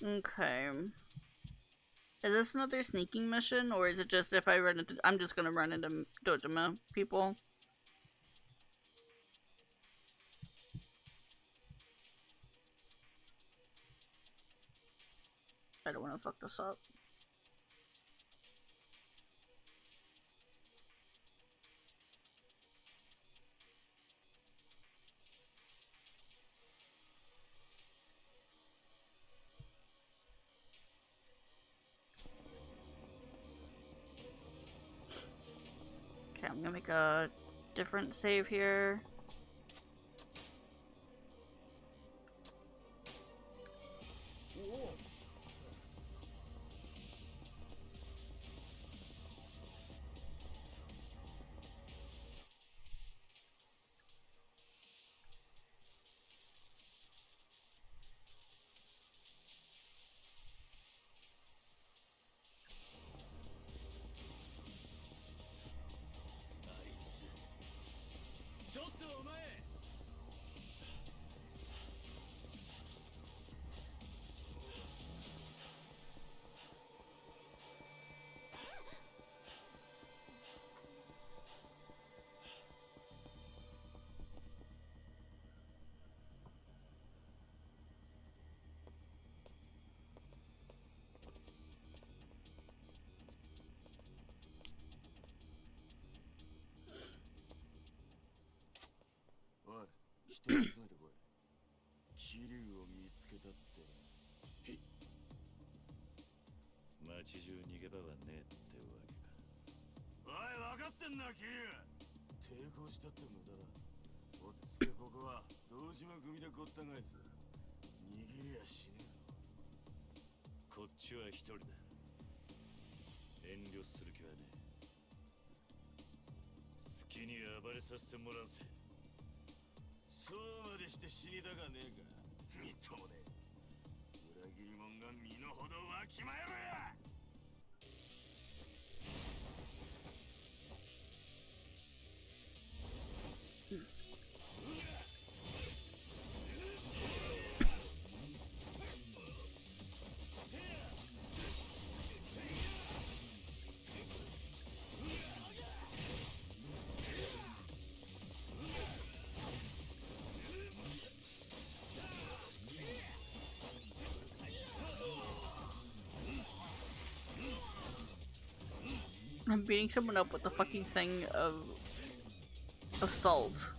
Okay. Is this another sneaking mission, or is it just if I run into... I'm just gonna run into Dojima people? I don't want to fuck this up. Okay, I'm gonna make a different save here. Whoa. I'm beating someone up with the fucking thing of salt.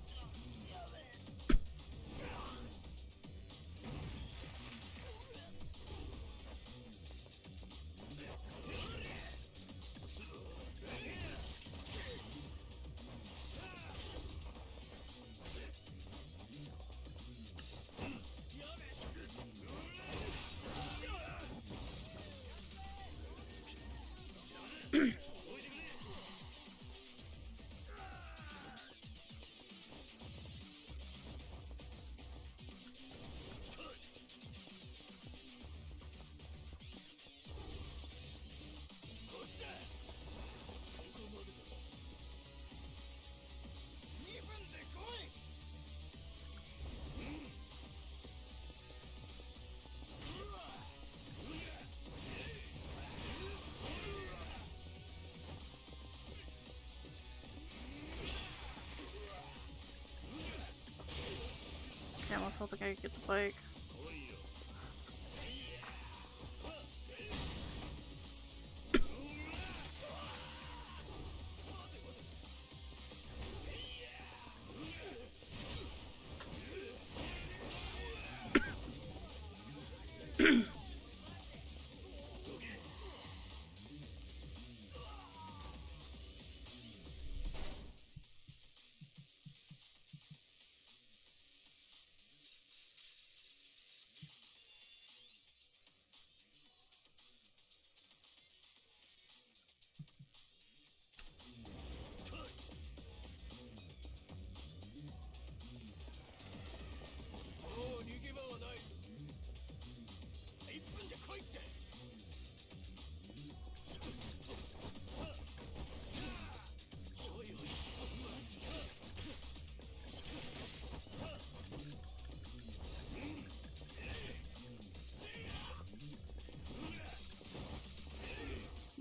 don't think I can get the bike.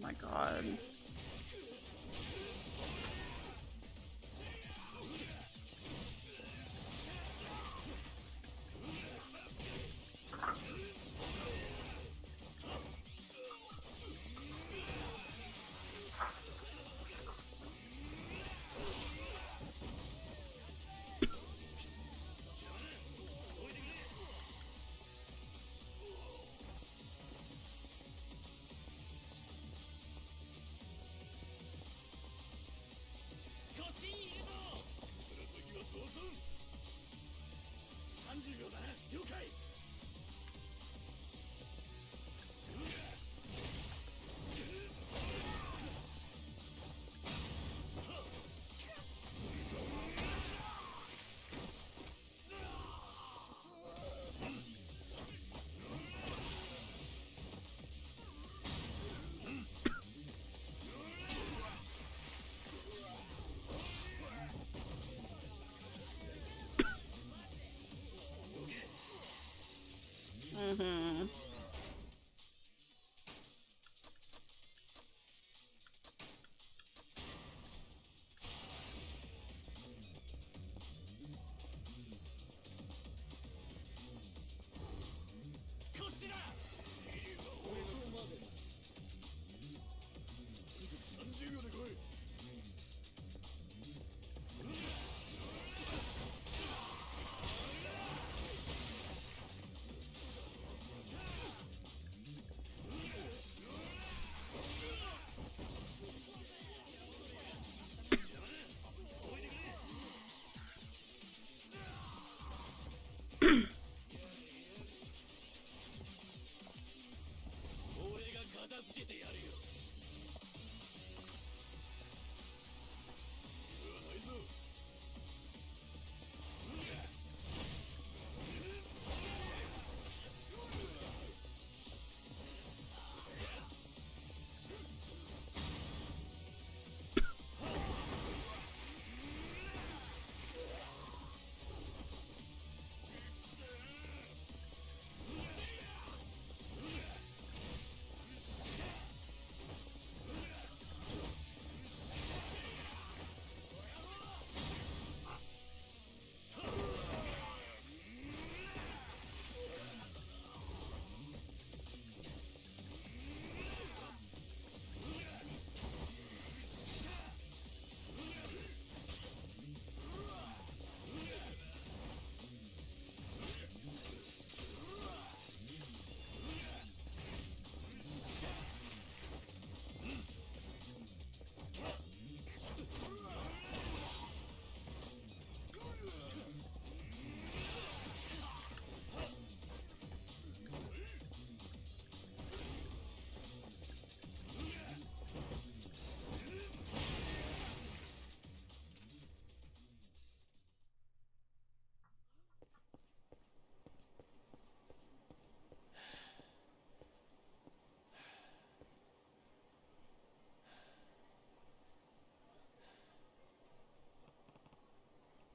My god. Mm-hmm.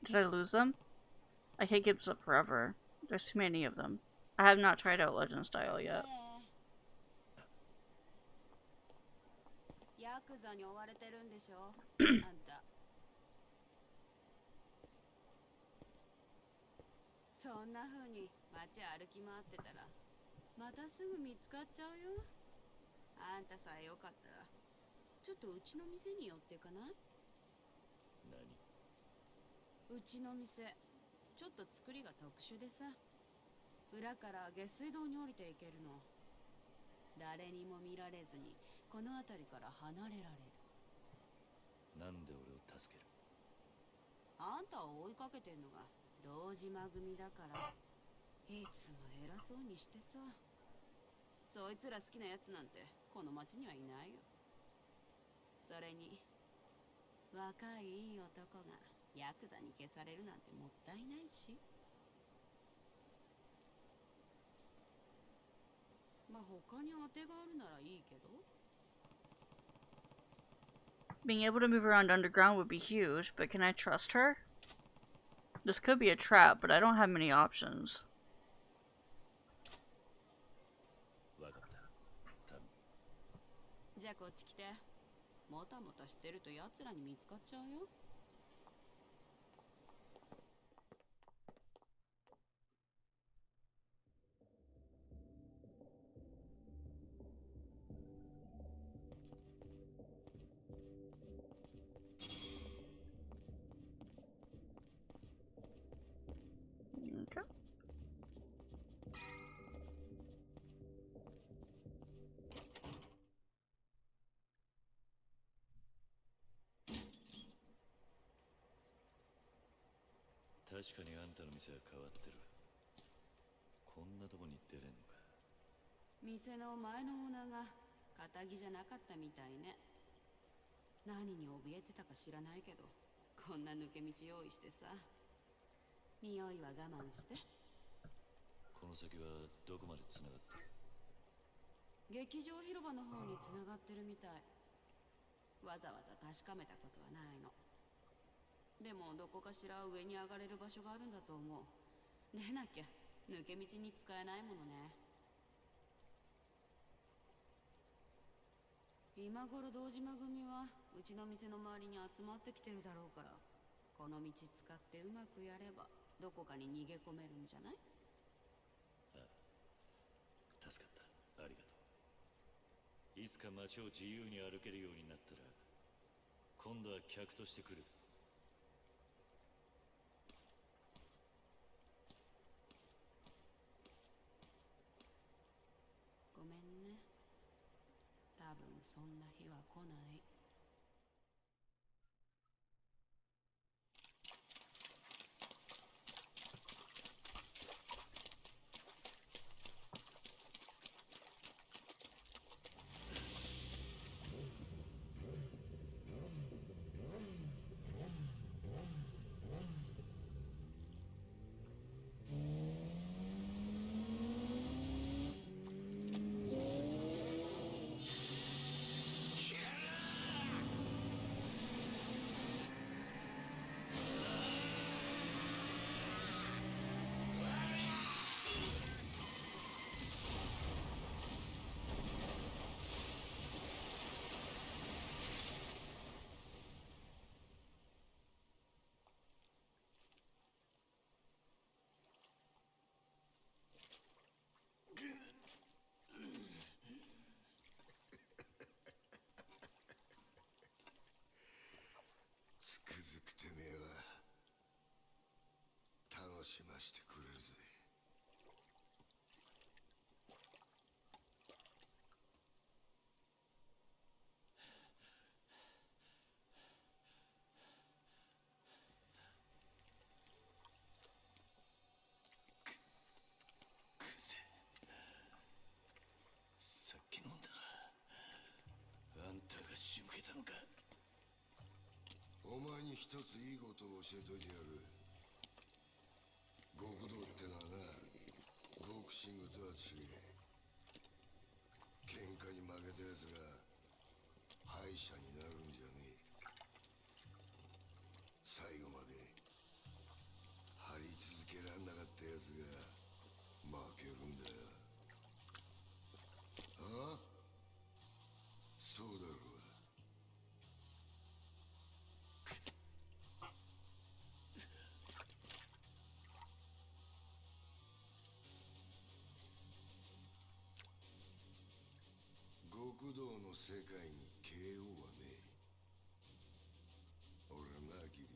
Did I lose them? I can't keep this up forever. There's too many of them. I have not tried out Legend Style yet. Yakuza に追われてるんでしょあんた。そんな風に街歩き回ってたらまたすぐ見つかっちゃうよ。あんたさえよかったらちょっとうちの店に寄ってかない？何？うちの店ちょっと作りが特殊でさ、裏から下水道に降りていけるの。誰にも見られずにこの辺りから離れられる。なんで俺を助ける？あんたを追いかけてんのが堂島組だから。いつも偉そうにしてさ。そいつら好きなやつなんてこの町にはいないよ。それに若いいい男がヤクザに消されるなんてもったいないし。まあ他に当てがあるならいいけど。 Being able to move around underground would be huge, but can I trust her? This could be a trap, but I don't have many options. わかった。頼む。じゃあこっち来て。もたもたしてると奴らに見つかっちゃうよ。Okay. 確かにあんたの店は変わってる。こんなとこに出れんのか。店の前のオーナーが堅気じゃなかったみたいね。何に怯えてたか知らないけど、こんな抜け道用意してさ。匂いは我慢して。この先はどこまで繋がってる？劇場広場の方に繋がってるみたい。わざわざ確かめたことはないの。でもどこかしら上に上がれる場所があるんだと思う。でなきゃ抜け道に使えないものね。今頃堂島組はうちの店の周りに集まってきてるだろうから、この道使ってうまくやればどこかに逃げ込めるんじゃない？ああ、助かった。ありがとう。いつか街を自由に歩けるようになったら今度は客として来る。ごめんね。多分そんな日は来ない。つくづくてめえは楽しましてくれるぜ。くせ、さっき飲んだあんたが仕向けたのか。お前に一ついいことを教えといてやる。極道ってのはな、ボクシングとは違え。喧嘩に負けたやつが敗者になるんじゃねえ。最後まで張り続けらんなかったやつが負けるんだよ。ああ、そうだろうが。世界に KO はねえ。俺はなキリ、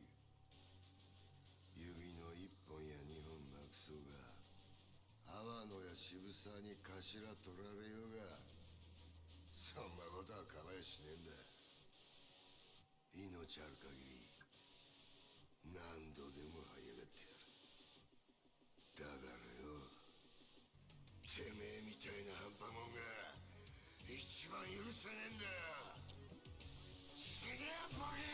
指の1本や2本なくそうが、阿波野や渋沢に頭取られようが、そんなことは構えしねえんだ。命ある限り何度でも這い上がってやる。だからよ、てめえみたいな半端もんが一番許せねえんだよ。死ねえボケや。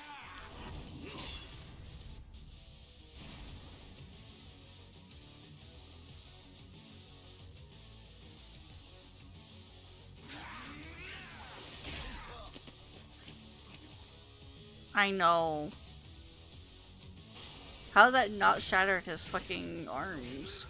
I know. How that not shattered his fucking arms?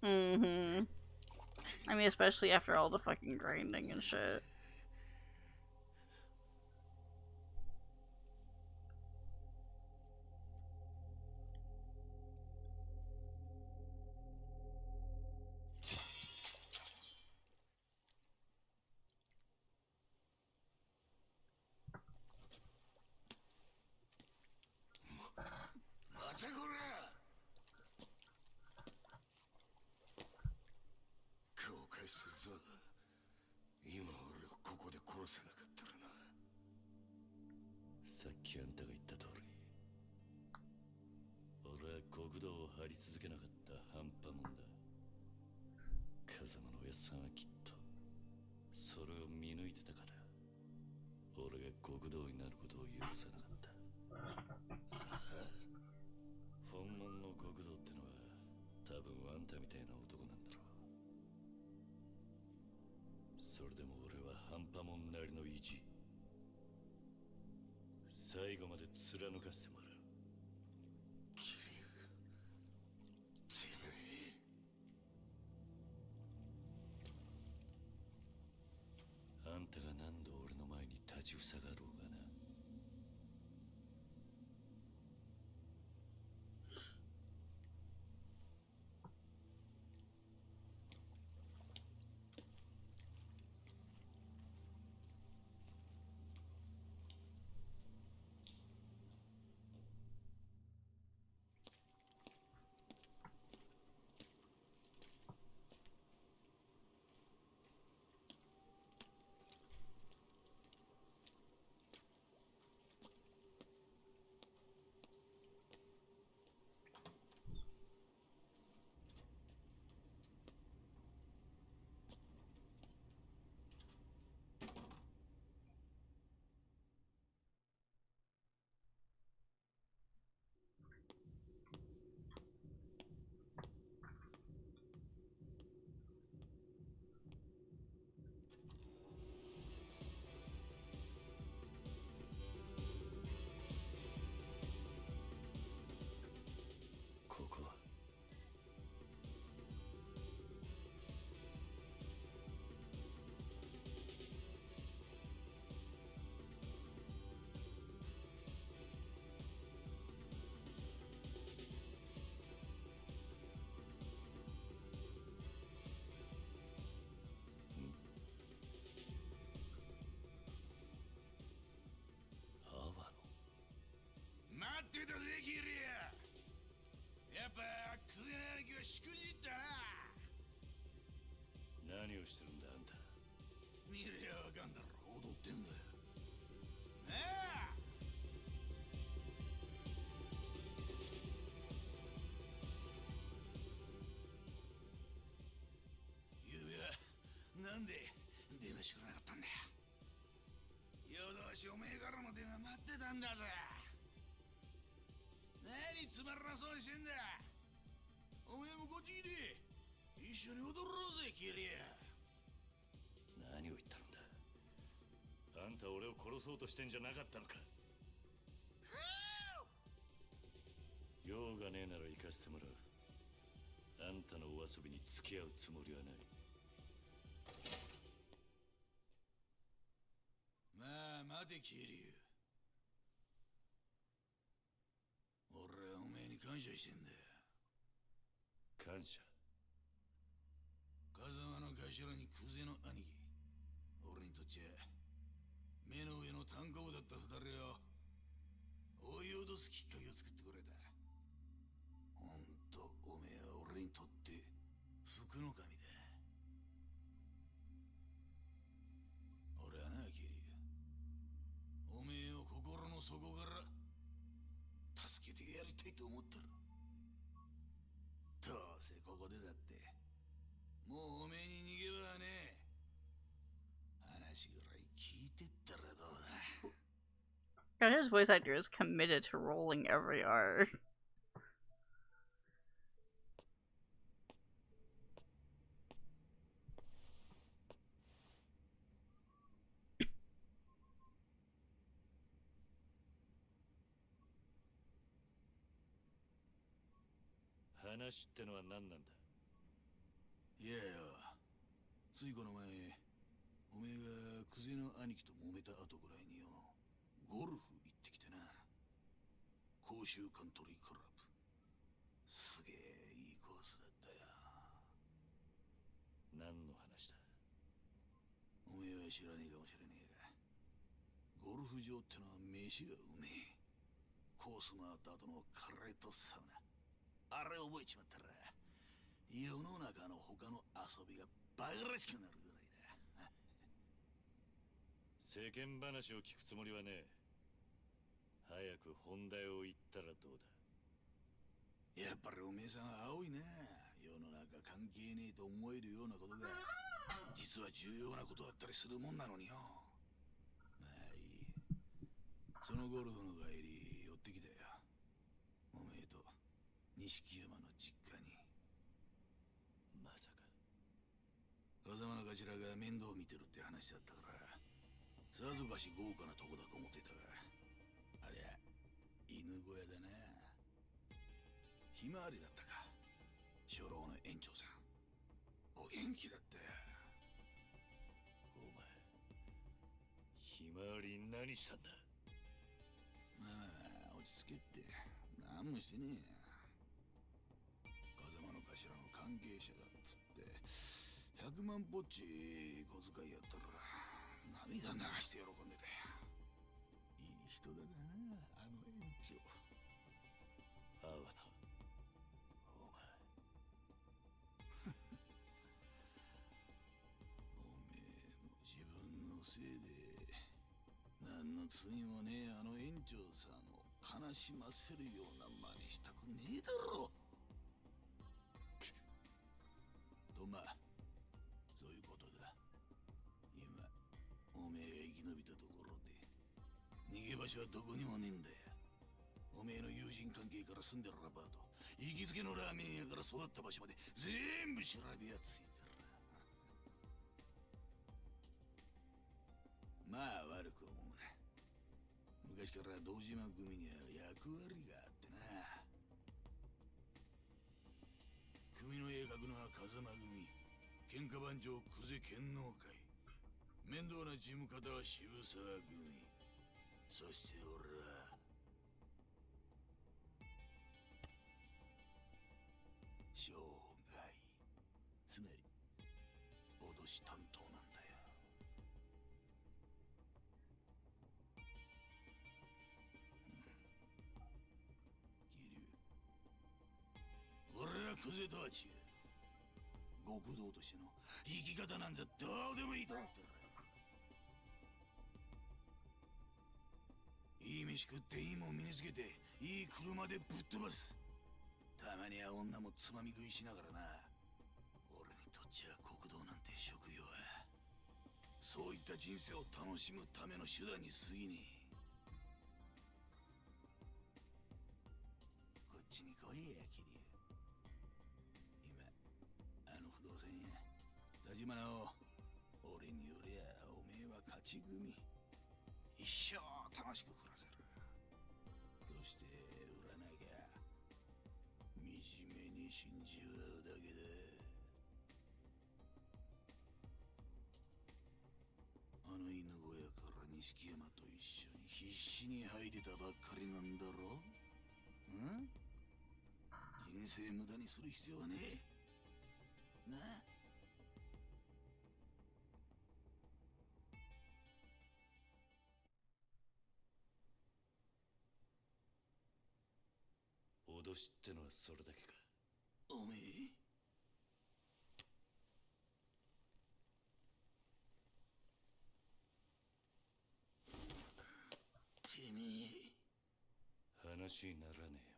Mm-hmm. I mean, especially after all the fucking grinding and shit.さっきあんたが言った通り、俺は極道を張り続けなかった半端もんだ。風間のおやっさんはきっとそれを見抜いてたから、俺が極道になることを許さなかった。本物の極道ってのは多分あんたみたいな男なんだろう。それでも俺は半端もんなりの意地、最後まで貫かせてもらう。あんたが何度俺の前に立ちふさがろうがな。をしてるんだあんた。見りゃわかんだろ、踊ってんだよ。ねえ。ゆうべはなんで電話してくれなかったんだよ。夜通しおめえからの電話待ってたんだぜ。何つまらなそうにしてんだ。おめえもこっち来て一緒に踊ろうぜ、キリア。何を言ったんだ。あんた俺を殺そうとしてんじゃなかったのか。用がねえなら行かせてもらう。あんたのお遊びに付き合うつもりはない。まあ待て、キリュウ。俺はおめえに感謝してんだよ。感謝。風間の頭にクゼの兄貴。俺にとっちゃ目の上の単行部だった二人を追い落とすきっかけを作ってくれた。ほんとおめえは俺にとって福の神だ。俺はな、キリュウ、おめえを心の底から助けてやりたいと思ったろ。どうせここでだってもうおめえに逃げ場はねえ。話ぐらい聞いてったらどうだ。God, his voice actor is committed to rolling every R. 話ってのは何なんだ。いやよ、ついこの前おめえがクゼの兄貴と揉めた後ぐらいによ、ゴルフ行ってきてな。甲州カントリークラブ。すげえいいコースだったよ。何の話だ。おめえは知らねえかもしれねえが、ゴルフ場ってのは飯がうめえ。コース回った後のカレーとサウナ、あれ覚えちまったら世の中の他の遊びがバカらしくなるぐらいだ。世間話を聞くつもりはねえ。早く本題を言ったらどうだ。やっぱりおめえさん青いな。世の中関係ねえと思えるようなことが実は重要なことだったりするもんなのによ。まあいい。そのゴルフの帰り寄ってきたよ、おめえと錦山の実家に。まさか風間の頭が面倒を見てるって話だったからさぞかし豪華なとこだと思ってたが、ありゃ犬小屋だな。ひまわりだったか、初老の園長さん。お元気だったよ。お前ひまわりに何したんだ。まあ落ち着けって何もしてねえよ。風間の頭の関係者だっつって100万ぽっち小遣いやったら涙流して喜んでたよ。いい人だなあの園長。阿波野、お前おめえも自分のせいで何の罪もねえあの園長さんを悲しませるような真似したくねえだろ。とまあそういうことだ。今おめえが生き延びたところで逃げ場所はどこにもねえんだよ。おめえの友人関係から住んでるアパート、行きつけのラーメン屋から育った場所まで全部調べやついてる。まあ悪く思うな。昔から堂島組には役割があってな。組の絵描くのは風間組、喧嘩番長久世剣能会、面倒な事務方は渋沢組、そして俺は生涯、つまり脅し担当なんだよ。俺はクゼとは違う。極道としての生き方なんざどうでもいいと思ってる。いい飯食っていいもん身につけていい車でぶっ飛ばす。たまには女もつまみ食いしながらな。俺にとっちゃ国道なんて職業はそういった人生を楽しむための手段に過ぎねえ。こっちに来いやキリ。今あの不動産屋立花を俺によりゃおめえは勝ち組。一生楽しく暮らせる。そして売らなきゃ惨めに死んじまうだけだ。あの犬小屋から錦山と一緒に必死に吐いてたばっかりなんだろ。ん？人生無駄にする必要はねえ。なあ？脅しってのはそれだけか。おめえてめえ話にならねえよ。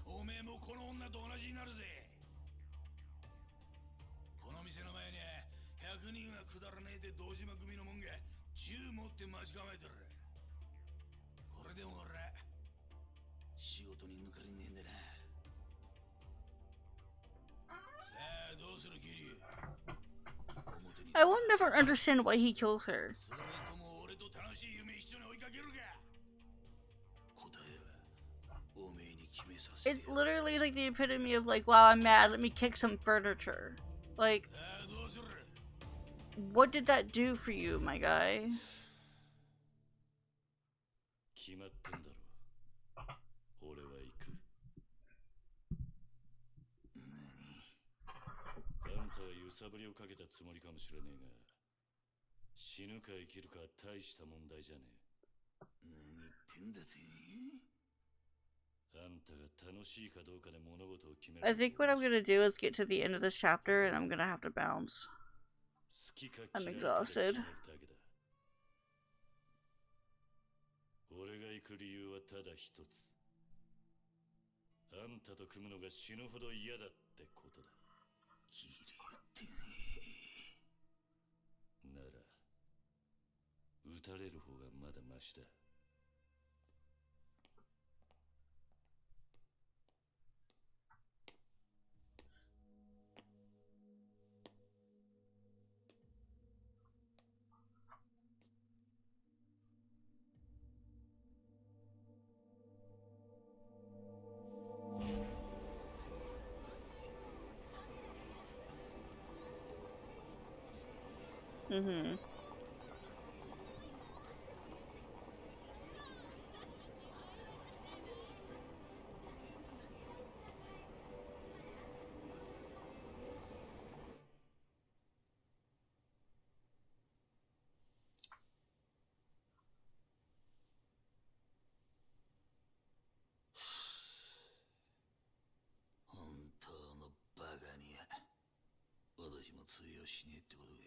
おめえもこの女と同じになるぜ。この店の前に100人はくだらねえで堂島組のもんが銃持って待ち構えてる。これでも俺仕事に抜かりねえんだな。さあどうするキリ。 I will never understand why he kills her. それとも俺と楽しい夢一緒に追いかけるか。答えはおめえに決めさせてやる。 It's literally like the epitome of like, wow, I'm mad, let me kick some furniture. Like, さあどうする。 what did that do for you, my guy? 決まってんだろ。俺は行く。あんたは揺さぶりをかけたつもりかもしれねえが、死ぬか生きるかは大した問題じゃねえ。何言ってんだてめえ。あんたが楽しいかどうかで物事を決める。 I think what I'm gonna do is get to the end of this chapter and I'm gonna have to bounce. 好きか I'm 嫌いかで決 exhausted. めるだけだ。俺が行く理由はただ一つ。あんたと組むのが死ぬほど嫌だってことだ。キリってねなら撃たれる方がまだマシだ。Mm-hmm.え。本当のバカには私も通用しねえってことかい。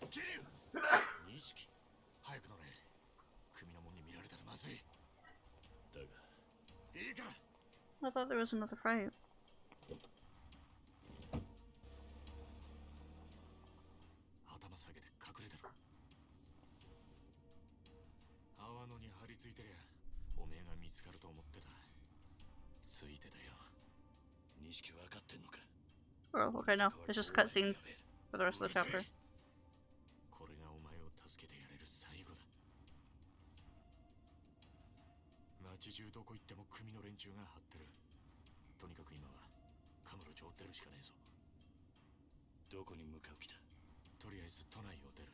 桐生錦早く乗れ。組の者に見られたらまずい。だがいいから。 I thought there was another fight. 頭下げて隠れてろ。泡野に張り付いてりゃおめえが見つかると思ってた。ついてたよ。錦分かってんのか。 Oh, okay, no. It's just cutscenes for the rest of the chapter. これがお前を助けてや街中どこ行っても組の連中が張ってる。とにかく今はカムロ町を出るしかねえぞ。どこに向かう気だ？とりあえず都内を出る。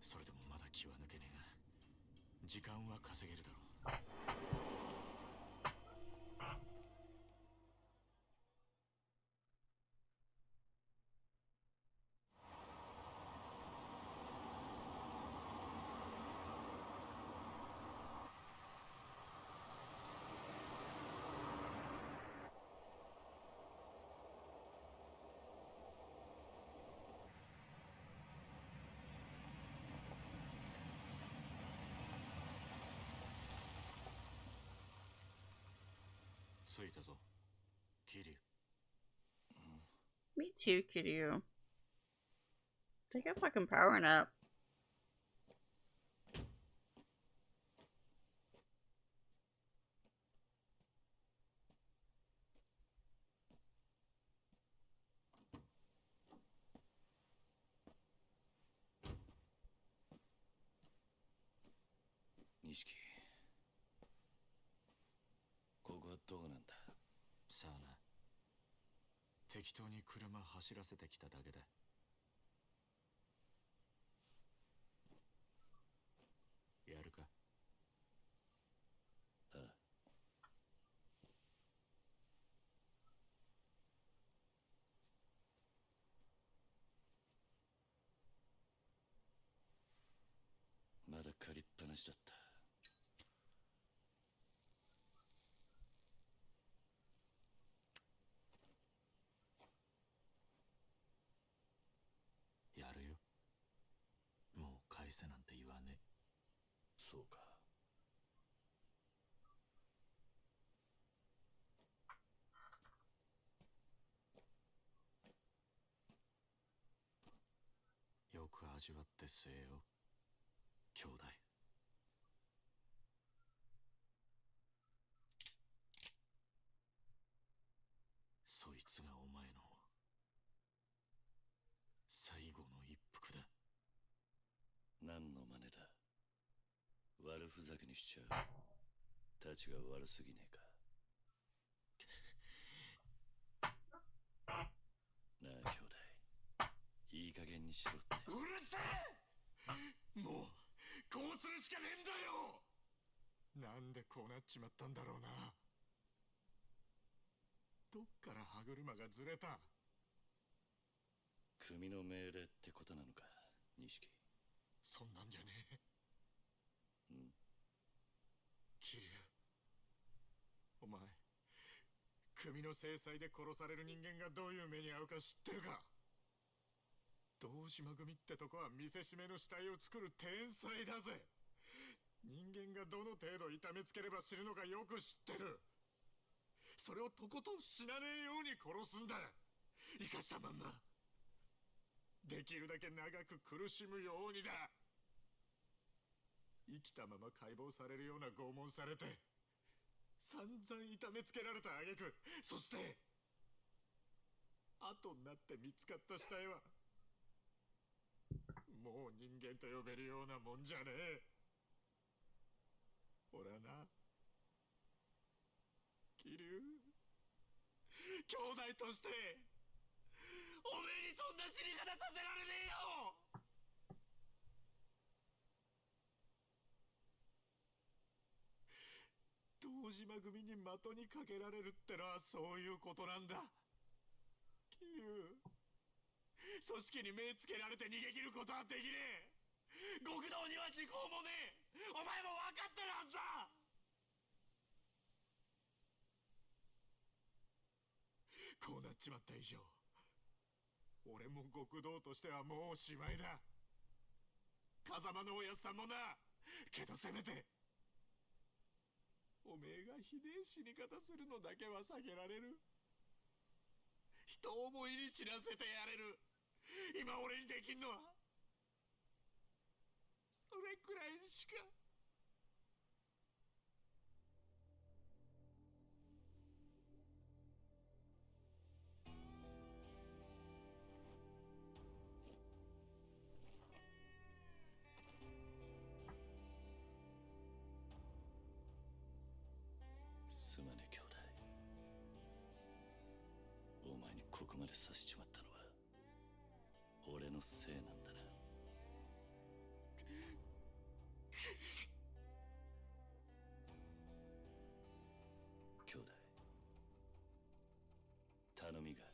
それでもまだ気は抜けねえが、時間は稼げるだろう。着いたぞ、桐生。Me too, Kiryu. Take a fucking power nap. Nishiki、ここはどこなんだ？さあな。適当に車走らせてきただけだ。やるか？ああ。まだ借りっぱなしだった。やるよ。もう返せなんて言わねえ。そうか。よく味わって据えよ、兄弟。そいつがお前の最後の一服だ。何の真似だ？悪ふざけにしちゃう。たちが悪すぎねえか。なあ兄弟、いい加減にしろって。うるせえ！もうこうするしかねえんだよ。なんでこうなっちまったんだろうな。どっから歯車がずれた？組の命令ってことなのか、錦。そんなんじゃねえ。うん。桐生、お前組の制裁で殺される人間がどういう目に遭うか知ってるか？堂島組ってとこは見せしめの死体を作る天才だぜ。人間がどの程度痛めつければ死ぬのかよく知ってる。それをとことん死なねえように殺すんだ。生かしたまんまできるだけ長く苦しむようにだ。生きたまま解剖されるような拷問されて散々痛めつけられた挙句、そして後になって見つかった死体はもう人間と呼べるようなもんじゃねえ。俺はな、桐生、兄弟としておめえにそんな死に方させられねえよ。堂島組に的にかけられるってのはそういうことなんだ。桐生、組織に目つけられて逃げ切ることはできねえ。極道には時効もねえ。お前も分かってるはずだ。こうなっちまった以上、俺も極道としてはもうおしまいだ。風間のおやっさんもな。けどせめておめえがひでえ死に方するのだけは避けられる。人思いに死なせてやれる。今俺にできんのはそれくらいしか。までさせちまったのは俺のせいなんだな。兄弟、頼みがあ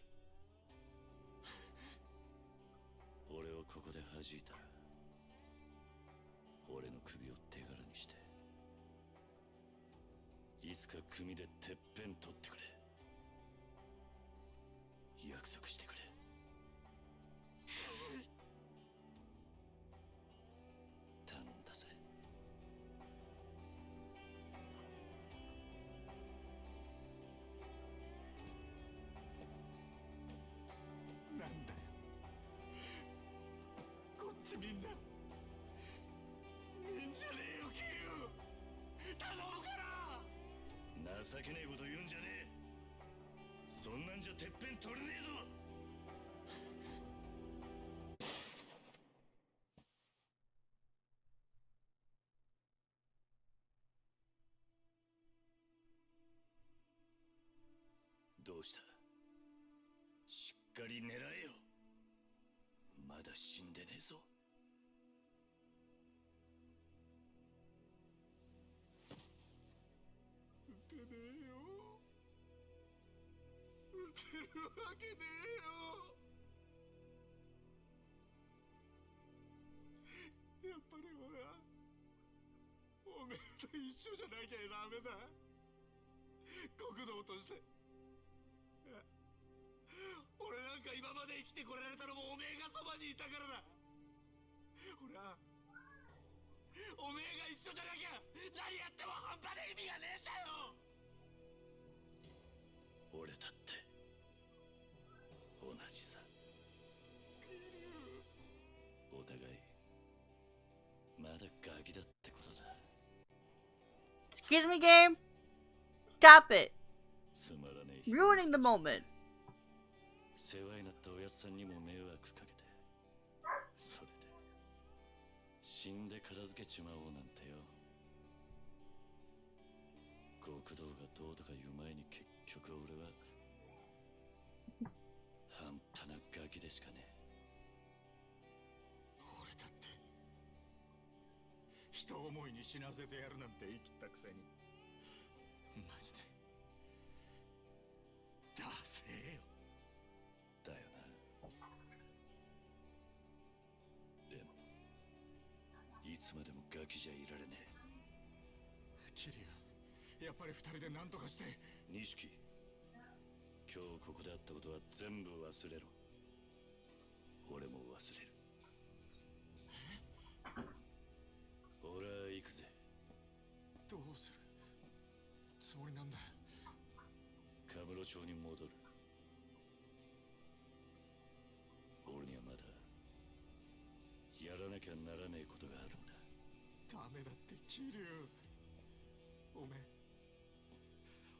る。俺をここで弾いたら俺の首を手柄にしていつか組でてっぺん取ってくれ。約束してくれ。頼んだぜ。なんだよ、こっちみんな見んじゃねえよ、キリュウ。頼むから。情けねえこと言うんじゃねえ。そんなんじゃてっぺん取れねえぞ。どうした？しっかり狙えよ。まだ死んでねえぞ。撃てねえよ。撃てるわけねえよ。やっぱり俺はおめえと一緒じゃなきゃダメだ。国道として。俺なんか今まで生きてこられたのもおめえがそばにいたからだ。俺はおめえが一緒じゃなきゃ何やっても半端で意味がねえんだよ。俺だって同じさ。お互いまだガキだってことだ。 Excuse me, game? Stop it. つまらねえ Ruining the moment. 世話になったおやっさんにも迷惑かけて、それで死んで片付けちまおうなんてよ。極道がどうとか言う前に結局俺は半端なガキでしかねえ。俺だって人思いに死なせてやるなんて言い切ったくせにマジでダセえよ。だよな。でもいつまでもガキじゃいられねえ。キリュウ、やっぱり二人で何とかして。錦、今日ここであったことは全部忘れろ。俺も忘れる。俺は行くぜ。どうするつもりなんだ。カムロ町に戻る。俺にはまだやらなきゃならねえことがあるんだ。ダメだってキリュウ。おめえ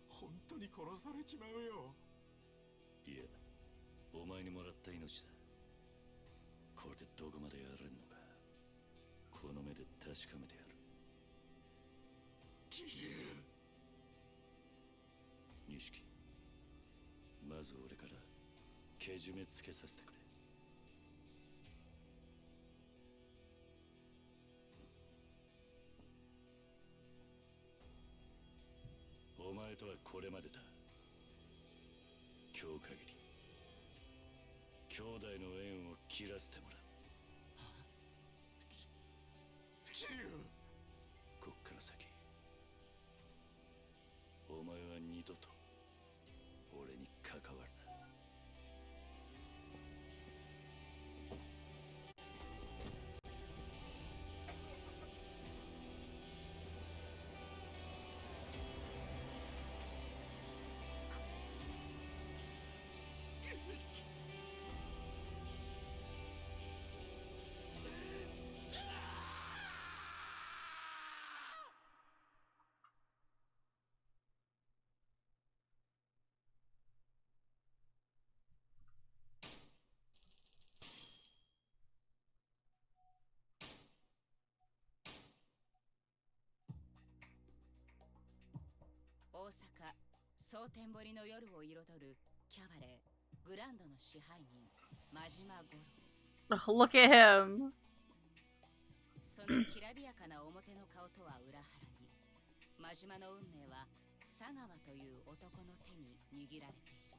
本当に殺されちまうよ。いや、お前にもらった命だ。これでどこまでやれんのかこの目で確かめてやる。キリュウ。錦、まず俺からけじめつけさせてくれ。お前とはこれまでだ。今日限り兄弟の縁を切らせてもらう。キリュウ。こっから先お前は二度と俺に関わるな。大阪蒼天堀の夜を彩るキャバレーグランドの支配人真島五郎。 Look at him. そのきらびやかな表の顔とは裏腹に、真島の運命は佐川という男の手に握られている。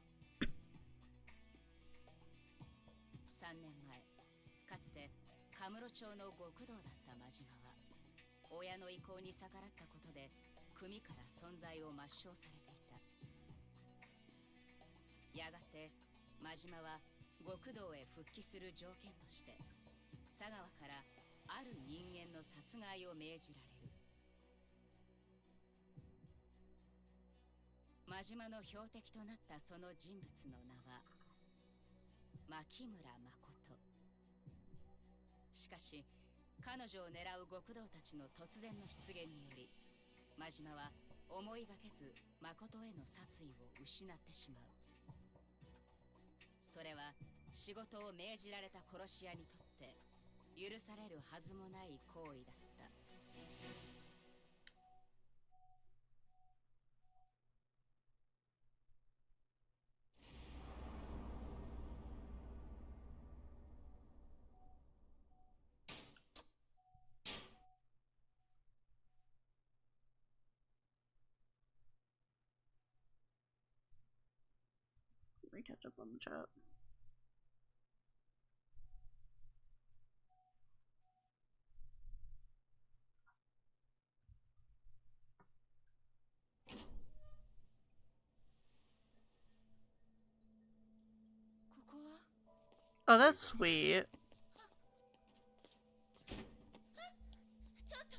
3年前、かつてカムロ町の極道だった真島は、親の意向に逆らったことで組から存在を抹消されていた。やがて真島は極道へ復帰する条件として、佐川からある人間の殺害を命じられる。真島の標的となったその人物の名は牧村誠。しかし彼女を狙う極道たちの突然の出現により、真島は思いがけず誠への殺意を失ってしまう。それは仕事を命じられた殺し屋にとって許されるはずもない行為だった。Let me catch up on the chat. Oh, that's sweet. ちょっと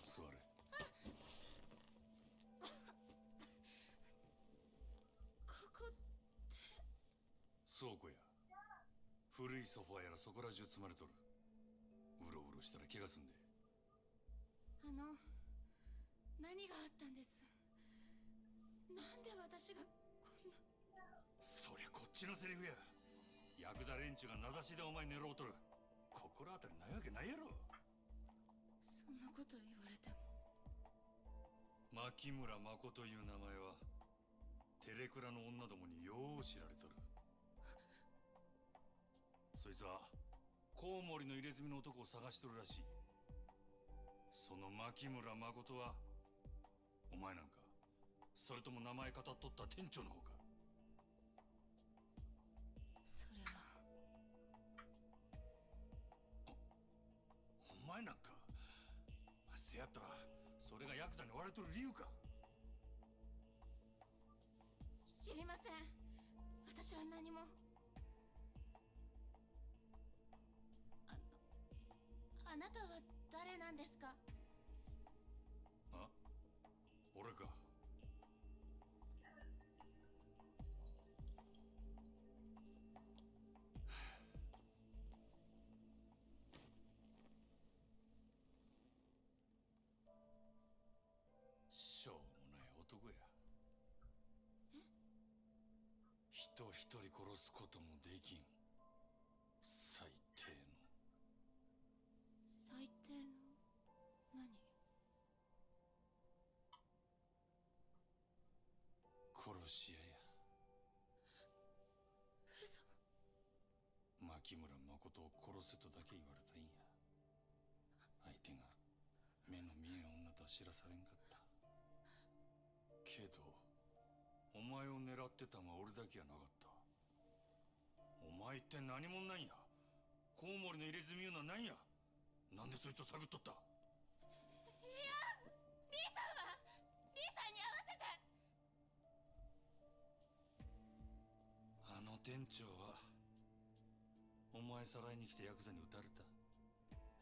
座れ。ここ倉庫や古いソファーやらそこら中積まれとる。うろうろしたら怪我すんで。何があったんです？なんで私がこんな。そりゃこっちのセリフや。ヤクザ連中が名指しでお前狙うとる。心当たりないわけないやろ。そんなこと言われても。牧村誠という名前はテレクラの女どもによう知られとる。そいつはコウモリの入れ墨の男を探しとるらしい。その牧村誠はお前なんか、それとも名前語っとった店長の方か。それはお前なんか、せやったらそれがヤクザに追われとる理由か。知りません。私は何も。あなたは誰なんですか？あ、俺か。しょうもない男や。人一人殺すこともできん最低の。最低の何？殺し屋や。嘘。牧村誠を殺せとだけ言われたんや。相手が目の見えん女とは知らされんかった。けどお前を狙ってたんは俺だけやなかった。お前って何者なんや。コウモリの入れ墨いうのは何や。なんでそいつを探っとった。いや、リーさんはリーさんに合わせて。あの店長はお前さらいに来てヤクザに撃たれた。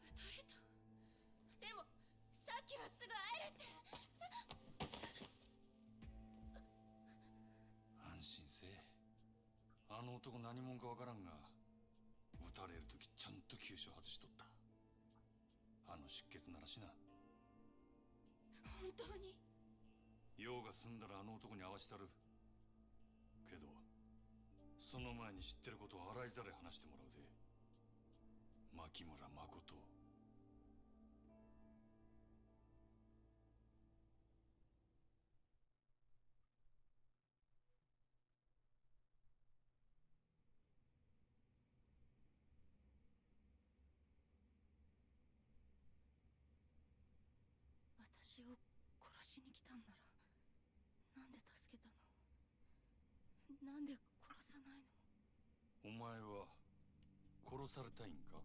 撃たれた？でもさっきはすぐ会えるって。安心せえ。あの男何者かわからんが、撃たれるときちゃんと急所外しとった。あの出血ならしな。本当に？用が済んだらあの男に会わしたる。けどその前に知ってることを洗いざらい話してもらうで。牧村誠。私を殺しに来たんならなんで助けたの？なんで殺さないの？お前は殺されたいんか？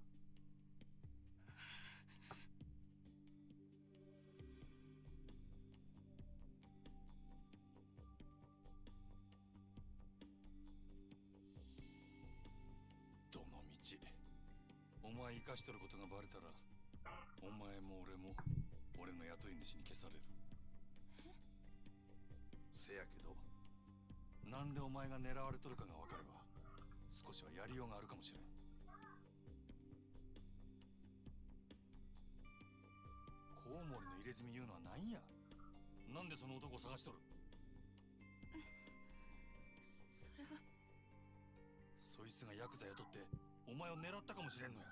どの道お前生かしとることがバレたら、お前も俺も俺の雇い主に消される。せやけど、なんでお前が狙われとるかが分かれば少しはやりようがあるかもしれん。コウモリの入れ墨言うのは何や？なんでその男を探しとる？それはそいつがヤクザ雇ってお前を狙ったかもしれんのや。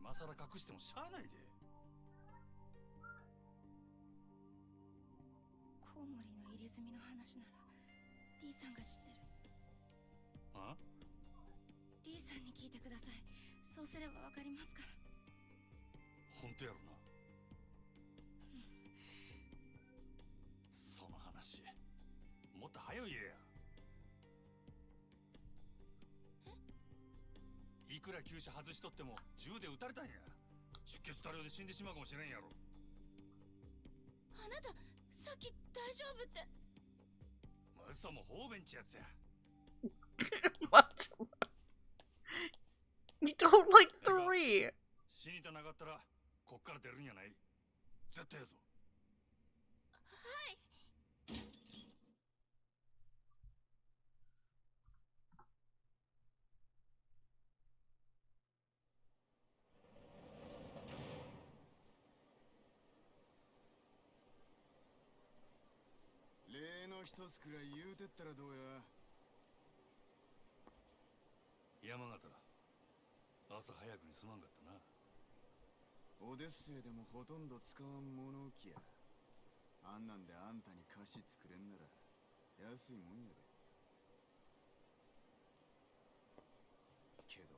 今さら隠してもしゃあないで。コウモリの入れ墨の話ならリーさんが知ってる。あ？リーさんに聞いてください。そうすればわかりますから。本当やろな。その話もっと早い言えや。いくら急車外しとっても銃で撃たれたんや。出血多量で死んでしまうかもしれんやろ。あなたさっき大丈夫って。嘘も方便ちやつや。What? You told like 3. 死にたなかったらこっから出るんやない。絶対やぞ。はい。例の一つくらい言うてったらどうや。山形、朝早くにすまんかったな。オデッセイでもほとんど使わん物置や。あんなんであんたに菓子作れんなら安いもんやで。けど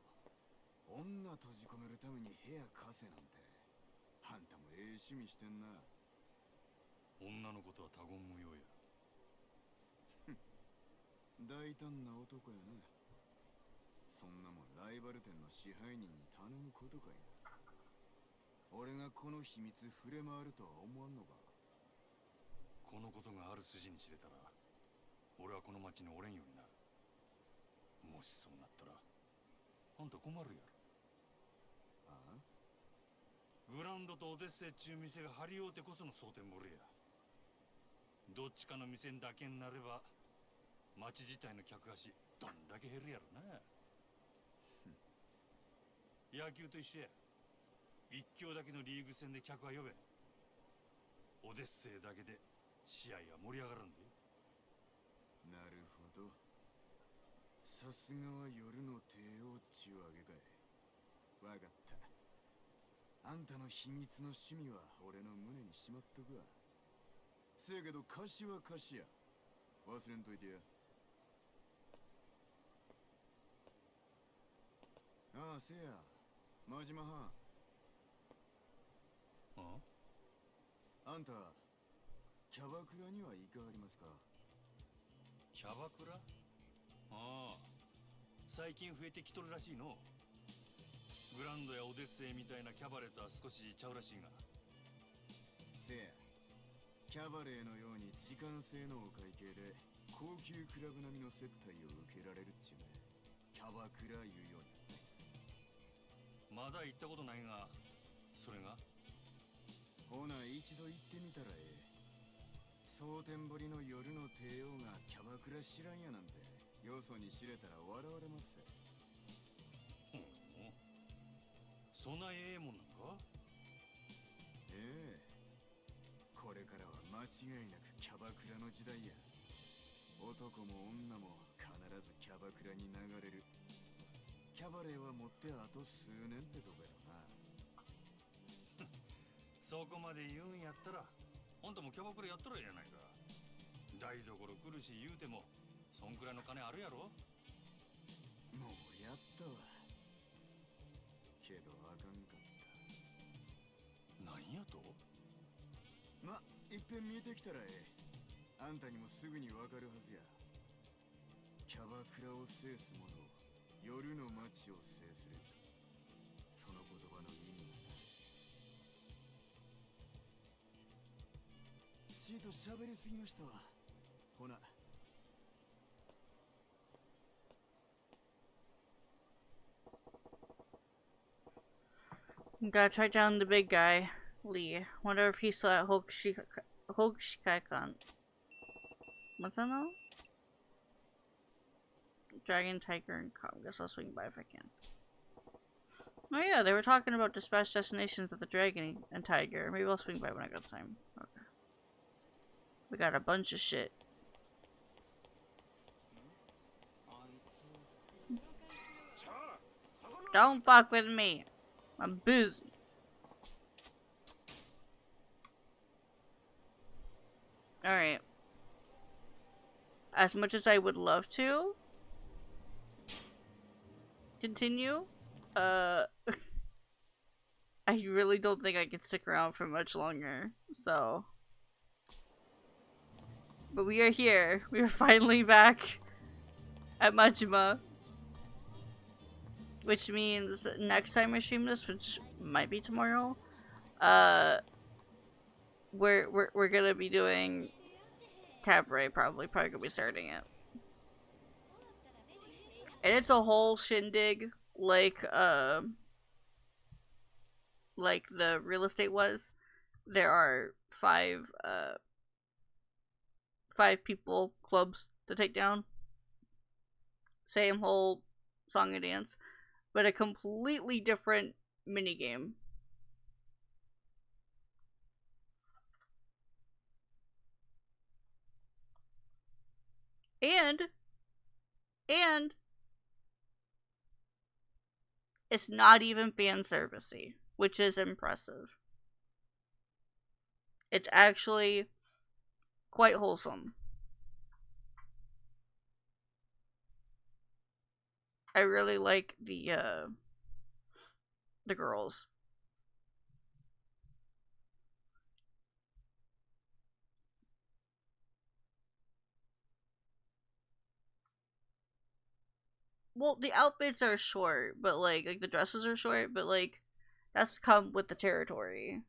女閉じ込めるために部屋貸せなんて、あんたもええ趣味してんな。女のことは他言無用や。大胆な男やな。そんなもんライバル店の支配人に頼むことかいな。俺がこの秘密触れ回るとは思わんのか。このことがある筋に知れたら俺はこの町におれんようになる。もしそうなったらあんた困るやろ。ああ？グランドとオデッセイっちゅう店が張り合うてこその蒼天堀や。どっちかの店だけになれば町自体の客足どんだけ減るやろな。野球と一緒や。一強だけのリーグ戦で客は呼べん。オデッセイだけで試合は盛り上がらんで。なるほど。さすがは夜の帝王っちゅうわけかい。わかった。あんたの秘密の趣味は俺の胸にしまっとくわ。せやけど貸しは貸しや。忘れんといてや。ああ、せや真島藩。あんたキャバクラには行かはりますか？キャバクラ？ああ、最近増えてきとるらしいの。グランドやオデッセイみたいなキャバレーとは少しちゃうらしいが。せやキャバレーのように時間制のお会計で高級クラブ並みの接待を受けられるっちゅうね。キャバクラいうようになった。まだ行ったことないが、それが？ほな一度行ってみたらええ。蒼天堀の夜の帝王がキャバクラ知らんやなんてよそに知れたら笑われますぜ。ほう、そんなええもんなんか？ええ、これからは間違いなくキャバクラの時代や。男も女も必ずキャバクラに流れる。キャバレーは持ってあと数年ってとこやろな。そこまで言うんやったらあんたもキャバクラやったらええやないか。台所来るし言うてもそんくらいの金あるやろ。もうやったわ。けどあかんかっなんやと？た。ま、いっぺん見てきたらええ。あんたにもすぐにわかるはずや。キャバクラを制す者、夜の街を制する。その言葉の意味。ちいと喋りすぎましたわ。ほな。Gotta track down the big guy, Lee. Wonder if he's still at Hokushikai-kan. What's that now? Dragon, Tiger, and Calm. Guess I'll swing by if I can. Oh yeah, they were talking about dispatch destinations of the Dragon and Tiger. Maybe I'll swing by when I got time. Okay. We got a bunch of shit. Don't fuck with me. I'm busy. Alright. As much as I would love to continue, I really don't think I can stick around for much longer, so. But we are here. We are finally back at Majima. Which means next time I stream this, which might be tomorrow, we're gonna be doing Cabaret, probably gonna be starting it. And it's a whole shindig, like the real estate was. There are five people clubs to take down. Same whole song and dance, but a completely different minigame. And it's not even fan servicey, which is impressive. It's actually quite wholesome. I really like the girls. Well, the outfits are short, but like the dresses are short, but like that's come with the territory.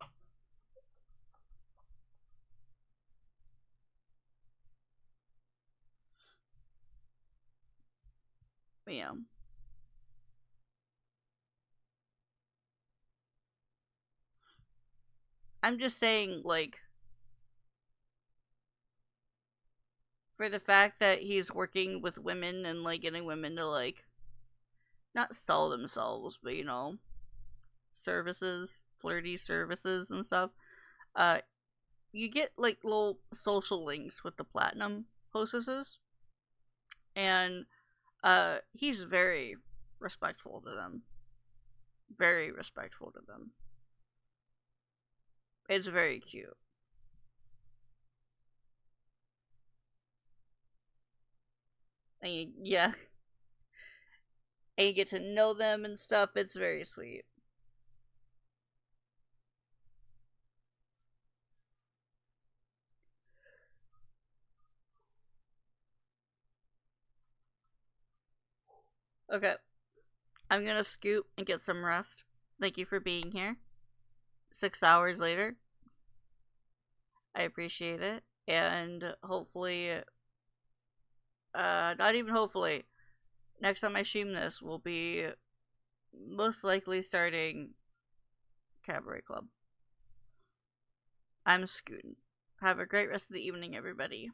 But yeah. I'm just saying, like, for the fact that he's working with women and like getting women to like not sell themselves, but you know, services, flirty services and stuff. You get like little social links with the platinum hostesses, and he's very respectful to them. Very respectful to them. It's very cute. And yeah. And you get to know them and stuff. It's very sweet. Okay. I'm gonna scoot and get some rest. Thank you for being here. 6 hours later. I appreciate it. And hopefully, not even hopefully, next time I stream this will be most likely starting Cabaret Club. I'm scooting. Have a great rest of the evening, everybody.